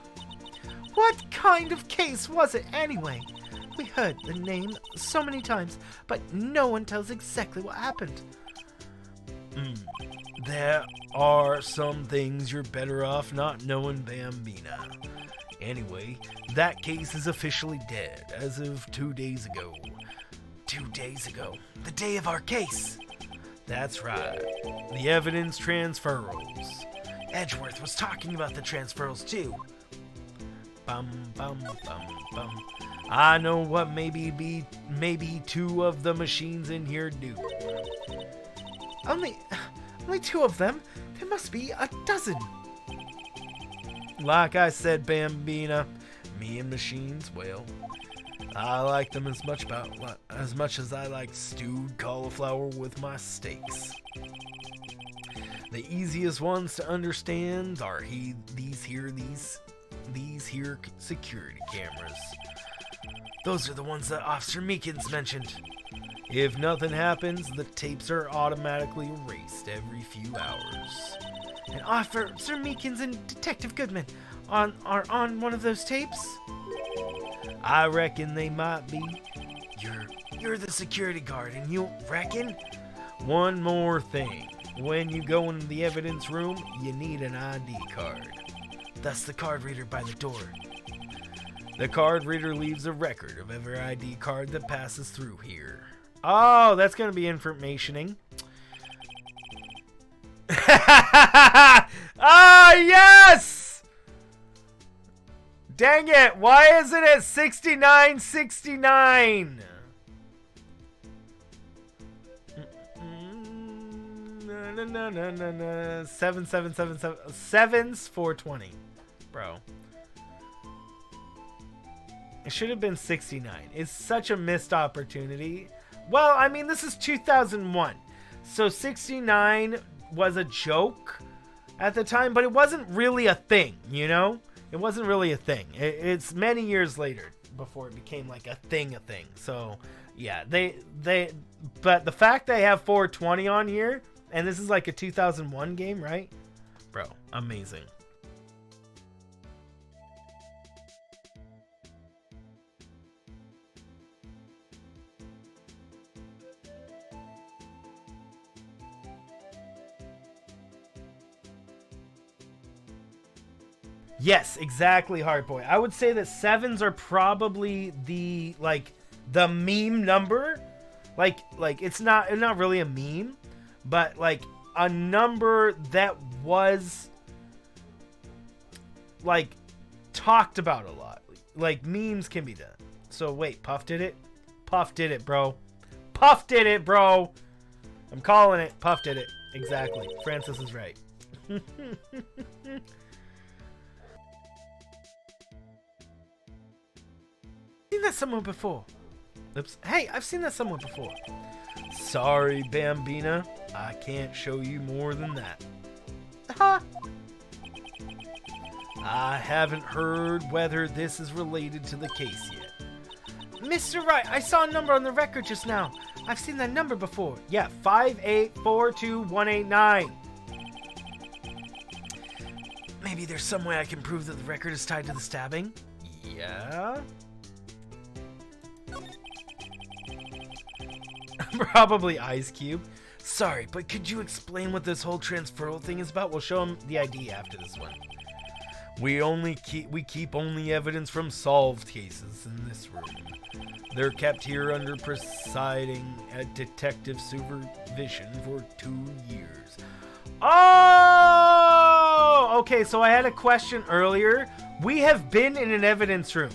What kind of case was it anyway? We heard the name so many times, but no one tells exactly what happened. There are some things you're better off not knowing, Bambina. Anyway, that case is officially dead as of 2 days ago. 2 days ago? The day of our case? That's right. The evidence transferals. Edgeworth was talking about the transferals too. Bum. I know what maybe 2 of the machines in here do. Only 2 of them? There must be a dozen. Like I said, Bambina, me and machines, well, I like them as much as I like stewed cauliflower with my steaks. The easiest ones to understand are these here security cameras. Those are the ones that Officer Meekins mentioned. If nothing happens, the tapes are automatically erased every few hours. And Officer Meekins and Detective Goodman are on one of those tapes? I reckon they might be. You're the security guard, and you reckon? One more thing. When you go into the evidence room, you need an ID card. That's the card reader by the door. The card reader leaves a record of every ID card that passes through here. Oh, that's going to be informationing. Ah, yes! Dang it, why is it at 6969? No. 7777 sevens 420. Bro. It should have been 69. It's such a missed opportunity. Well, I mean, this is 2001. So 69 was a joke at the time, but it wasn't really a thing, you know? It wasn't really a thing. It's many years later before it became like a thing. So, yeah, but the fact they have 420 on here, and this is like a 2001 game, right? Bro, amazing. Yes, exactly, Heartboy. I would say that sevens are probably the meme number. Like it's not really a meme, but like a number that was like talked about a lot. Like memes can be done. So wait, Puff did it? Puff did it, bro. Puff did it, bro. I'm calling it. Puff did it. Exactly. Francis is right. Seen that somewhere before. Oops. Hey, I've seen that somewhere before. Sorry, Bambina. I can't show you more than that. Huh? I haven't heard whether this is related to the case yet. Mr. Wright, I saw a number on the record just now. I've seen that number before. Yeah, 5842189. Maybe there's some way I can prove that the record is tied to the stabbing? Yeah? Probably Ice Cube. Sorry, but could you explain what this whole transferal thing is about? We'll show him the ID after this one. We keep only evidence from solved cases in this room. They're kept here under presiding detective supervision for 2 years. Oh! Okay, so I had a question earlier. We have been in an evidence room.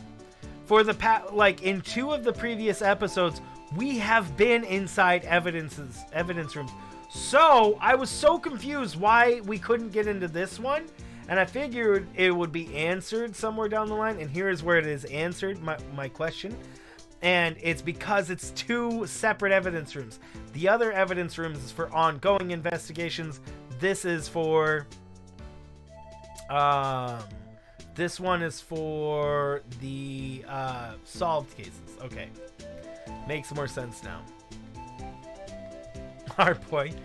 For the in 2 of the previous episodes, we have been inside evidence rooms. So, I was so confused why we couldn't get into this one. And I figured it would be answered somewhere down the line. And here is where it is answered, my question. And it's because it's 2 separate evidence rooms. The other evidence rooms is for ongoing investigations. This is for... this one is for the solved cases. Okay. Makes more sense now. Hard point.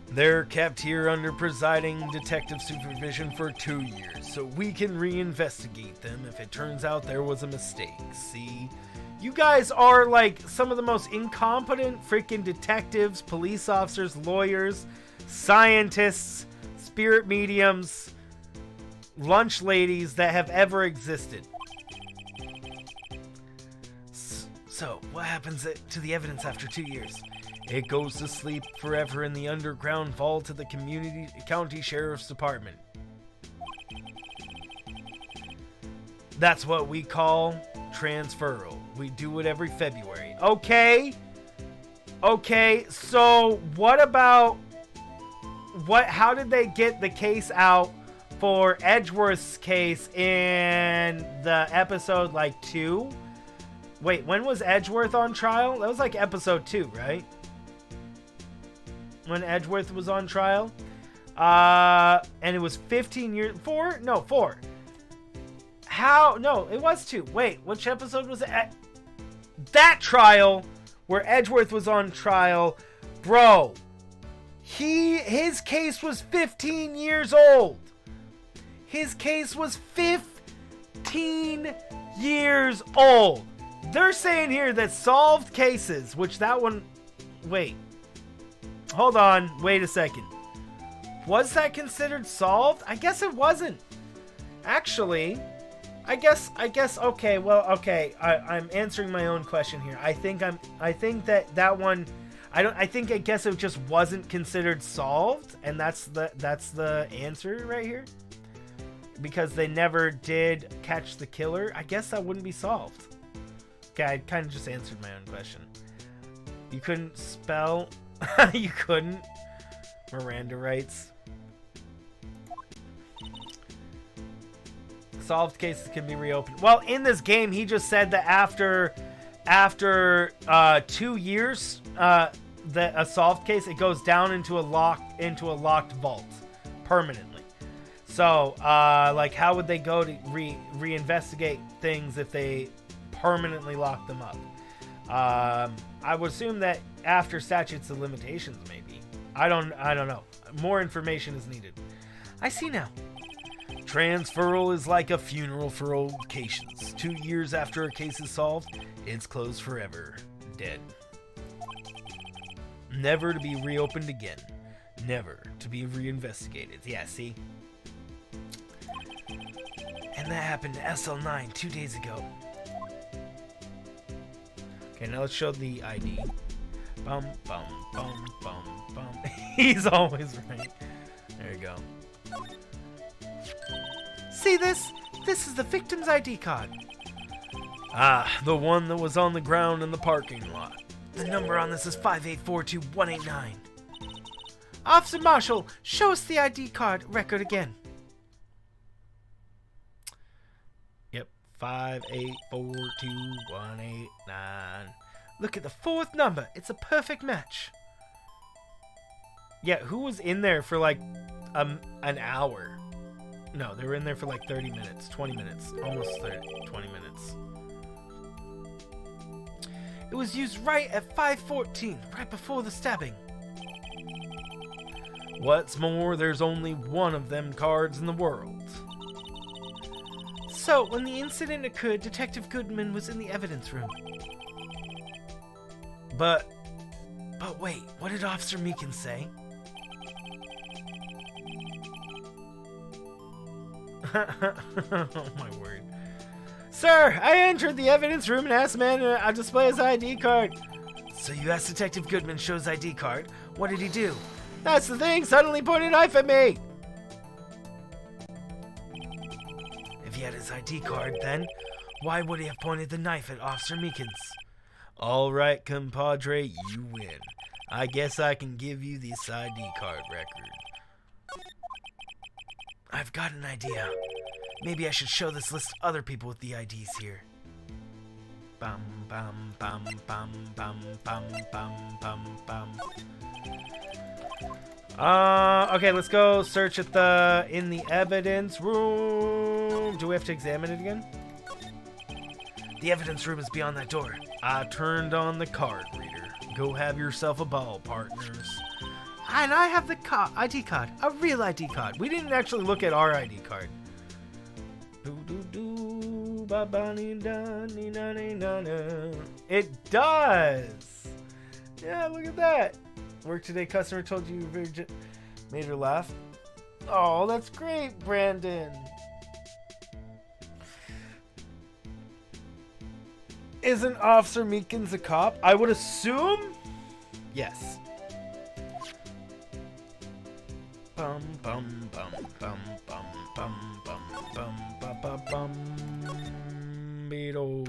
They're kept here under presiding detective supervision for 2 years, so we can reinvestigate them if it turns out there was a mistake. See? You guys are like some of the most incompetent freaking detectives, police officers, lawyers, scientists, spirit mediums, lunch ladies that have ever existed. So, what happens to the evidence after 2 years? It goes to sleep forever in the underground vault of the county sheriff's department. That's what we call transferal. We do it every February. Okay, so what about... how did they get the case out for Edgeworth's case in the episode, 2? Wait, when was Edgeworth on trial? That was episode 2, right? When Edgeworth was on trial. And it was 15 years... 4? No, 4. How? No, it was 2. Wait, which episode was it? That trial where Edgeworth was on trial. Bro, his case was 15 years old. His case was 15 years old. They're saying here that solved cases, which that one... Wait. Hold on. Wait a second. Was that considered solved? I guess it wasn't. Actually, I guess, okay, well, okay. I'm answering my own question here. I think that one... I guess it just wasn't considered solved, and that's the answer right here. Because they never did catch the killer, I guess that wouldn't be solved. Okay, I kind of just answered my own question. You couldn't spell? You couldn't? Miranda writes. Solved cases can be reopened. Well, in this game, he just said that after 2 years, a solved case, it goes down into a locked vault permanently. So, like, how would they go to reinvestigate things if they permanently lock them up? I would assume that after statutes of limitations, maybe. I don't know. More information is needed. I see now. Transferal is like a funeral for old cases. 2 years after a case is solved, it's closed forever. Dead. Never to be reopened again. Never to be reinvestigated. Yeah, see? And that happened to SL9 2 days ago. Okay, now let's show the ID. Bum, bum, bum, bum, bum. He's always right. There you go. See this? This is the victim's ID card. Ah, the one that was on the ground in the parking lot. The number on this is 5842189. Officer Marshall, show us the ID card record again. Yep, 5842189. Look at the 4th number. It's a perfect match. Yeah, who was in there for like an hour? No, they were in there for like 30 minutes, 20 minutes, almost 20 minutes. It was used right at 5:14, right before the stabbing. What's more, there's only one of them cards in the world. So, when the incident occurred, Detective Goodman was in the evidence room. But wait, what did Officer Meekins say? Oh my word. Sir, I entered the evidence room and asked the man to display his ID card. So you asked Detective Goodman to show his ID card? What did he do? That's the thing, suddenly pointed a knife at me. If he had his ID card, then why would he have pointed the knife at Officer Meekins? All right, compadre, you win. I guess I can give you this ID card record. I've got an idea. Maybe I should show this list to other people with the IDs here. Bum bum bum bum bum bum bum bum bum. Okay, let's go search in the evidence room. Do we have to examine it again? The evidence room is beyond that door. I turned on the card reader. Go have yourself a ball, partners. And I have the ID card, a real ID card. We didn't actually look at our ID card. It does. Yeah, look at that. Work today, customer told you made her laugh. Oh, that's great, Brandon. Isn't Officer Meekins a cop? I would assume. Yes. Bum bum bum bum bum bum bum bum bum bum bum beedo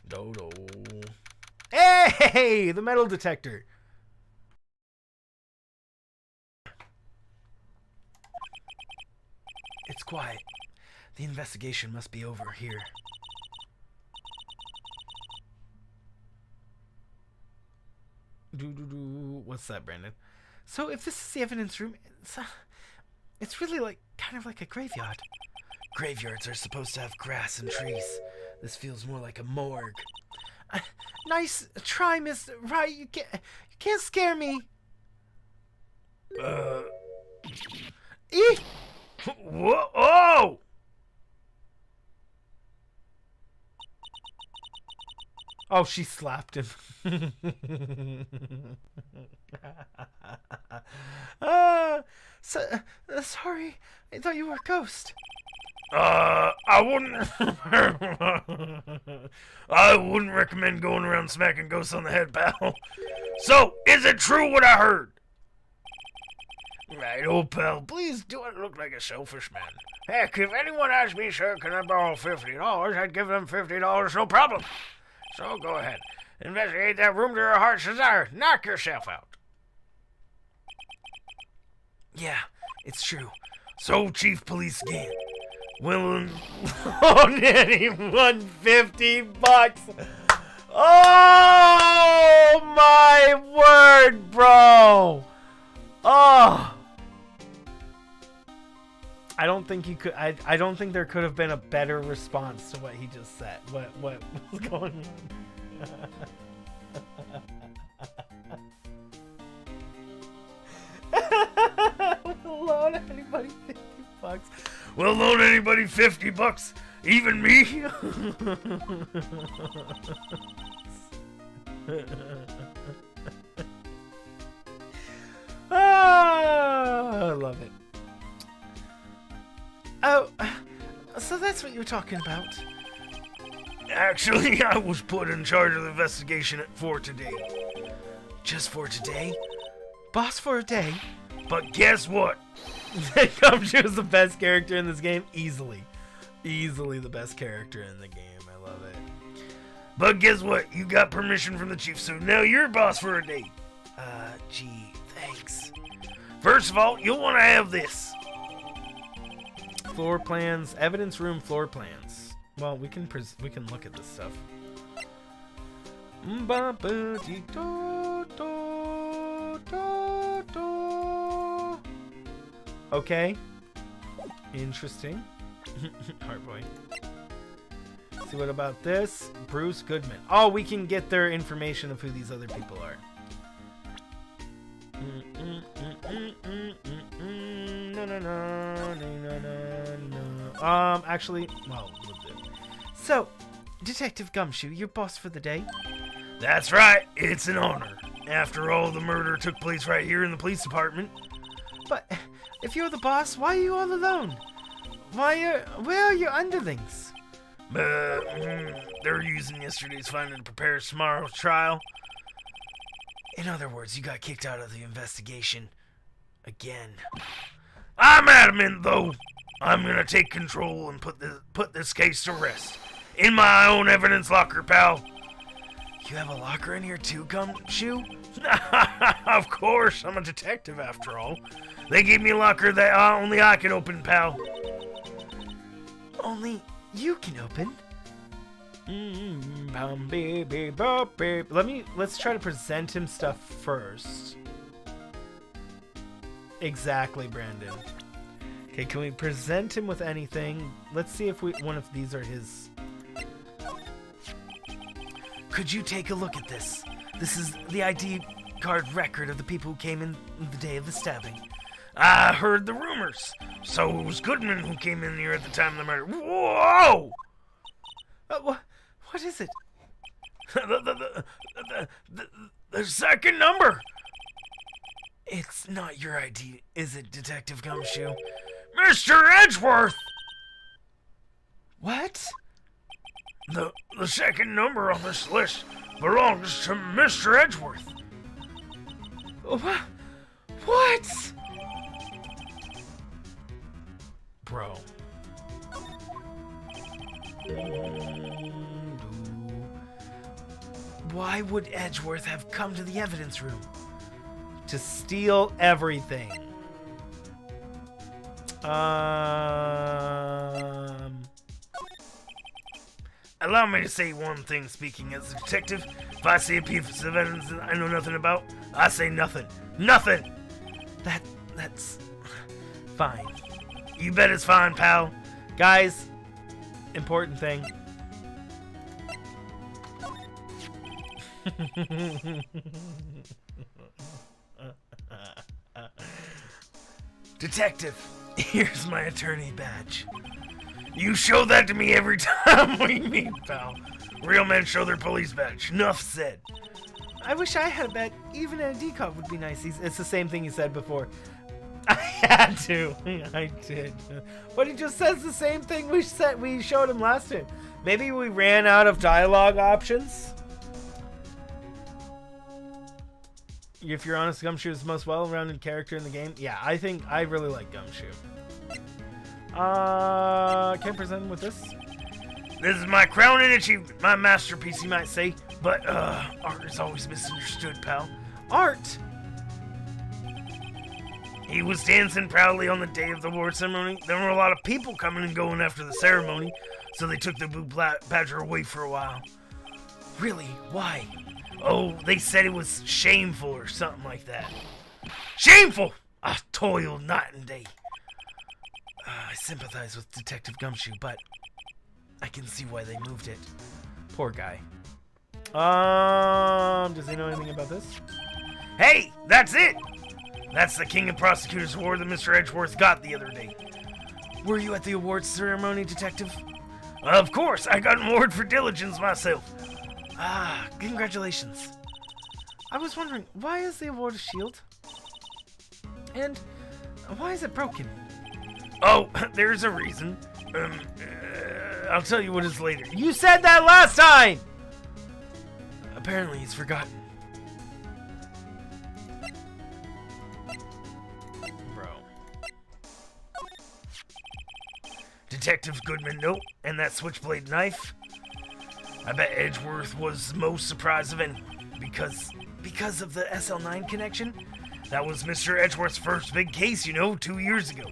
dodo. Hey, the metal detector. It's quiet. The investigation must be over here. What's that, Brandon? So if this is the evidence room, it's really like kind of like a graveyard. Graveyards are supposed to have grass and trees. This feels more like a morgue. Nice try, Mr. Wright. You can't scare me. Eek! Whoa! Oh! Oh, she slapped him. Sorry. I thought you were a ghost. I wouldn't. I wouldn't recommend going around smacking ghosts on the head, pal. So, is it true what I heard? Right, old pal, please do not look like a selfish man. Heck, if anyone asked me, sir, can I borrow $50, I'd give them $50, no problem. So go ahead. Investigate that room to your heart's desire. Knock yourself out. Yeah, it's true. So, Chief Police Gann, willing... Oh, Nanny, won $50. Oh, my word, bro. Oh. I don't think you could... I don't think there could have been a better response to what he just said. What was going on? We'll loan anybody $50. We'll loan anybody $50. Even me? I love it. Oh, so that's what you were talking about. Actually, I was put in charge of the investigation for today. Just for today? Boss for a day? But guess what? Gumshoe is the best character in this game. Easily the best character in the game. I love it. But guess what? You got permission from the chief, so now you're boss for a day. Gee, thanks. First of all, you'll want to have this. Floor plans, evidence room floor plans. Well, we can look at this stuff. Okay. Interesting. Heartboy. See, what about this? Bruce Goodman. Oh, we can get their information of who these other people are. No. Actually, well, we'll do. So, Detective Gumshoe, you're boss for the day? That's right. It's an honor. After all, the murder took place right here in the police department. But if you're the boss, why are you all alone? Where are your underlings? They're using yesterday's finding to prepare tomorrow's trial. In other words, you got kicked out of the investigation. Again. I'm adamant, though. I'm gonna take control and put this case to rest. In my own evidence locker, pal. You have a locker in here too, Gumshoe? Of course, I'm a detective after all. They gave me a locker that only I can open, pal. Only you can open? Let's try to present him stuff first. Exactly, Brandon. Okay, can we present him with anything? Let's see if one of these are his. Could you take a look at this? This is the ID card record of the people who came in the day of the stabbing. I heard the rumors. So it was Goodman who came in here at the time of the murder. Whoa! What is it? The second number. It's not your ID, is it, Detective Gumshoe? Mr. Edgeworth! What? The second number on this list belongs to Mr. Edgeworth. What? Bro. Why would Edgeworth have come to the evidence room? To steal everything. Allow me to say one thing, speaking as a detective. If I see a piece of evidence that I know nothing about, I say nothing. Nothing! That's fine. You bet it's fine, pal. Guys, important thing. Detective, here's my attorney badge. You show that to me every time we meet, pal. Real men show their police badge. Enough said. I wish I had a badge. Even an ID card would be nice. It's the same thing he said before. I had to. I did. But he just says the same thing we showed him last time. Maybe we ran out of dialogue options. If you're honest, Gumshoe is the most well-rounded character in the game. Yeah, I think I really like Gumshoe. Can I present him with this? This is my crowning achievement, my masterpiece, you might say. But, art is always misunderstood, pal. Art? He was dancing proudly on the day of the award ceremony. There were a lot of people coming and going after the ceremony, so they took the Blue Badger away for a while. Really? Why? Oh, they said it was shameful or something like that. Shameful! I toiled night and day. I sympathize with Detective Gumshoe, but I can see why they moved it. Poor guy. Does he know anything about this? Hey, that's it! That's the King of Prosecutors award that Mr. Edgeworth got the other day. Were you at the awards ceremony, Detective? Of course, I got an award for diligence myself. Ah, congratulations. I was wondering, why is the award a shield? And why is it broken? Oh, there's a reason. I'll tell you what is later. You said that last time! Apparently he's forgotten. Bro. Detective Goodman, nope. And that switchblade knife? I bet Edgeworth was most surprised of anyone. Because of the SL9 connection? That was Mr. Edgeworth's first big case, 2 years ago.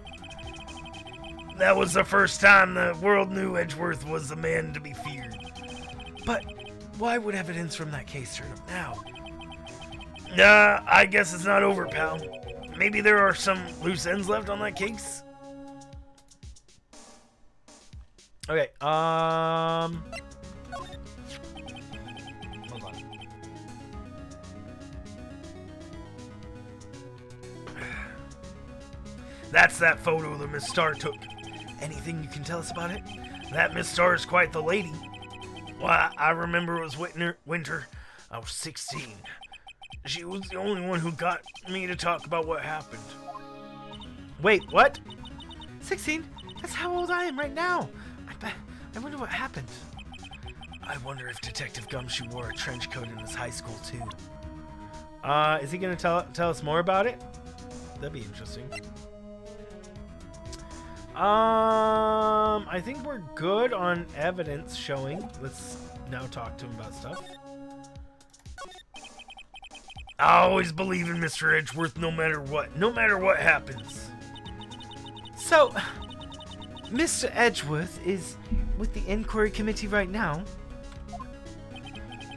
That was the first time the world knew Edgeworth was a man to be feared. But why would evidence from that case turn up now? I guess it's not over, pal. Maybe there are some loose ends left on that case? Okay, hold on. That's that photo that Miss Starr took. Anything you can tell us about it? That Miss Starr is quite the lady. Why, I remember it was winter. I was 16. She was the only one who got me to talk about what happened. Wait, what? 16? That's how old I am right now. I wonder what happened. I wonder if Detective Gumshoe wore a trench coat in his high school too. Is he gonna tell us more about it? That'd be interesting. I think we're good on evidence showing. Let's now talk to him about stuff. I always believe in Mr. Edgeworth no matter what happens. So, Mr. Edgeworth is with the inquiry committee right now.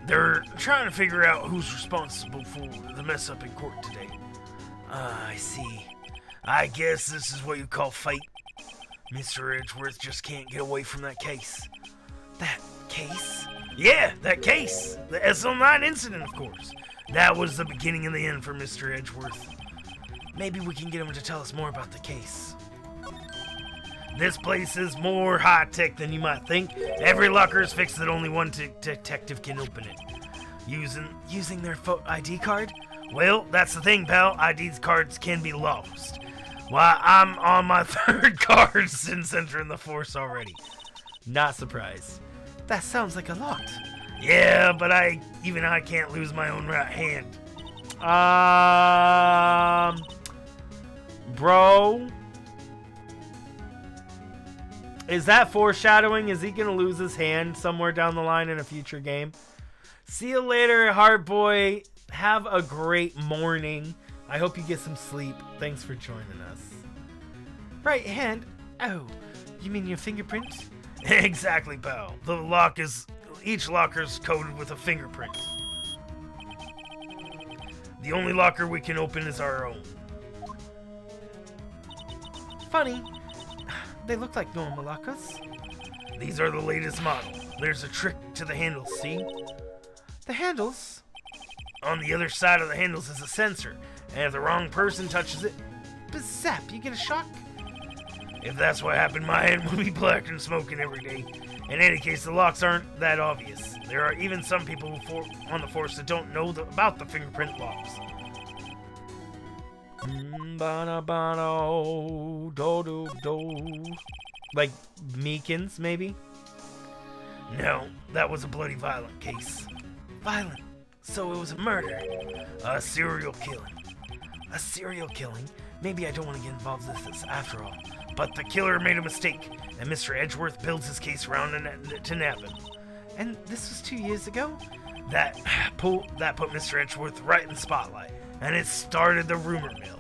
They're trying to figure out who's responsible for the mess up in court today. I see. I guess this is what you call fate. Mr. Edgeworth just can't get away from that case. That case? Yeah, that case. The SL9 incident, of course. That was the beginning and the end for Mr. Edgeworth. Maybe we can get him to tell us more about the case. This place is more high-tech than you might think. Every locker is fixed that only one detective can open it. Using their ID card? Well, that's the thing, pal. ID cards can be lost. Why, I'm on my 3rd card since entering the force already. Not surprised. That sounds like a lot. Yeah, but even I can't lose my own right hand. Bro. Is that foreshadowing? Is he gonna lose his hand somewhere down the line in a future game? See you later, Heart Boy. Have a great morning. I hope you get some sleep. Thanks for joining us. Right hand? Oh, you mean your fingerprint? Exactly, pal. Each locker's coded with a fingerprint. The only locker we can open is our own. Funny. They look like normal lockers. These are the latest model. There's a trick to the handles, see? The handles? On the other side of the handles is a sensor, and if the wrong person touches it, Zap, you get a shock? if that's what happened, my hand will be black and smoking every day. In any case, the locks aren't that obvious. There are even some people on the force that don't know about the fingerprint locks. Bano, do do do. Like Meekins, maybe? No, that was a bloody violent case. Violent. So it was a murder. A serial killing. A serial killing? Maybe I don't want to get involved with this after all. But the killer made a mistake, and Mr. Edgeworth builds his case around to nab him. And this was 2 years ago? That put Mr. Edgeworth right in the spotlight, and it started the rumor mill.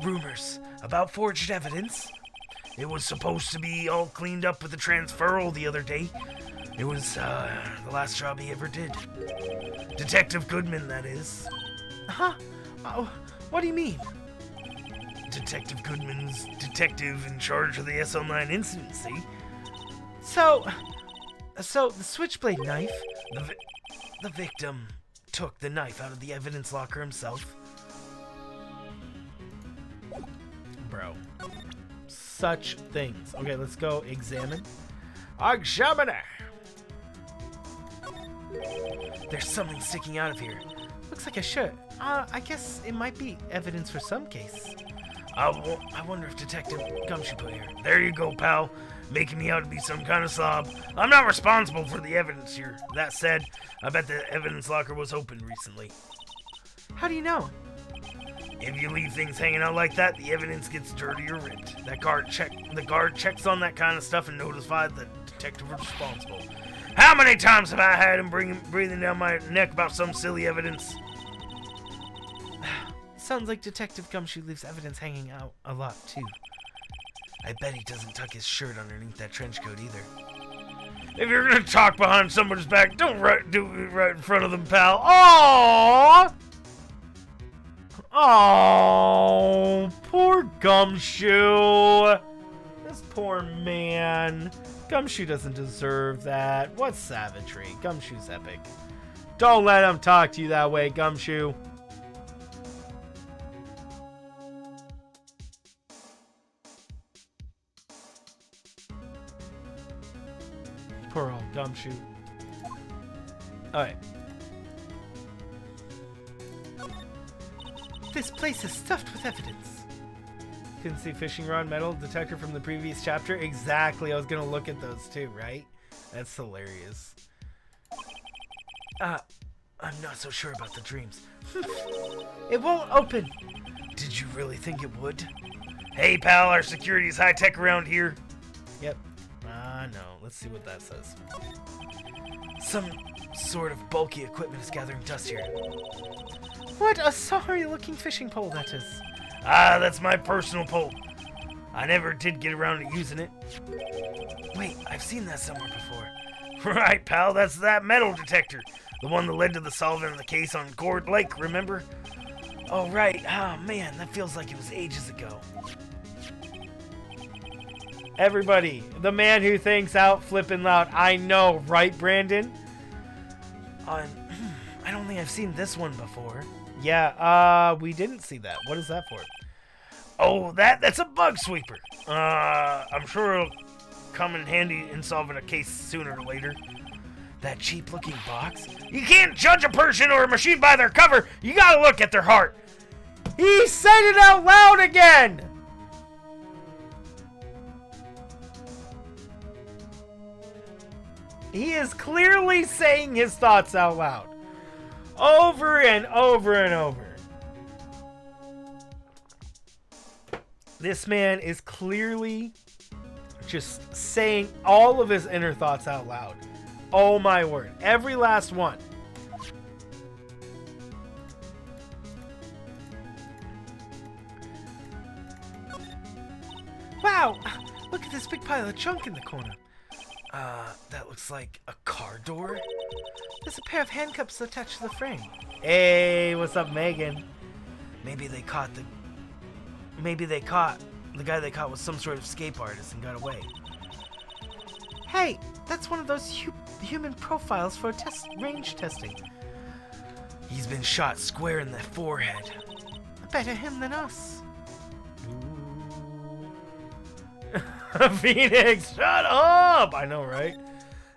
Rumors about forged evidence? It was supposed to be all cleaned up with the transferal the other day. It was the last job he ever did. Detective Goodman, that is. Huh? Oh, what do you mean? Detective Goodman's detective in charge of the SL9 incident, see? So the switchblade knife, The victim took the knife out of the evidence locker himself. bro. Such things. Okay, let's go examine. Examiner! There's something sticking out of here. Looks like a shirt. I guess it might be evidence for some case. I wonder if Detective Gumshoe put here. There you go, pal. Making me out to be some kind of slob. I'm not responsible for the evidence here. That said, I bet the evidence locker was opened recently. How do you know? If you leave things hanging out like that, the evidence gets dirty or ripped. The guard checks on that kind of stuff and notifies the detective responsible. How many times have I had him breathing down my neck about some silly evidence? Sounds like Detective Gumshoe leaves evidence hanging out a lot, too. I bet he doesn't tuck his shirt underneath that trench coat either. If you're gonna talk behind somebody's back, don't do it right in front of them, pal. Aww! Oh, poor Gumshoe. This poor man. Gumshoe doesn't deserve that. What savagery. Gumshoe's epic. Don't let him talk to you that way, Gumshoe. Poor old Gumshoe. Alright. This place is stuffed with evidence. Couldn't see fishing rod, metal detector from the previous chapter? Exactly. I was going to look at those too, right? That's hilarious. I'm not so sure about the dreams. It won't open. Did you really think it would? Hey, pal, our security's high-tech around here. Yep. No. Let's see what that says. Some sort of bulky equipment is gathering dust here. What a sorry-looking fishing pole that is. That's my personal pole. I never did get around to using it. Wait, I've seen that somewhere before. Right, pal, that's that metal detector. The one that led to the solving of the case on Gourd Lake, remember? Oh, right. Oh, man, that feels like it was ages ago. Everybody, the man who thinks out flipping loud. I know, right, Brandon? I don't think I've seen this one before. Yeah, we didn't see that. What is that for? Oh, that's a bug sweeper. I'm sure it'll come in handy in solving a case sooner or later. That cheap-looking box? You can't judge a person or a machine by their cover. You gotta look at their heart. He said it out loud again! He is clearly saying his thoughts out loud. Over and over and over. This man is clearly just saying all of his inner thoughts out loud. Oh my word. Every last one. Wow! Look at this big pile of junk in the corner. That looks like a car door. There's a pair of handcuffs attached to the frame. Hey, what's up, Megan? Maybe they caught The guy they caught was some sort of escape artist and got away. Hey, that's one of those human profiles for range testing. He's been shot square in the forehead. Better him than us. Phoenix, shut up! I know, right?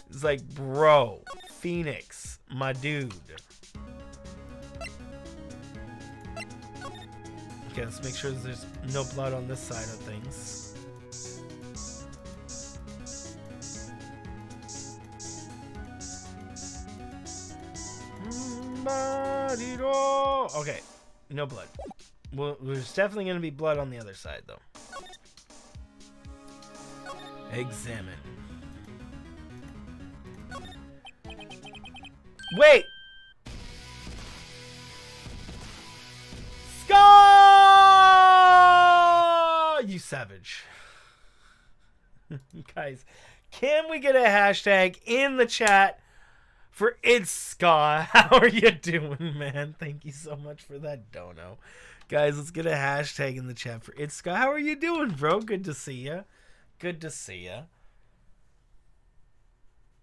It's like, bro, Phoenix, my dude. Okay, let's make sure there's no blood on this side of things. Okay, no blood. Well, there's definitely going to be blood on the other side, though. Examine. Wait! Ska! You savage. Guys, can we get a hashtag in the chat for It's Ska? How are you doing, man? Thank you so much for that dono. Guys, let's get a hashtag in the chat for It's Ska. How are you doing, bro? Good to see ya. Good to see ya.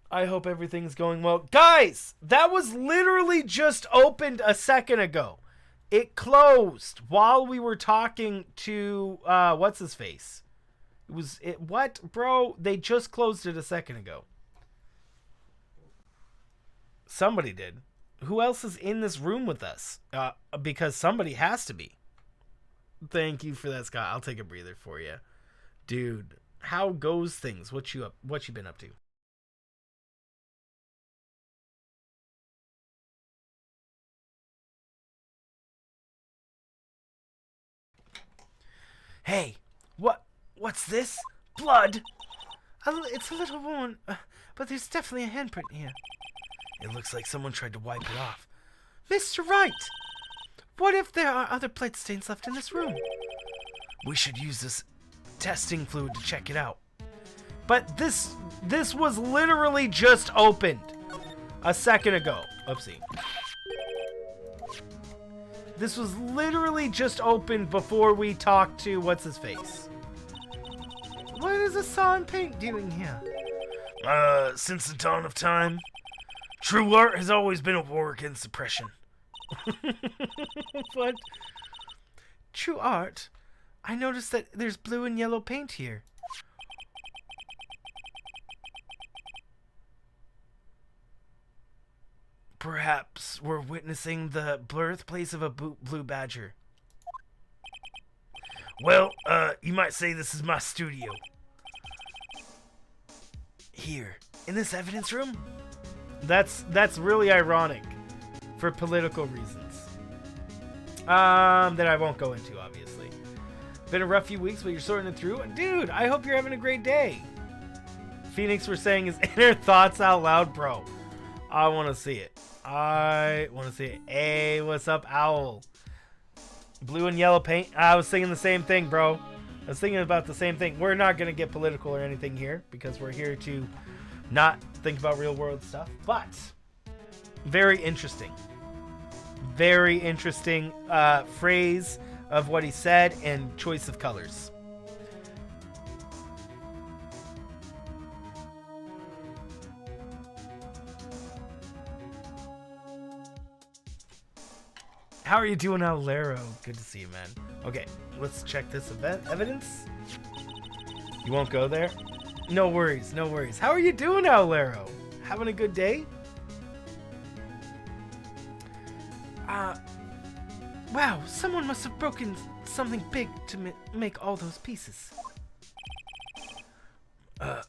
I hope everything's going well. Guys, that was literally just opened a second ago. It closed while we were talking to, what's his face? What, bro? They just closed it a second ago. Somebody did. Who else is in this room with us? Because somebody has to be. Thank you for that, Scott. I'll take a breather for you. Dude, how goes things? What you been up to? Hey, what's this? Blood? It's a little worn, but there's definitely a handprint here. It looks like someone tried to wipe it off. Mr. Wright! What if there are other blood stains left in this room? We should use this testing fluid to check it out. But this was literally just opened a second ago. Oopsie. This was literally just opened before we talked to what's-his-face. What is a saw and paint doing here? Since the dawn of time, true art has always been a war against oppression. What? True art? I noticed that there's blue and yellow paint here. Perhaps we're witnessing the birthplace of a blue badger. Well, you might say this is my studio. Here, in this evidence room? That's really ironic for political reasons. That I won't go into, obviously. Been a rough few weeks, but you're sorting it through. Dude, I hope you're having a great day. Phoenix, we're saying his inner thoughts out loud, bro. I want to see it. I want to see it. Hey, what's up, Owl? Blue and yellow paint. I was thinking the same thing, bro. I was thinking about the same thing. We're not going to get political or anything here because we're here to not think about real world stuff. But very interesting. Very interesting phrase of what he said and choice of colors. How are you doing, Owlero? Good to see you, man. Okay, let's check this evidence. You won't go there? No worries, no worries. How are you doing, Owlero? Having a good day? Wow, someone must have broken something big to make all those pieces. Oh,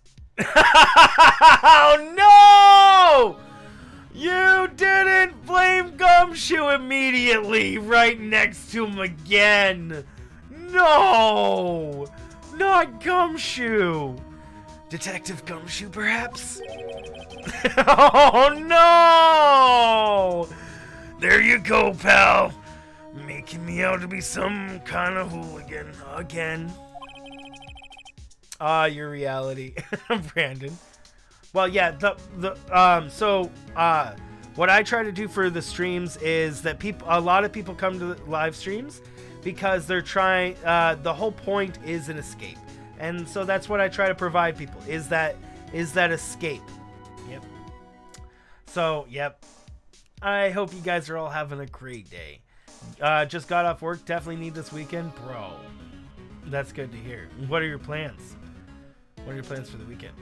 no! You didn't blame Gumshoe immediately right next to him again. No! Not Gumshoe! Detective Gumshoe, perhaps? Oh, no! There you go, pal. Making me out to be some kind of hooligan again. Your reality, Brandon. Well, yeah, what I try to do for the streams is that a lot of people come to the live streams because they're trying, the whole point is an escape. And so that's what I try to provide people, is that escape. Yep. So, yep. I hope you guys are all having a great day. Just got off work, definitely need this weekend. Bro, that's good to hear. What are your plans? What are your plans for the weekend?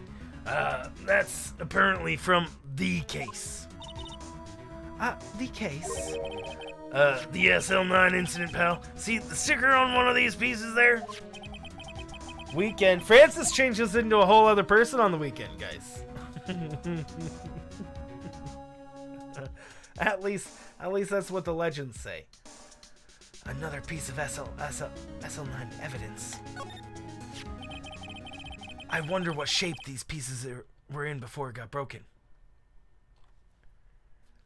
That's apparently from The Case. The Case? The SL9 incident, pal. See the sticker on one of these pieces there? Weekend. Francis changes into a whole other person on the weekend, guys. At least that's what the legends say. Another piece of SL9 evidence. I wonder what shape these pieces were in before it got broken.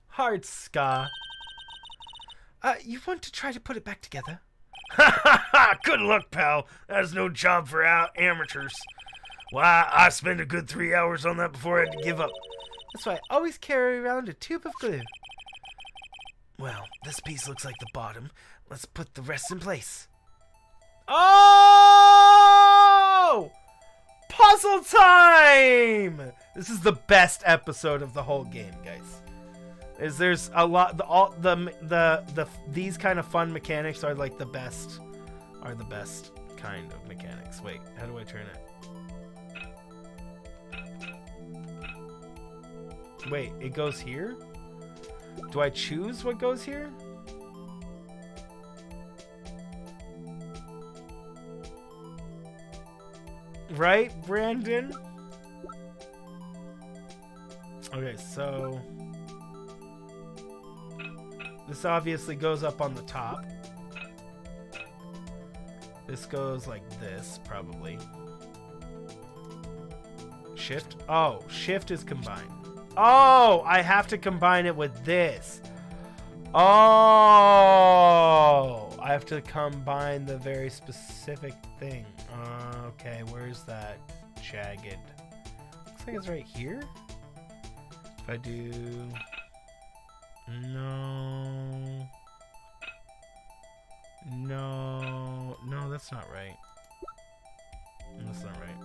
Hard ska. You want to try to put it back together? Ha ha ha! Good luck, pal. That's no job for amateurs. Why, I spent a good 3 hours on that before I had to give up. That's why I always carry around a tube of glue. Well, this piece looks like the bottom. Let's put the rest in place. Oh! Puzzle time! This is the best episode of the whole game, guys. There's a lot, these kind of fun mechanics are like the best kind of mechanics. Wait, how do I turn it? Wait, it goes here? Do I choose what goes here? Right, Brandon? Okay, so this obviously goes up on the top. This goes like this, probably. Shift? Oh, shift is combined. Oh, I have to combine it with this. Oh, I have to combine the very specific thing. Okay, where's that jagged? Looks like it's right here. If I do... No, that's not right. That's not right.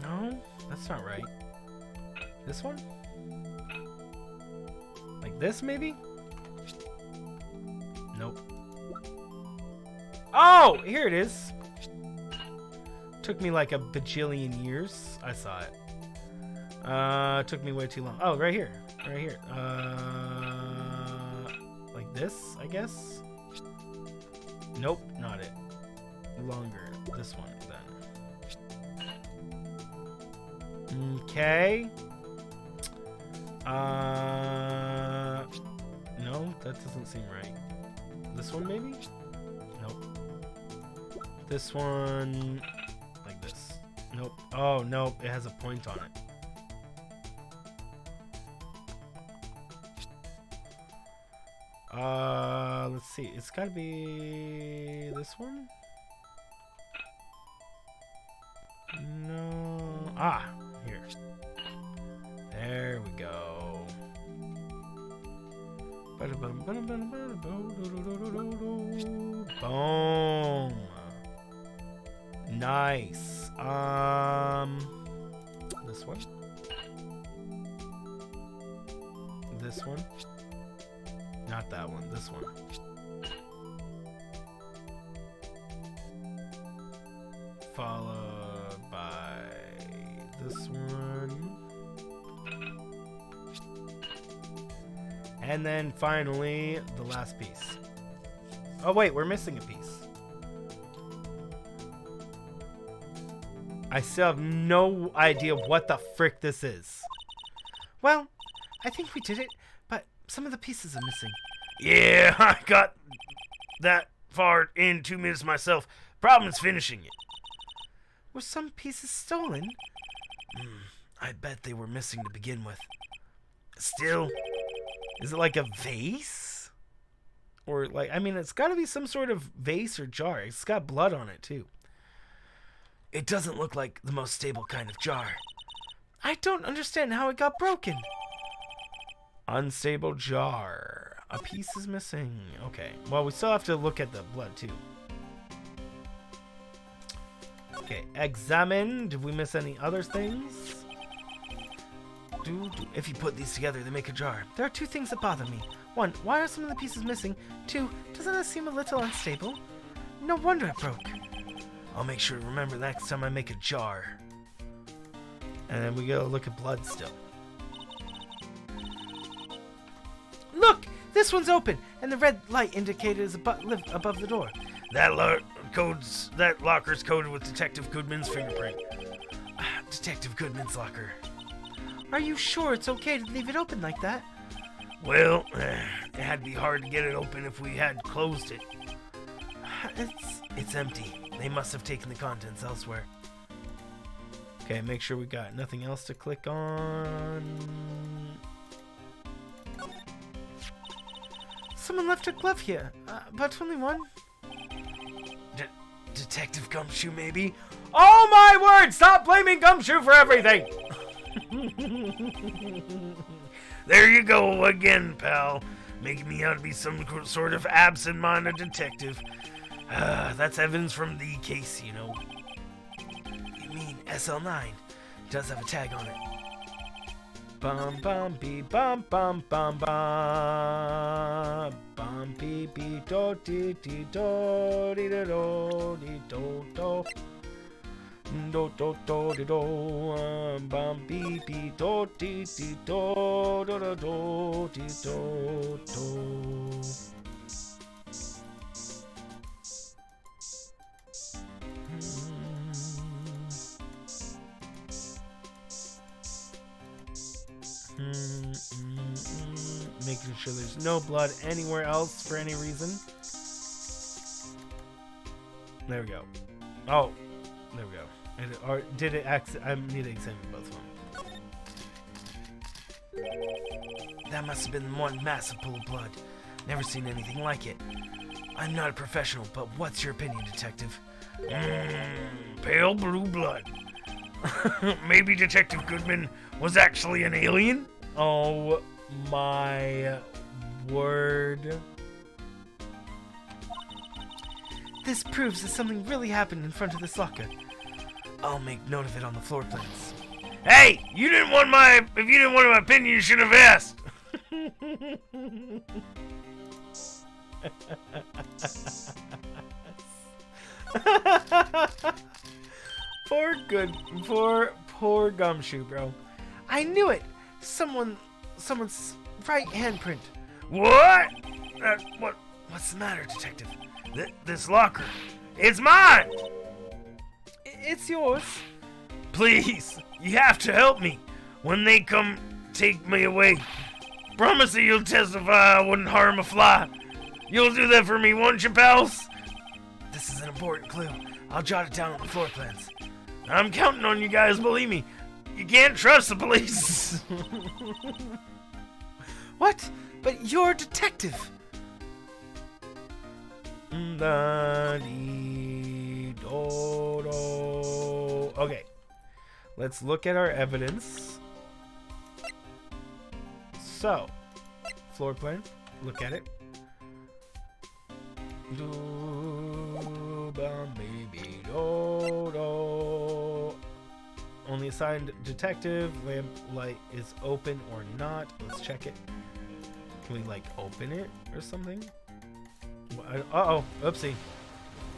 No, that's not right. This one? Like this, maybe? Nope. Oh, here it is. Took me like a bajillion years. I saw it. Took me way too long. Oh, right here. Right here. Like this, I guess? Nope, not it. Longer. This one, then. Okay. No, that doesn't seem right. This one, maybe? Nope. This one... like this. Nope. Oh, nope. It has a point on it. Let's see. It's gotta be this one? No. Ah, here. There we go. Boom. Nice. This one. This one. Not that one. This one. Followed by this one. And then finally, the last piece. Oh wait, we're missing a piece. I still have no idea what the frick this is. Well, I think we did it, but some of the pieces are missing. Yeah, I got that far in 2 minutes myself. Problem is finishing it. Were some pieces stolen? I bet they were missing to begin with. Still, is it like a vase? Or like, I mean, it's got to be some sort of vase or jar. It's got blood on it too. It doesn't look like the most stable kind of jar. I don't understand how it got broken. Unstable jar. A piece is missing. Okay. Well, we still have to look at the blood, too. Okay. Examine. Did we miss any other things? If you put these together, they make a jar. There are two things that bother me. One, why are some of the pieces missing? Two, doesn't that seem a little unstable? No wonder it broke. I'll make sure to remember next time I make a jar. And then we gotta look at blood still. Look! This one's open, and the red light indicator is above the door. That locker's coded with Detective Goodman's fingerprint. Detective Goodman's locker. Are you sure it's okay to leave it open like that? Well, it had to be hard to get it open if we had closed it. It's empty. They must have taken the contents elsewhere. Okay, make sure we got nothing else to click on. Someone left a glove here, but only one. Detective Gumshoe, maybe? Oh my word! Stop blaming Gumshoe for everything! There you go again, pal. Making me out to be some sort of absent-minded detective. That's evidence from the case, you know. You mean SL9 does have a tag on it. Bum bum bee bum bum bum bum bum bee bee do dee dee do dee do dee do do do do do dee do bum bee bee do dee dee do do do do dee do do. Making sure there's no blood anywhere else for any reason. There we go. Oh, there we go. Or did it I need to examine both of them. That must have been one massive pool of blood. Never seen anything like it. I'm not a professional, but what's your opinion, Detective? Pale blue blood. Maybe Detective Goodman was actually an alien? Oh my word. This proves that something really happened in front of this locker. I'll make note of it on the floor plans. Hey! If you didn't want my opinion, you should have asked! Poor Gumshoe, bro. I knew it! Someone's right handprint. What? What's the matter, Detective? This locker. It's mine! It's yours. Please, you have to help me. When they come take me away, promise that you'll testify I wouldn't harm a fly. You'll do that for me, won't you, pals? This is an important clue. I'll jot it down on the floor plans. I'm counting on you guys, believe me. You can't trust the police. What? But you're a detective. Okay. Let's look at our evidence. So, floor plan. Look at it. Only assigned detective. Lamp light is open or not. Let's check it. Can we like open it or something? Uh-oh. Oopsie.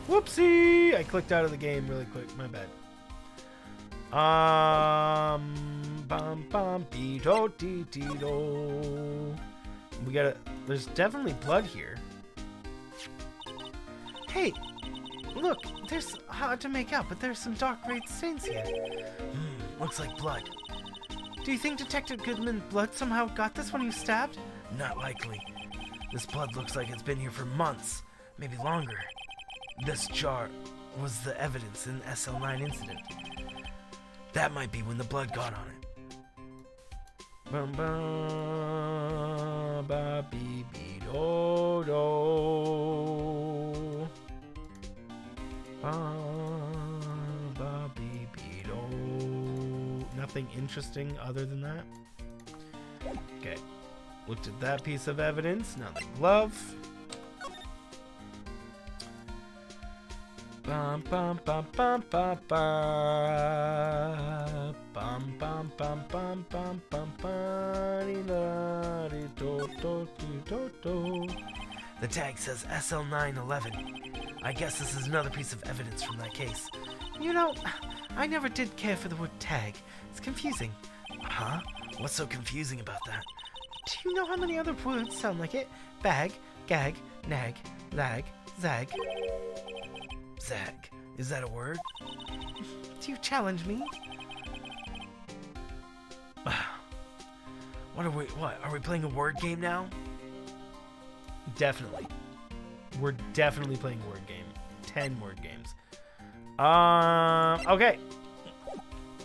Whoopsie! I clicked out of the game really quick. My bad. We gotta. There's definitely blood here. Hey, look. There's hard to make out, but there's some dark red stains here. Looks like blood. Do you think Detective Goodman's blood somehow got this when he was stabbed? Not likely. This blood looks like it's been here for months, maybe longer. This jar was the evidence in the SL9 incident. That might be when the blood got on it. Bum bum ba bee bee do do. Ba ba bee bee do. nothing interesting other than that. Okay. Looked at that piece of evidence. Now the glove. Bum bum bum bum bum bum bum bum bum bum bum bum bum. The tag says SL911. I guess this is another piece of evidence from that case. You know, I never did care for the word tag. It's confusing. Huh? What's so confusing about that? Do you know how many other words sound like it? Bag, gag, nag, lag, zag. Zag. Is that a word? Do you challenge me? What? Are we playing a word game now? Definitely. We're definitely playing a word game. 10 word games. Okay.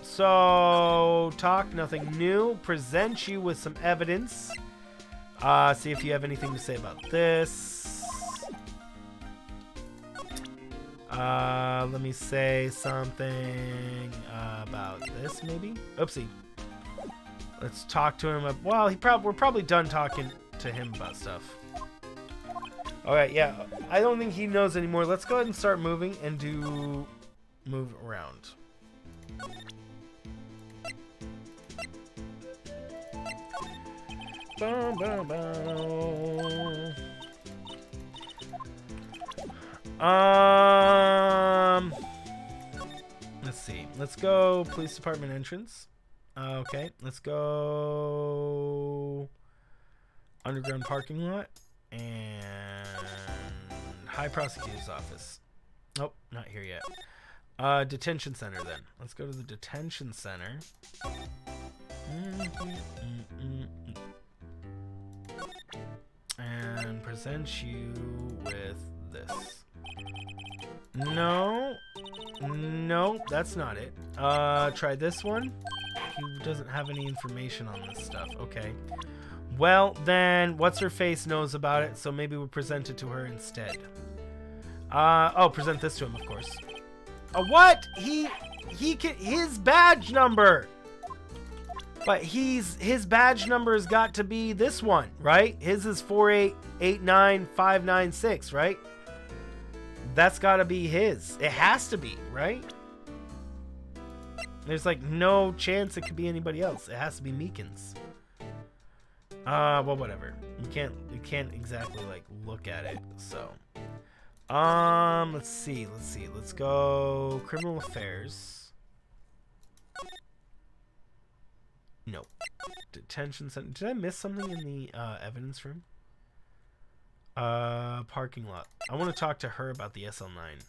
So, talk, nothing new. Present you with some evidence. See if you have anything to say about this. Let me say something about this, maybe? Oopsie. Let's talk to him. Well, we're probably done talking to him about stuff. Alright, yeah. I don't think he knows anymore. Let's go ahead and start moving and move around. Bum, bum, bum. Let's see. Let's go police department entrance. Okay, let's go underground parking lot and high prosecutor's office. Nope, not here yet. Detention center then. Let's go to the detention center. And present you with this. No, that's not it. Try this one. He doesn't have any information on this stuff. Okay. Well, then, what's-her-face knows about it, so maybe we'll present it to her instead. Present this to him, of course. What? He can, his badge number! But his badge number has got to be this one, right? His is 4889596, right? That's got to be his. It has to be, right? There's like no chance it could be anybody else. It has to be Meekin's. Well, whatever. We can't exactly like look at it. So, let's see. Let's go criminal affairs. Nope. Detention center. Did I miss something in the evidence room? Parking lot. I want to talk to her about the SL9.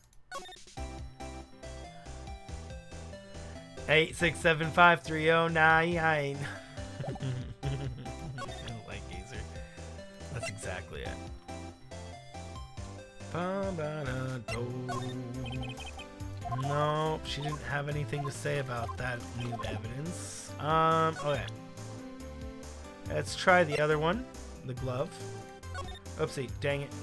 8675309. I don't like Gazer. That's exactly it. No, she didn't have anything to say about that new evidence. Okay. Let's try the other one. The glove. Oopsie, dang it.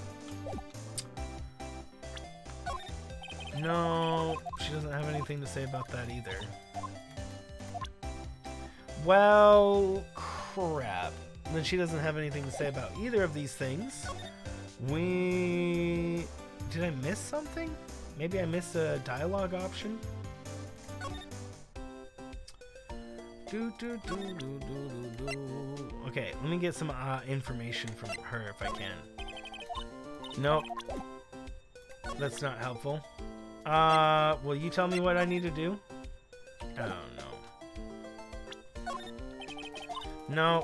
No, she doesn't have anything to say about that either. Well, crap. Then she doesn't have anything to say about either of these things. Did I miss something? Maybe I missed a dialogue option? Okay, let me get some information from her if I can. Nope. That's not helpful. Will you tell me what I need to do? Oh, no. No,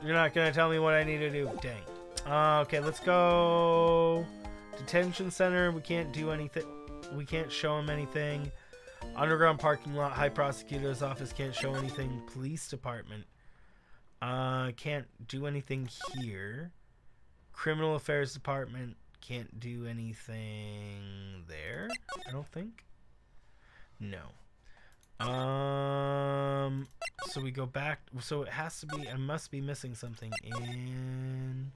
you're not gonna tell me what I need to do. Dang. Okay, let's go. Detention center, we can't do anything. We can't show him anything. Underground parking lot, high prosecutor's office, can't show anything. Police department, can't do anything here. Criminal affairs department, can't do anything there, I don't think. No. So we go back. So it has to be. I must be missing something in.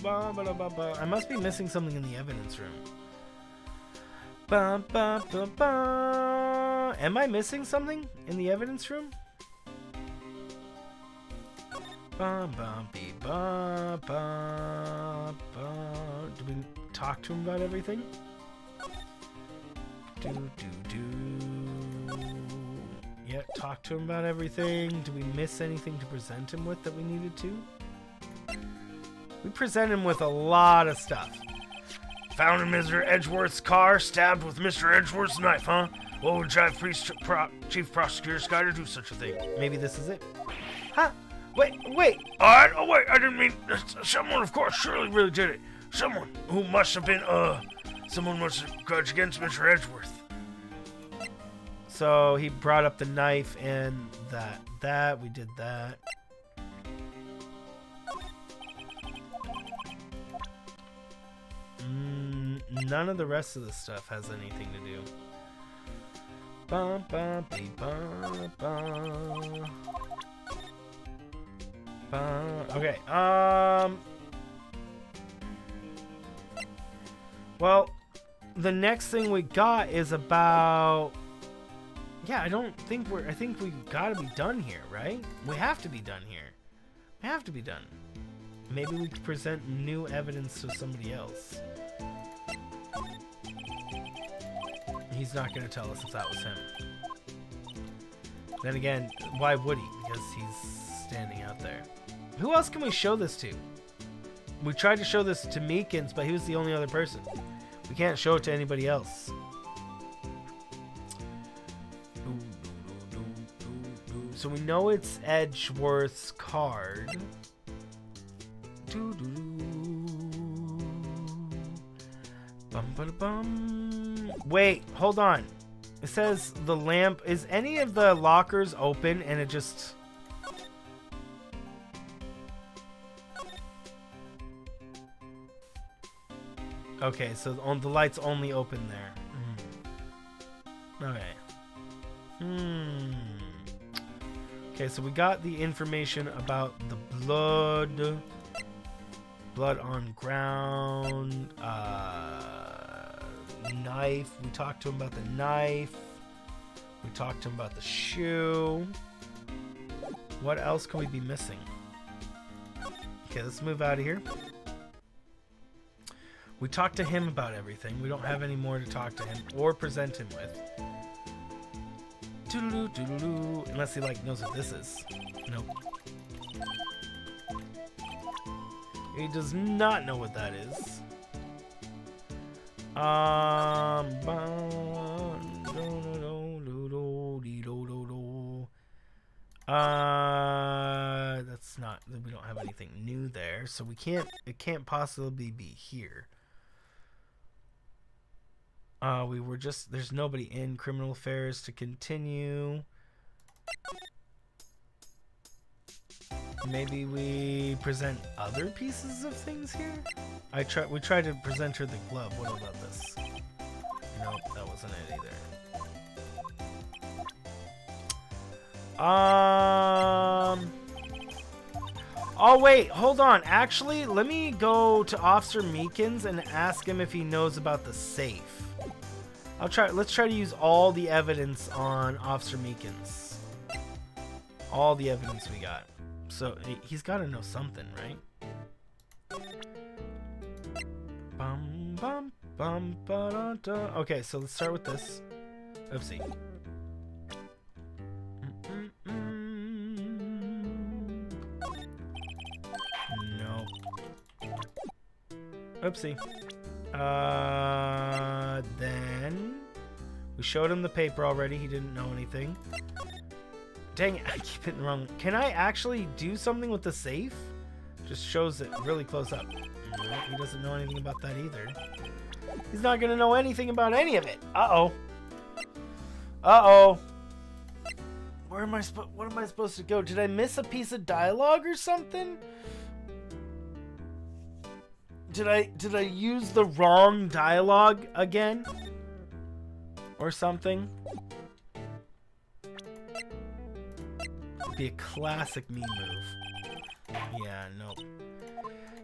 I must be missing something in the evidence room. Bum, bum, bum, bum. Am I missing something in the evidence room? Bum, bum, bee, bum, bum, bum. Do we talk to him about everything? Yeah, talk to him about everything. Do we miss anything to present him with that we needed to? We present him with a lot of stuff. Found in Mr. Edgeworth's car, stabbed with Mr. Edgeworth's knife, huh? What would drive Chief Prosecutor Sky to do such a thing? Maybe this is it. Huh? Wait. Wait, I didn't mean... Someone, of course, surely really did it. Someone who must have been, someone must have grudge against Mr. Edgeworth. So he brought up the knife and that. We did that. None of the rest of the stuff has anything to do. Bum, bum, bee, bum, bum. Okay, well, the next thing we got is about... Yeah, I think we gotta be done here, right? We have to be done here. We have to be done. Maybe we could present new evidence to somebody else. He's not gonna tell us if that was him. Then again, why would he? Because he's standing out there. Who else can we show this to? We tried to show this to Meekins, but he was the only other person. We can't show it to anybody else. So we know it's Edgeworth's card. Wait, hold on. It says the lamp. Is any of the lockers open and it just... Okay, so the light's only open there. Okay. Okay, so we got the information about the blood. Blood on ground. Knife. We talked to him about the knife. We talked to him about the shoe. What else can we be missing? Okay, let's move out of here. We talked to him about everything. We don't have any more to talk to him or present him with. Unless he knows what this is. Nope. He does not know what that is. That's not... We don't have anything new there, so we can't... It can't possibly be here. We were just... There's nobody in criminal affairs to continue. Maybe we present other pieces of things here? We tried to present her the glove. What about this? Nope, that wasn't it either. Oh wait, hold on. Actually, let me go to Officer Meekins and ask him if he knows about the safe. Let's try to use all the evidence on Officer Meekins. All the evidence we got. So he's got to know something, right? Bum bum bum ba da da. Okay, so let's start with this. Oopsie. No. Oopsie. Then we showed him the paper already. He didn't know anything. Dang it, I keep hitting wrong. Can I actually do something with the safe? Just shows it really close up. No, he doesn't know anything about that either. He's not gonna know anything about any of it. Uh-oh. Uh-oh. What am I supposed to go? Did I miss a piece of dialogue or something? Did I use the wrong dialogue again? Or something? It'd be a classic meme move. Yeah, nope.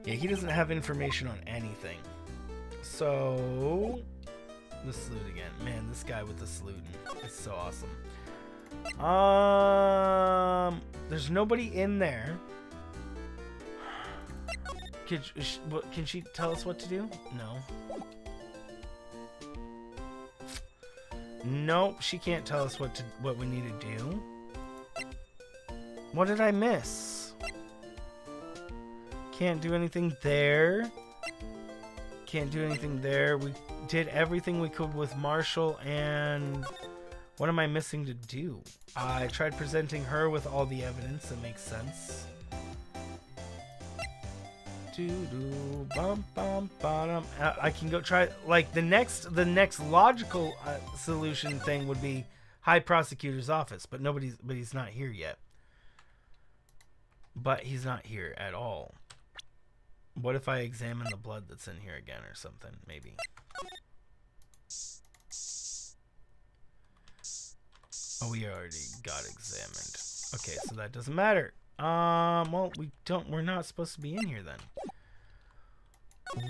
Yeah, he doesn't have information on anything. So the salute again. Man, this guy with the salute is so awesome. There's nobody in there. Can she tell us what to do? No. Nope, she can't tell us what we need to do. What did I miss? Can't do anything there. Can't do anything there. We did everything we could with Marshall, and what am I missing to do? I tried presenting her with all the evidence that makes sense. I can go try, like, the next logical solution thing would be High Prosecutor's office, but he's not here yet. But he's not here at all. What if I examine the blood that's in here again or something? Maybe. Oh, we already got examined. Okay, so that doesn't matter. Well, we're not supposed to be in here then.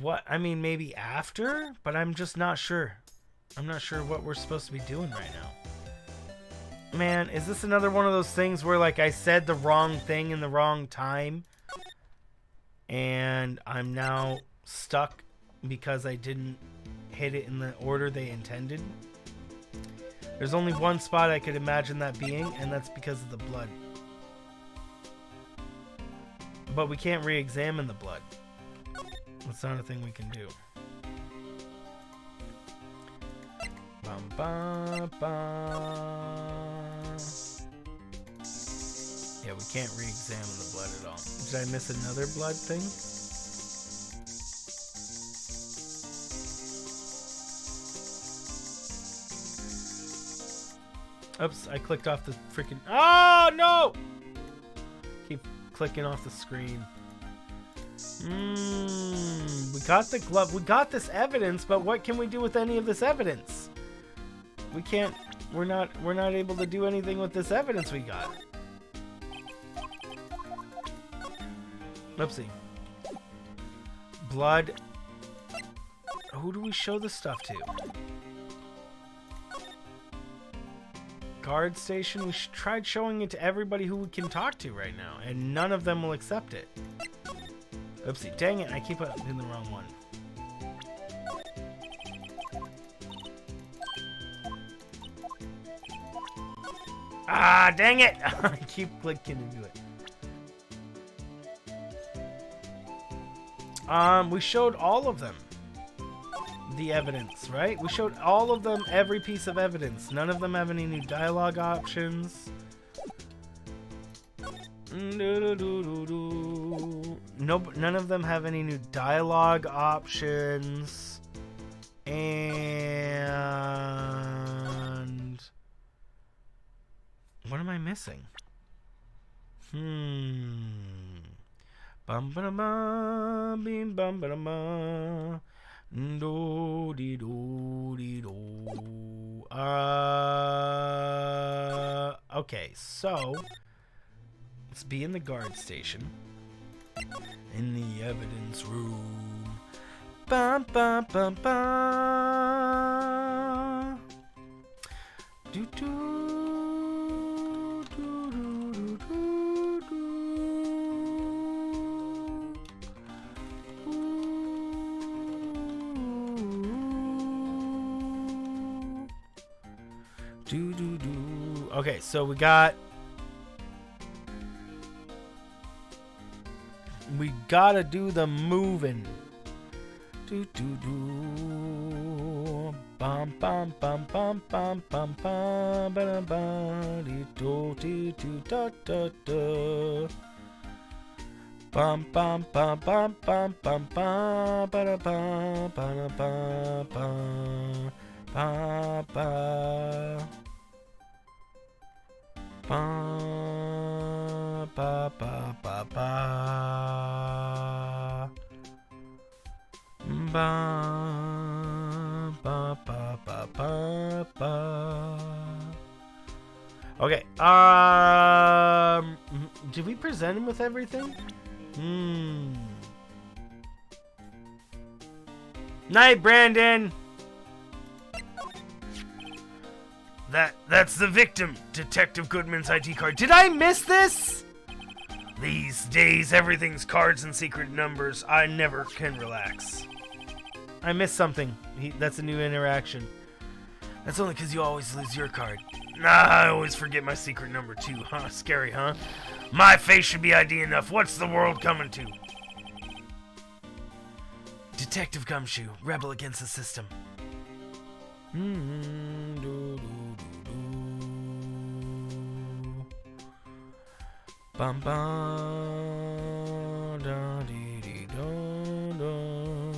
What? I mean, maybe after, but I'm just not sure. I'm not sure what we're supposed to be doing right now. Man, is this another one of those things where, like, I said the wrong thing in the wrong time, and I'm now stuck because I didn't hit it in the order they intended? There's only one spot I could imagine that being, and that's because of the blood. But we can't re-examine the blood. That's not a thing we can do. Bum, bum, bum. Yeah, we can't re-examine the blood at all. Did I miss another blood thing? Oops, I clicked off the freaking... Oh, no! Keep clicking off the screen. We got the glove. We got this evidence, but what can we do with any of this evidence? We can't... We're not able to do anything with this evidence we got. Oopsie. Blood. Who do we show this stuff to? Guard station. We tried showing it to everybody who we can talk to right now, and none of them will accept it. Oopsie. Dang it. I keep in the wrong one. Ah, dang it. I keep clicking into it. We showed all of them the evidence, right? We showed all of them every piece of evidence. None of them have any new dialogue options. Nope, none of them have any new dialogue options. And what am I missing? Bum ba da ba, bim bum ba da ba, do dee do dee do. Okay, so let's be in the guard station, in the evidence room. Bum bum bum bum. Do do. Okay, so we gotta do the moving. Bum bum bum bum bum bum bum ba ba dee do dee do da da da. Bum bum bum bum bum bum bum ba da ba ba ba ba ba. Ba ba ba ba ba ba ba ba ba ba ba. Okay. Did we present him with everything? Night, Brandon. That's the victim. Detective Goodman's ID card. Did I miss this? These days, everything's cards and secret numbers. I never can relax. I missed something. That's a new interaction. That's only because you always lose your card. Nah, I always forget my secret number too. Huh? Scary, huh? My face should be ID enough. What's the world coming to? Detective Gumshoe, rebel against the system. Bum bum da dee dee do do.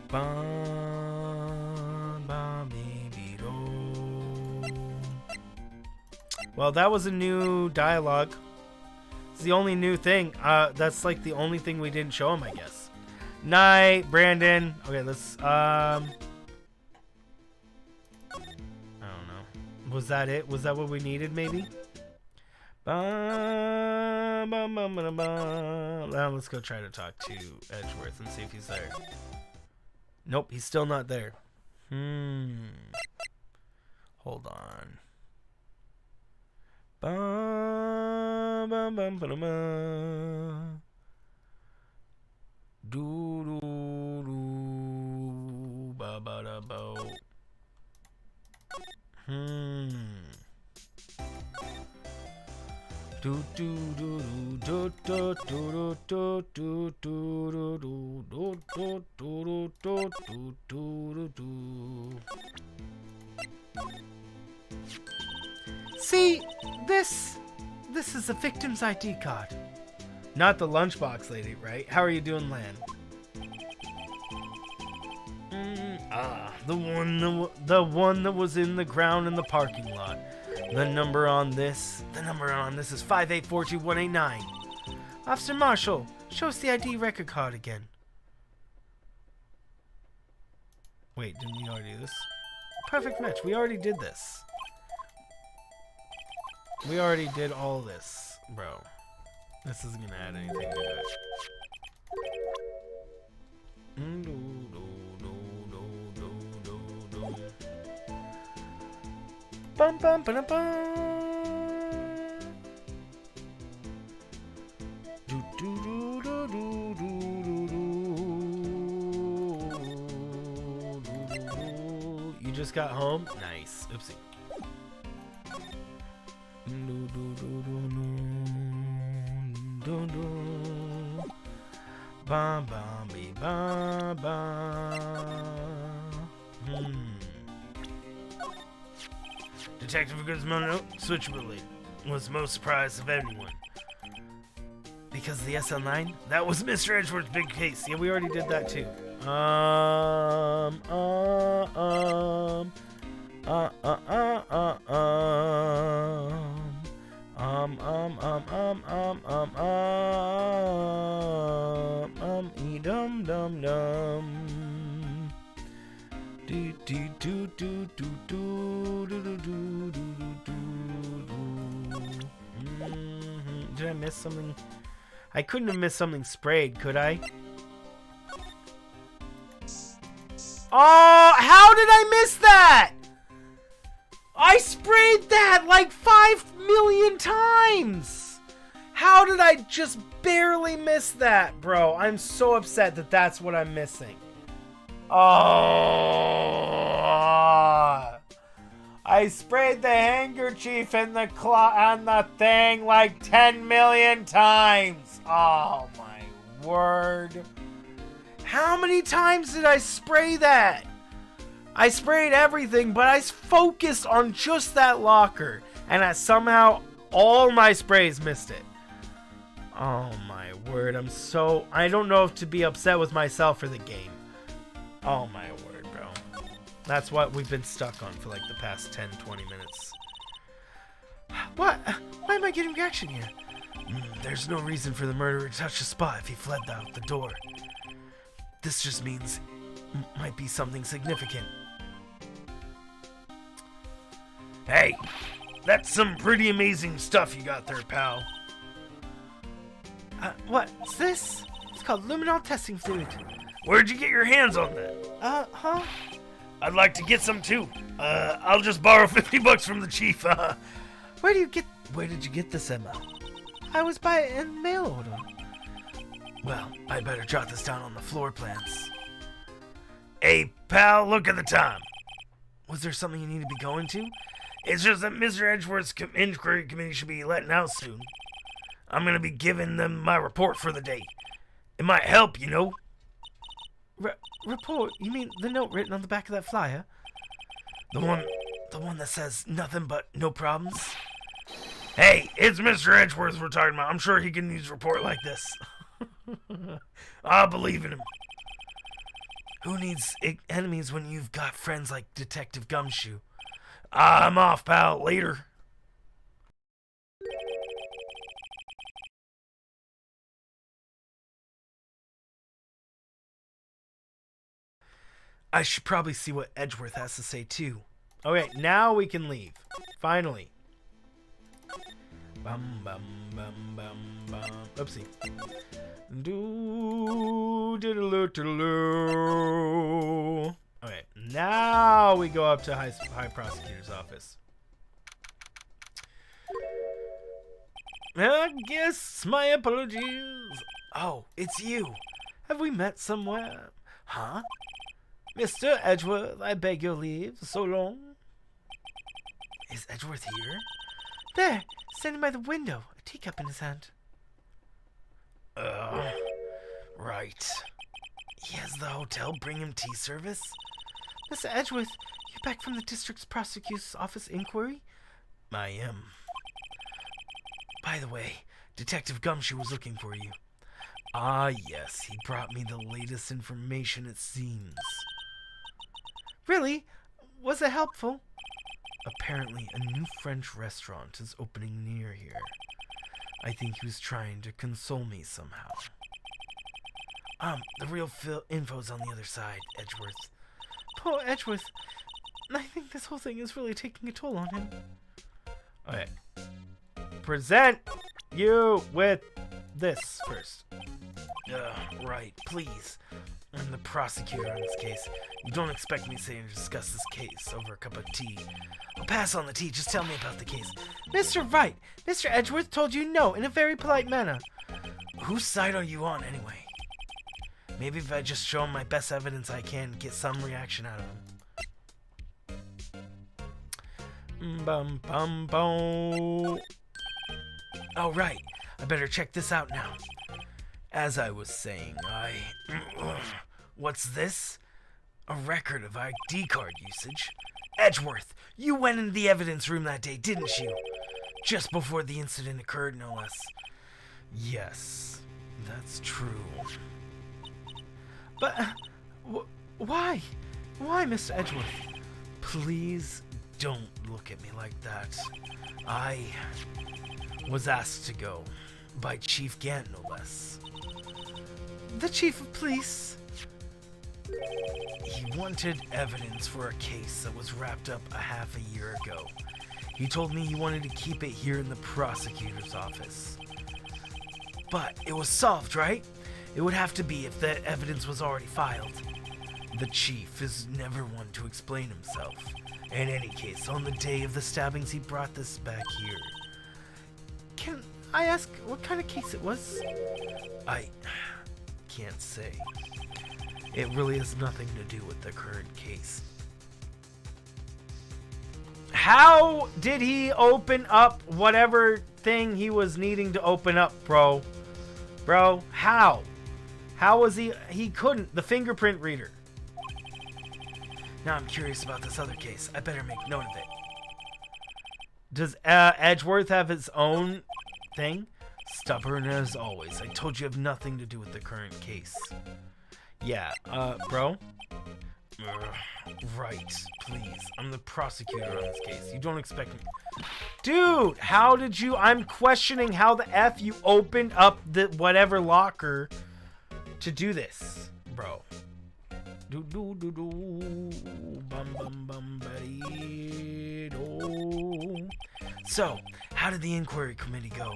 Bum bum dee dee do. Well, that was a new dialogue. It's the only new thing. That's like the only thing we didn't show him, I guess. Night, Brandon. Okay, let's I don't know. Was that it? Was that what we needed, maybe? Now let's go try to talk to Edgeworth and see if he's there. Nope, he's still not there. Hold on. Do do do ba ba da bo. Do do do do do do do do do do do do do do do do. See, this is a victim's ID card. Not the lunchbox lady, right? How are you doing, Lan? The one that was in the ground in the parking lot. The number on this is 5842189. Officer Marshall, show us the ID record card again. Wait, didn't we already do this? Perfect match. We already did this. We already did all this, bro. This isn't gonna add anything to it. Bum bum ba bum. Do do do do do do do. You just got home? Nice. Oopsie. Do do do do do do. Bum bum be bum bum. Detective Guzmano, switchability, was most surprised of anyone. Because the SL9? That was Mr. Edgeworth's big case. Yeah, we already did that too. Dum dum dum. Do do do do do do do do do do. Did I miss something? I couldn't have missed something sprayed, could I? Oh, how did I miss that? I sprayed that like 5 million times. How did I just barely miss that, bro? I'm so upset that that's what I'm missing. Oh, I sprayed the handkerchief in the on the thing like 10 million times. Oh my word. How many times did I spray that? I sprayed everything, but I focused on just that locker, and somehow all my sprays missed it. Oh my word, I don't know if to be upset with myself or the game. Oh my word, bro. That's what we've been stuck on for like the past 10-20 minutes. What? Why am I getting reaction here? There's no reason for the murderer to touch the spot if he fled out the door. This just means might be something significant. Hey, that's some pretty amazing stuff you got there, pal. What's this? It's called luminol testing fluid. Where'd you get your hands on that? Huh? I'd like to get some too. I'll just borrow $50 from the chief. Where did you get this, Emma? I was by it in mail order. Well, I better jot this down on the floor plans. Hey, pal, look at the time. Was there something you need to be going to? It's just that Mr. Edgeworth's inquiry committee should be letting out soon. I'm going to be giving them my report for the day. It might help, you know. Report? You mean the note written on the back of that flyer? The one that says nothing but no problems? Hey, it's Mr. Edgeworth we're talking about. I'm sure he can use a report like this. I believe in him. Who needs enemies when you've got friends like Detective Gumshoe? I'm off, pal. Later. I should probably see what Edgeworth has to say, too. Okay, now we can leave. Finally. Bum, bum, bum, bum, bum. Oopsie. Okay, now we go up to High Prosecutor's office. I guess my apologies. Oh, it's you. Have we met somewhere? Huh? Mr. Edgeworth, I beg your leave. So long. Is Edgeworth here? There, standing by the window, a teacup in his hand. Right. He has the hotel bring him tea service? Mr. Edgeworth, you back from the district's prosecutor's office inquiry? I am. By the way, Detective Gumshoe was looking for you. Ah, yes, he brought me the latest information, it seems. Really? Was it helpful? Apparently, a new French restaurant is opening near here. I think he was trying to console me somehow. The real info's on the other side, Edgeworth. Poor Edgeworth. I think this whole thing is really taking a toll on him. Okay. Present you with this first. Right, please. I'm the prosecutor on this case. You don't expect me to sit and discuss this case over a cup of tea. I'll pass on the tea, just tell me about the case. Mr. Wright, Mr. Edgeworth told you no in a very polite manner. Whose side are you on, anyway? Maybe if I just show him my best evidence, I can get some reaction out of him. Bum, bum, bum. Oh, right. I better check this out now. As I was saying, What's this? A record of ID card usage. Edgeworth, you went into the evidence room that day, didn't you? Just before the incident occurred, no less. Yes, that's true. But, why? Why, Mr. Edgeworth? Please don't look at me like that. I was asked to go. By Chief Gant, no less. The chief of police? He wanted evidence for a case that was wrapped up a half a year ago. He told me he wanted to keep it here in the prosecutor's office. But it was solved, right? It would have to be if the evidence was already filed. The chief is never one to explain himself. In any case, on the day of the stabbings, he brought this back here. Can I ask what kind of case it was? I can't say. It really has nothing to do with the current case. How did he open up whatever thing he was needing to open up, bro? Bro, how? How was he couldn't, the fingerprint reader. Now I'm curious about this other case. I better make note of it. Does Edgeworth have his own thing? Stubborn as always. I told you have nothing to do with the current case. Yeah, bro? Right, please. I'm the prosecutor on this case. You don't expect me... Dude, how did you... I'm questioning how the F you opened up the whatever locker to do this, bro. So, how did the inquiry committee go?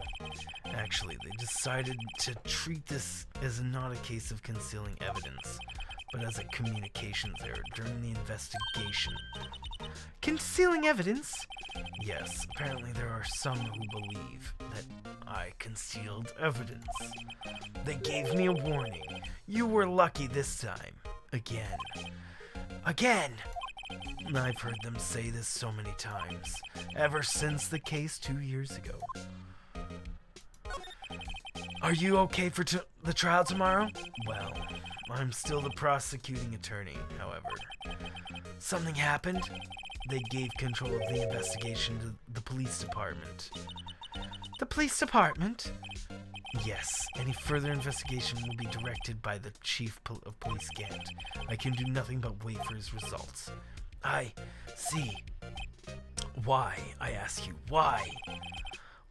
Actually, they decided to treat this as not a case of concealing evidence, but as a communications error during the investigation. Concealing evidence? Yes, apparently there are some who believe that I concealed evidence. They gave me a warning. You were lucky this time. Again. Again! I've heard them say this so many times, ever since the case 2 years ago. Are you okay for the trial tomorrow? Well, I'm still the prosecuting attorney, however. Something happened? They gave control of the investigation to the police department. The police department? Yes, any further investigation will be directed by the chief of police Gant. I can do nothing but wait for his results. I see. Why, I ask you, why?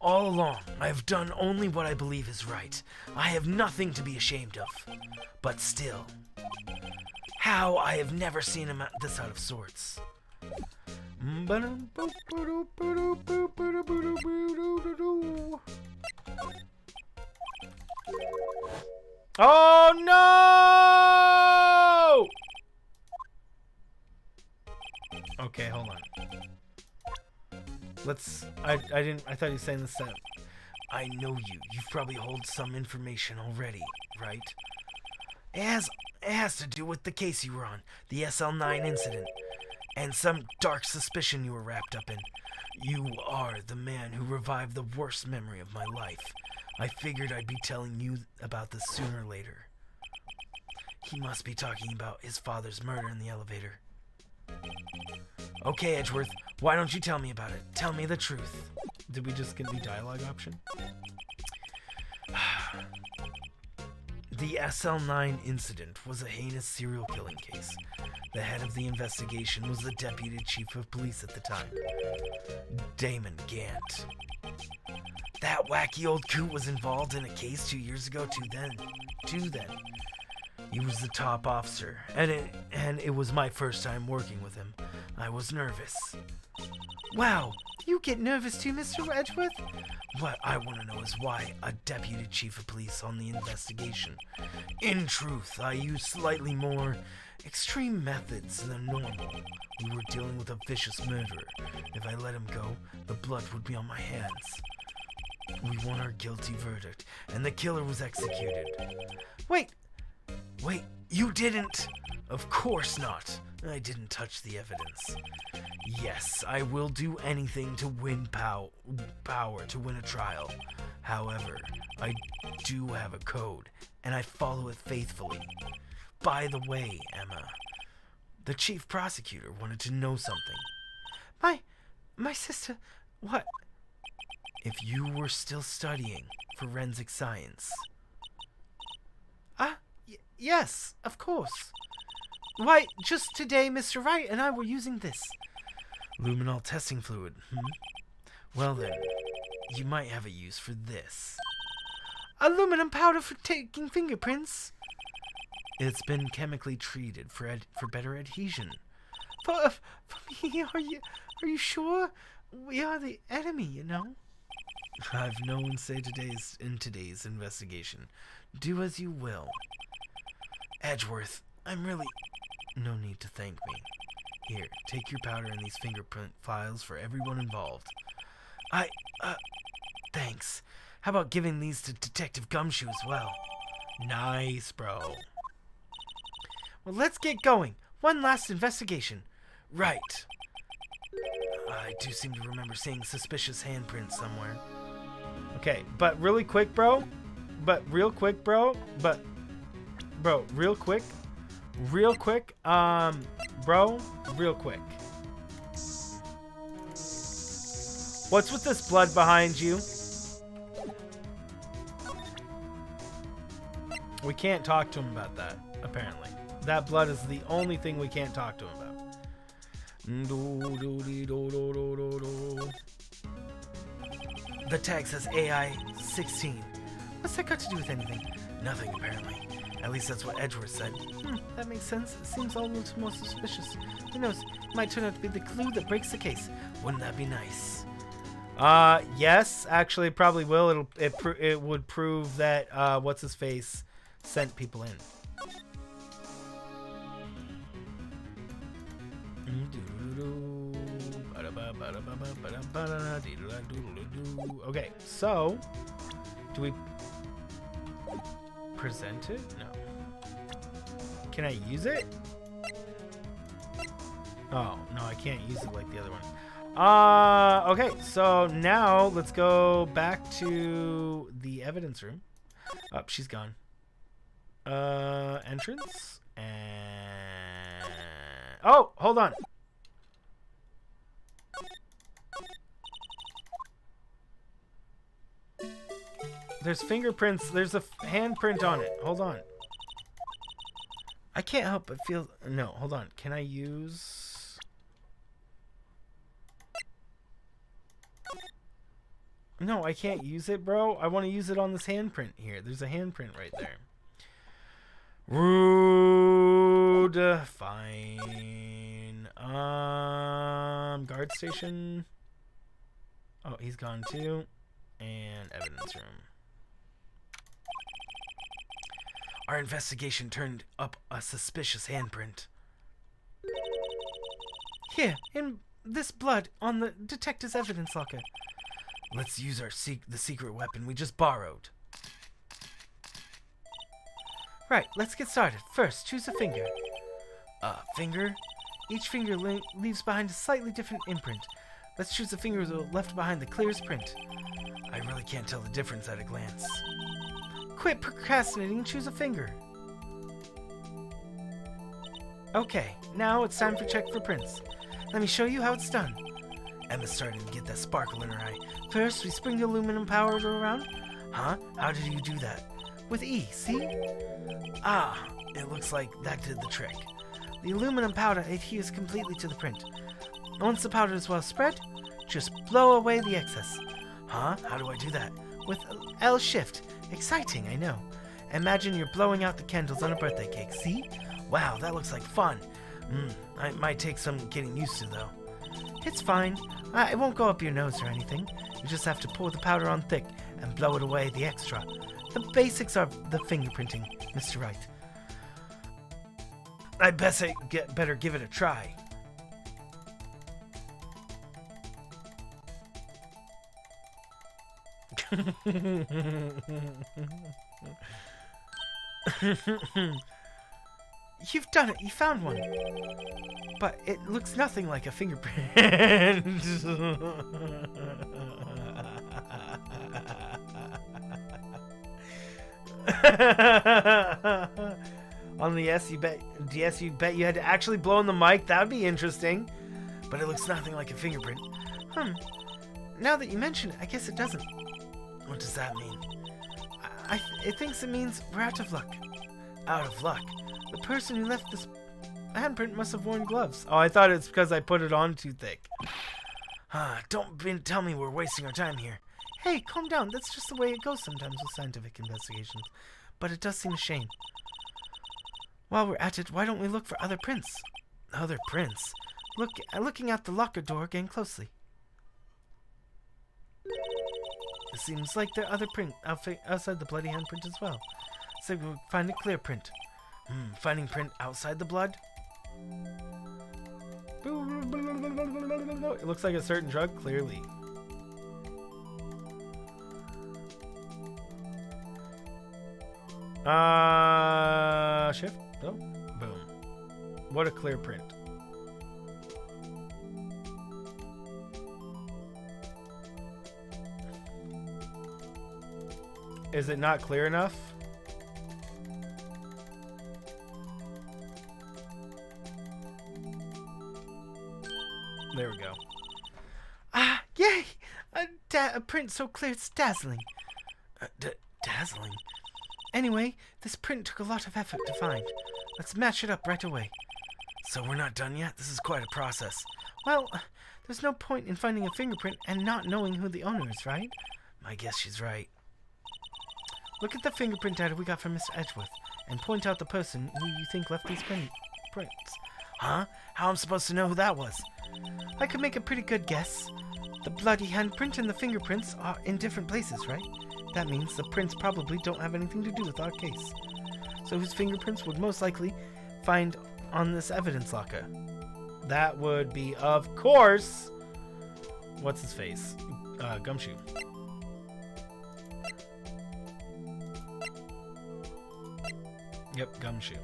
All along, I have done only what I believe is right. I have nothing to be ashamed of. But still, how I have never seen him this out of sorts. Oh no! Okay, hold on. I thought he was saying this sentence. I know you. You've probably hold some information already, right? It has to do with the case you were on, the SL9 incident, and some dark suspicion you were wrapped up in. You are the man who revived the worst memory of my life. I figured I'd be telling you about this sooner or later. He must be talking about his father's murder in the elevator. Okay, Edgeworth, why don't you tell me about it? Tell me the truth. Did we just get the dialogue option? The SL9 incident was a heinous serial killing case. The head of the investigation was the deputy chief of police at the time, Damon Gant. That wacky old coot was involved in a case 2 years ago too then. He was the top officer, and it was my first time working with him. I was nervous. Wow, you get nervous too, Mr. Edgeworth? What I want to know is why a deputy chief of police on the investigation. In truth, I used slightly more extreme methods than normal. We were dealing with a vicious murderer. If I let him go, the blood would be on my hands. We won our guilty verdict, and the killer was executed. Wait, you didn't? Of course not. I didn't touch the evidence. Yes, I will do anything to win power to win a trial. However, I do have a code, and I follow it faithfully. By the way, Emma, the chief prosecutor wanted to know something. My sister, what? If you were still studying forensic science. Yes, of course. Why, just today Mr. Wright and I were using this. Luminol testing fluid, Well then, you might have a use for this. Aluminum powder for taking fingerprints. It's been chemically treated for better adhesion. For me, are you sure? We are the enemy, you know. I've no one say in today's investigation. Do as you will. Edgeworth, I'm really... No need to thank me. Here, take your powder and these fingerprint files for everyone involved. Thanks. How about giving these to Detective Gumshoe as well? Nice, bro. Well, let's get going. One last investigation. Right. I do seem to remember seeing suspicious handprints somewhere. Okay, but really quick, bro. Real quick. Bro, real quick. What's with this blood behind you? We can't talk to him about that, apparently. That blood is the only thing we can't talk to him about. The tag says AI 16. What's that got to do with anything? Nothing, apparently. At least that's what Edgeworth said. That makes sense. It seems all a little more suspicious. Who knows? It might turn out to be the clue that breaks the case. Wouldn't that be nice? Yes, actually, it probably will. It would prove that what's his face sent people in. Okay, so do we present it? No. Can I use it? Oh, no, I can't use it like the other one. Okay, so now let's go back to the evidence room. Oh, she's gone. Entrance and oh, hold on. There's fingerprints. There's a handprint on it. Hold on. I can't help but feel. No, hold on. Can I use? No, I can't use it, bro. I want to use it on this handprint here. There's a handprint right there. Rude. Fine. Guard station. Oh, he's gone too. And evidence room. Our investigation turned up a suspicious handprint. Here, in this blood on the detective's evidence locker. Let's use the secret weapon we just borrowed. Right, let's get started. First, choose a finger. Finger? Each finger leaves behind a slightly different imprint. Let's choose the finger left behind the clearest print. I really can't tell the difference at a glance. Quit procrastinating and choose a finger. Okay, now it's time for check for prints. Let me show you how it's done. Emma's starting to get that sparkle in her eye. First, we spring the aluminum powder around. Huh? How did you do that? With E, see? Ah, it looks like that did the trick. The aluminum powder adheres completely to the print. Once the powder is well spread, just blow away the excess. Huh? How do I do that? With L shift. Exciting, I know. Imagine you're blowing out the candles on a birthday cake, see? Wow, that looks like fun. It might take some getting used to, though. It's fine. It won't go up your nose or anything. You just have to pour the powder on thick and blow it away the extra. The basics of the fingerprinting, Mr. Wright. I better give it a try. You've done it. You found one. But it looks nothing like a fingerprint. On the S, you bet you had to actually blow in the mic. That would be interesting. But it looks nothing like a fingerprint. Now that you mention it, I guess it doesn't. What does that mean? It thinks it means we're out of luck. Out of luck? The person who left this handprint must have worn gloves. Oh, I thought it's because I put it on too thick. Don't tell me we're wasting our time here. Hey, calm down. That's just the way it goes sometimes with scientific investigations. But it does seem a shame. While we're at it, why don't we look for other prints? Other prints? Looking at the locker door again closely. It seems like there are other prints outside the bloody handprint as well. So we'll find a clear print. Finding print outside the blood? It looks like a certain drug, clearly. Shift? Oh, boom. What a clear print. Is it not clear enough? There we go. Yay! A print so clear it's dazzling. Dazzling? Anyway, this print took a lot of effort to find. Let's match it up right away. So we're not done yet? This is quite a process. Well, there's no point in finding a fingerprint and not knowing who the owner is, right? I guess she's right. Look at the fingerprint data we got from Mr. Edgeworth and point out the person who you think left these prints. Huh? How am I supposed to know who that was? I could make a pretty good guess. The bloody handprint and the fingerprints are in different places, right? That means the prints probably don't have anything to do with our case. So whose fingerprints would most likely find on this evidence locker? that would be, of course, what's his face? Gumshoe. Yep, Gumshoe.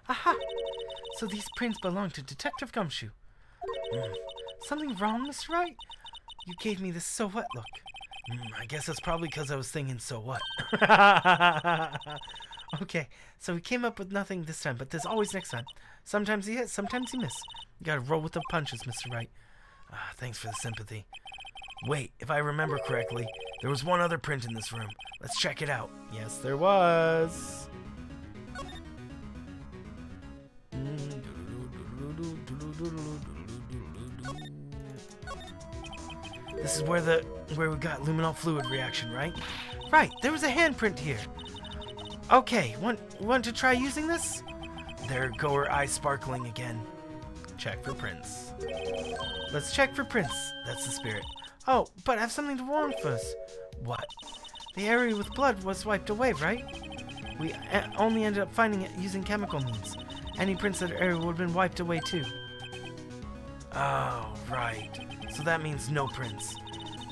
Aha! So these prints belong to Detective Gumshoe. Something wrong, Mr. Wright? You gave me this so what look. I guess that's probably because I was thinking, so what? Okay, so we came up with nothing this time, but there's always next time. Sometimes you hit, sometimes you miss. You gotta roll with the punches, Mr. Wright. Thanks for the sympathy. Wait, if I remember correctly, there was one other print in this room. Let's check it out. Yes, there was. This is where we got luminol fluid reaction, right? Right, there was a handprint here. Okay, want to try using this? There go her eyes sparkling again. Check for prints. Let's check for prints. That's the spirit. Oh, but I have something to warn first. What? The area with blood was wiped away, right? We only ended up finding it using chemical means. Any prints in that area would have been wiped away too. Oh, right. So that means no prints.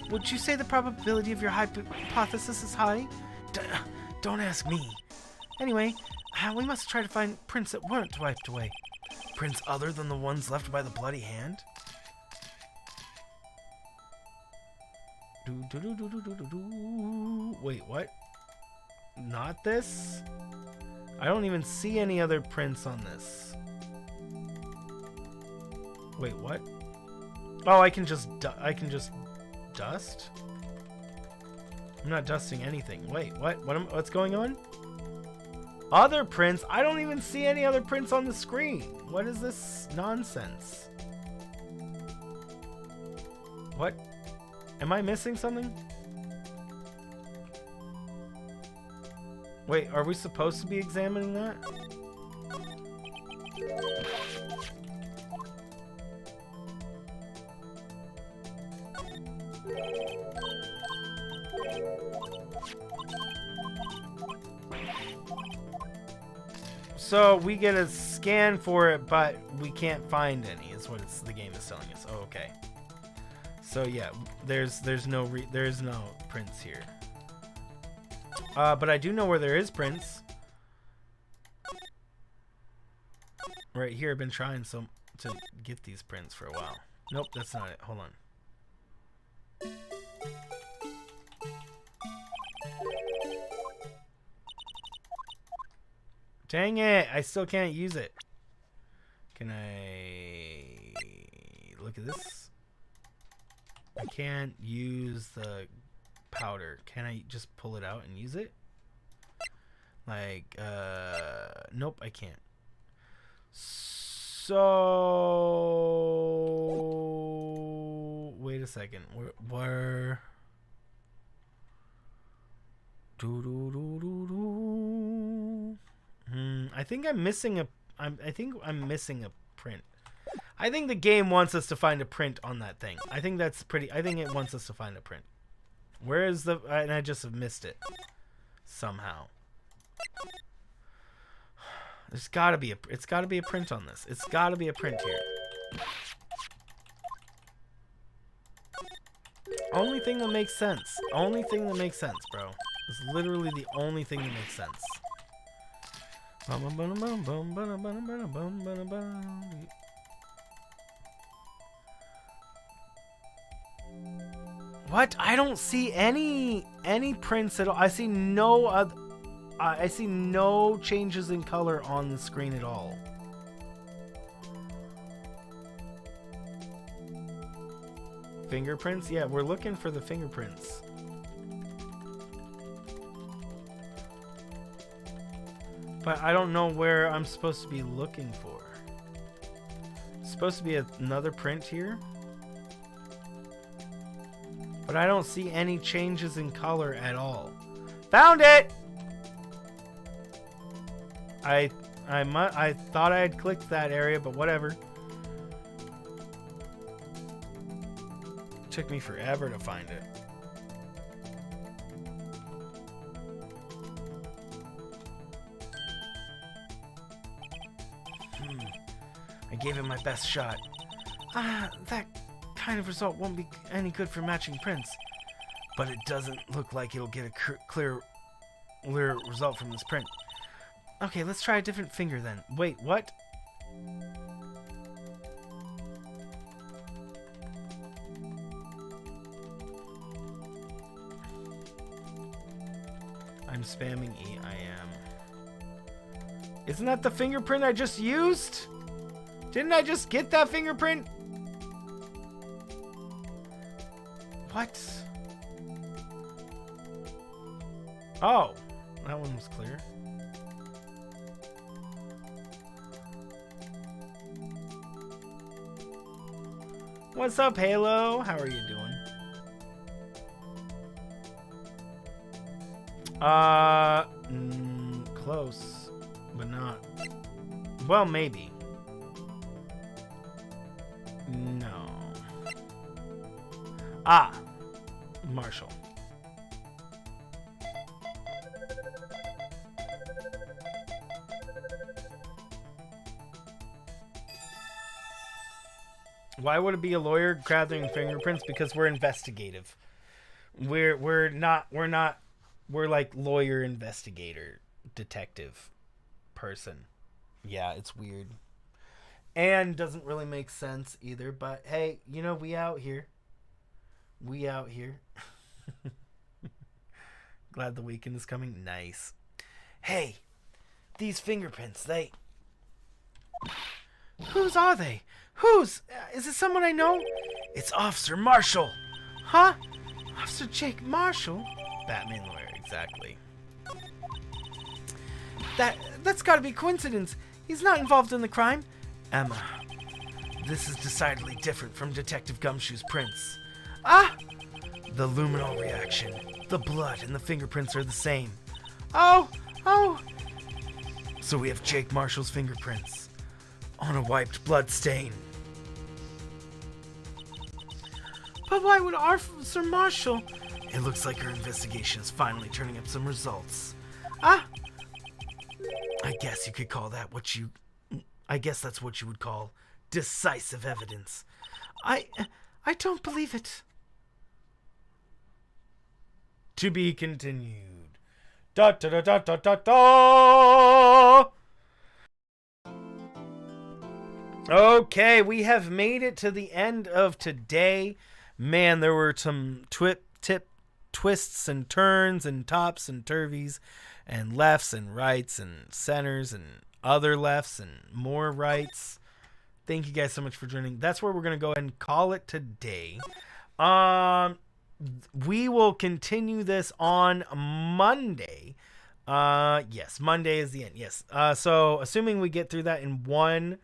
Would you say the probability of your hypothesis is high? Don't ask me. Anyway, we must try to find prints that weren't wiped away. Prints other than the ones left by the bloody hand? Wait, what? Not this? I don't even see any other prints on this. Wait, what? Oh, I can just dust? I'm not dusting anything. Wait, what? What's going on? Other prints? I don't even see any other prints on the screen. What is this nonsense? What? Am I missing something? Wait, are we supposed to be examining that? So we get a scan for it, but we can't find any. Is what the game is telling us. Oh, okay. So yeah, there's no prints here. But I do know where there is prints. Right here, I've been trying to get these prints for a while. Nope, that's not it. Hold on. Dang it! I still can't use it. Can I look at this? I can't use the powder. Can I just pull it out and use it? Like, nope, I can't. So wait a second. Where? I think I'm missing a. I think I'm missing a print. I think the game wants us to find a print on that thing. I think that's pretty. I think it wants us to find a print. Where is the? And I just have missed it somehow. There's got to be a. It's got to be a print on this. It's got to be a print here. Only thing that makes sense. Only thing that makes sense, bro. It's literally the only thing that makes sense. What? I don't see any prints at all. I see no other. I see no changes in color on the screen at all. Fingerprints? Yeah, we're looking for the fingerprints. But I don't know where I'm supposed to be looking for. Supposed to be another print here. But I don't see any changes in color at all. Found it! I thought I had clicked that area, but whatever. Took me forever to find it. I gave it my best shot. That kind of result won't be any good for matching prints. But it doesn't look like it'll get a clear result from this print. Okay, let's try a different finger then. Wait, what? I'm spamming E. I am. Isn't that the fingerprint I just used? Didn't I just get that fingerprint? What? Oh, that one was clear. What's up, Halo? How are you doing? Close, but not. Well, maybe. No. Ah, Marshall. Why would it be a lawyer gathering fingerprints? Because we're investigative. We're like lawyer, investigator, detective person. Yeah, it's weird. And doesn't really make sense either, but hey, you know, we out here. We out here. Glad the weekend is coming. Nice. Hey, these fingerprints, whose are they? Whose? Is it someone I know? It's Officer Marshall. Huh? Officer Jake Marshall? Batman lawyer, exactly. That's gotta be coincidence. He's not involved in the crime. Emma, this is decidedly different from Detective Gumshoe's prints. Ah! The luminol reaction, the blood, and the fingerprints are the same. Oh! So we have Jake Marshall's fingerprints on a wiped blood stain. But why would Officer Marshall? It looks like our investigation is finally turning up some results. Ah! I guess you could call that I guess that's what you would call decisive evidence. I don't believe it. To be continued. Da da da da da da da. Okay, we have made it to the end of today. Man, there were some twists and turns and tops and turvies and lefts and rights and centers and other lefts and more rights. Thank you guys so much for joining. That's where we're going to go ahead and call it today. We will continue this on Monday. Yes, Monday is the end. Yes. So assuming we get through that in one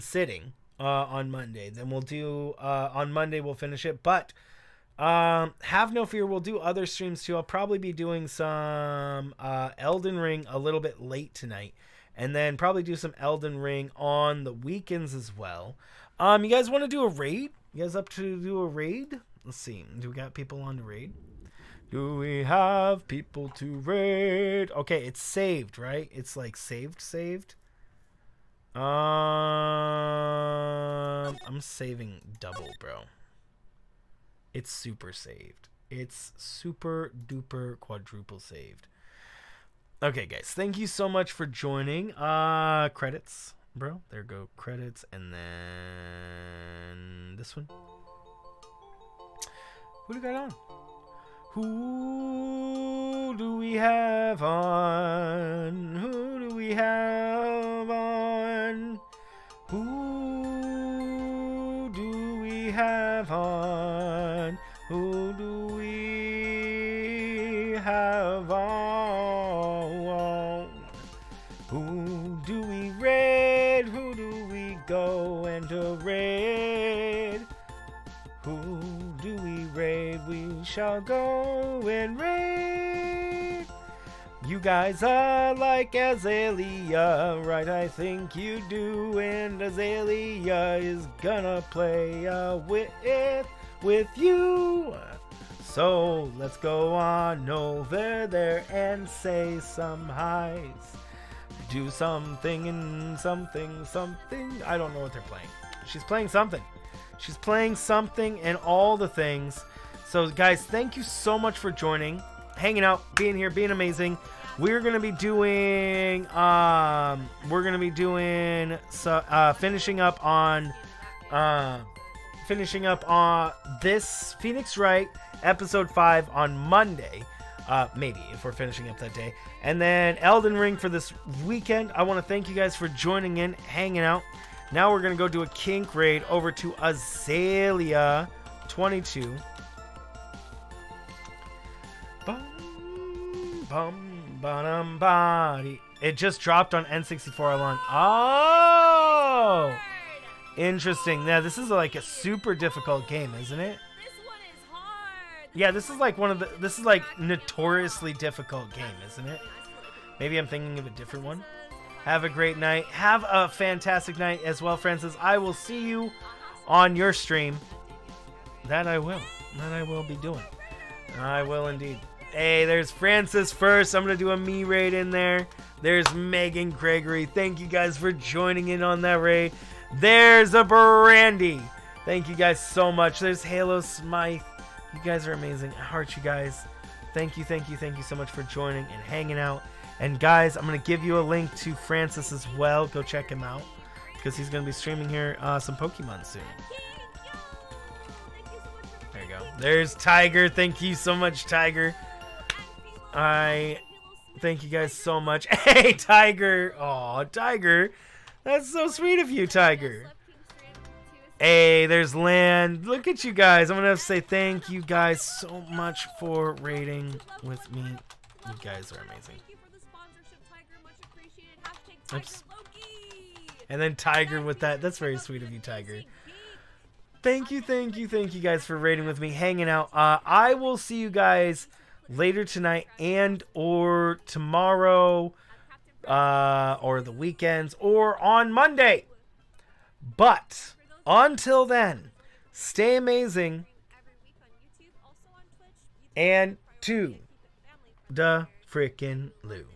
sitting on Monday, then we'll do on Monday we'll finish it. But have no fear, we'll do other streams too. I'll probably be doing some Elden Ring a little bit late tonight, and then probably do some Elden Ring on the weekends as well. You guys want to do a raid? You guys up to do a raid? Let's see. Do we got people on to raid? Do we have people to raid? Okay, it's saved, right? It's like saved. I'm saving double, bro. It's super saved. It's super duper quadruple saved. Okay, guys. Thank you so much for joining. Credits, bro. There go credits. And then this one. Who do we got on? Who do we have on? Who do we have on? Who do we have on? Who do we have on? Who do we raid? Who do we go and raid? Who do we raid? We shall go and raid. You guys are like Azalea, right? I think you do, and Azalea is gonna play with you. So let's go on over there and say some highs. Do something and something. I don't know what they're playing. She's playing something. She's playing something and all the things. So guys, thank you so much for joining, hanging out, being here, being amazing. We're gonna be doing finishing up on this Phoenix Wright episode 5 on Monday, maybe if we're finishing up that day, and then Elden Ring for this weekend. I want to thank you guys for joining in, hanging out. Now we're gonna go do a kink raid over to Azalea 22. It just dropped on N64 Online. Oh, interesting. Yeah, this is like a super difficult game, isn't it? This one is hard. Yeah, this is like this is like notoriously difficult game, isn't it? Maybe I'm thinking of a different one. Have a great night. Have a fantastic night as well, Francis. I will see you on your stream. That I will be doing. I will indeed. Hey, there's Francis first. I'm going to do a me raid in there. There's Megan Gregory. Thank you guys for joining in on that raid. There's a Brandy. Thank you guys so much. There's Halo Smythe. You guys are amazing. I heart you guys. Thank you so much for joining and hanging out. And guys, I'm going to give you a link to Francis as well. Go check him out because he's going to be streaming here some Pokemon soon. There you go. There's Tiger. Thank you so much, Tiger. I thank you guys so much. Hey, Tiger. Aw, Tiger. That's so sweet of you, Tiger. Hey, there's Land. Look at you guys. I'm going to have to say thank you guys so much for raiding with me. You guys are amazing. Oops. And then Tiger with that. That's very sweet of you, Tiger. Thank you guys for raiding with me, hanging out. I will see you guys later tonight and or tomorrow or the weekends or on Monday. But until then, stay amazing and to the frickin' loo.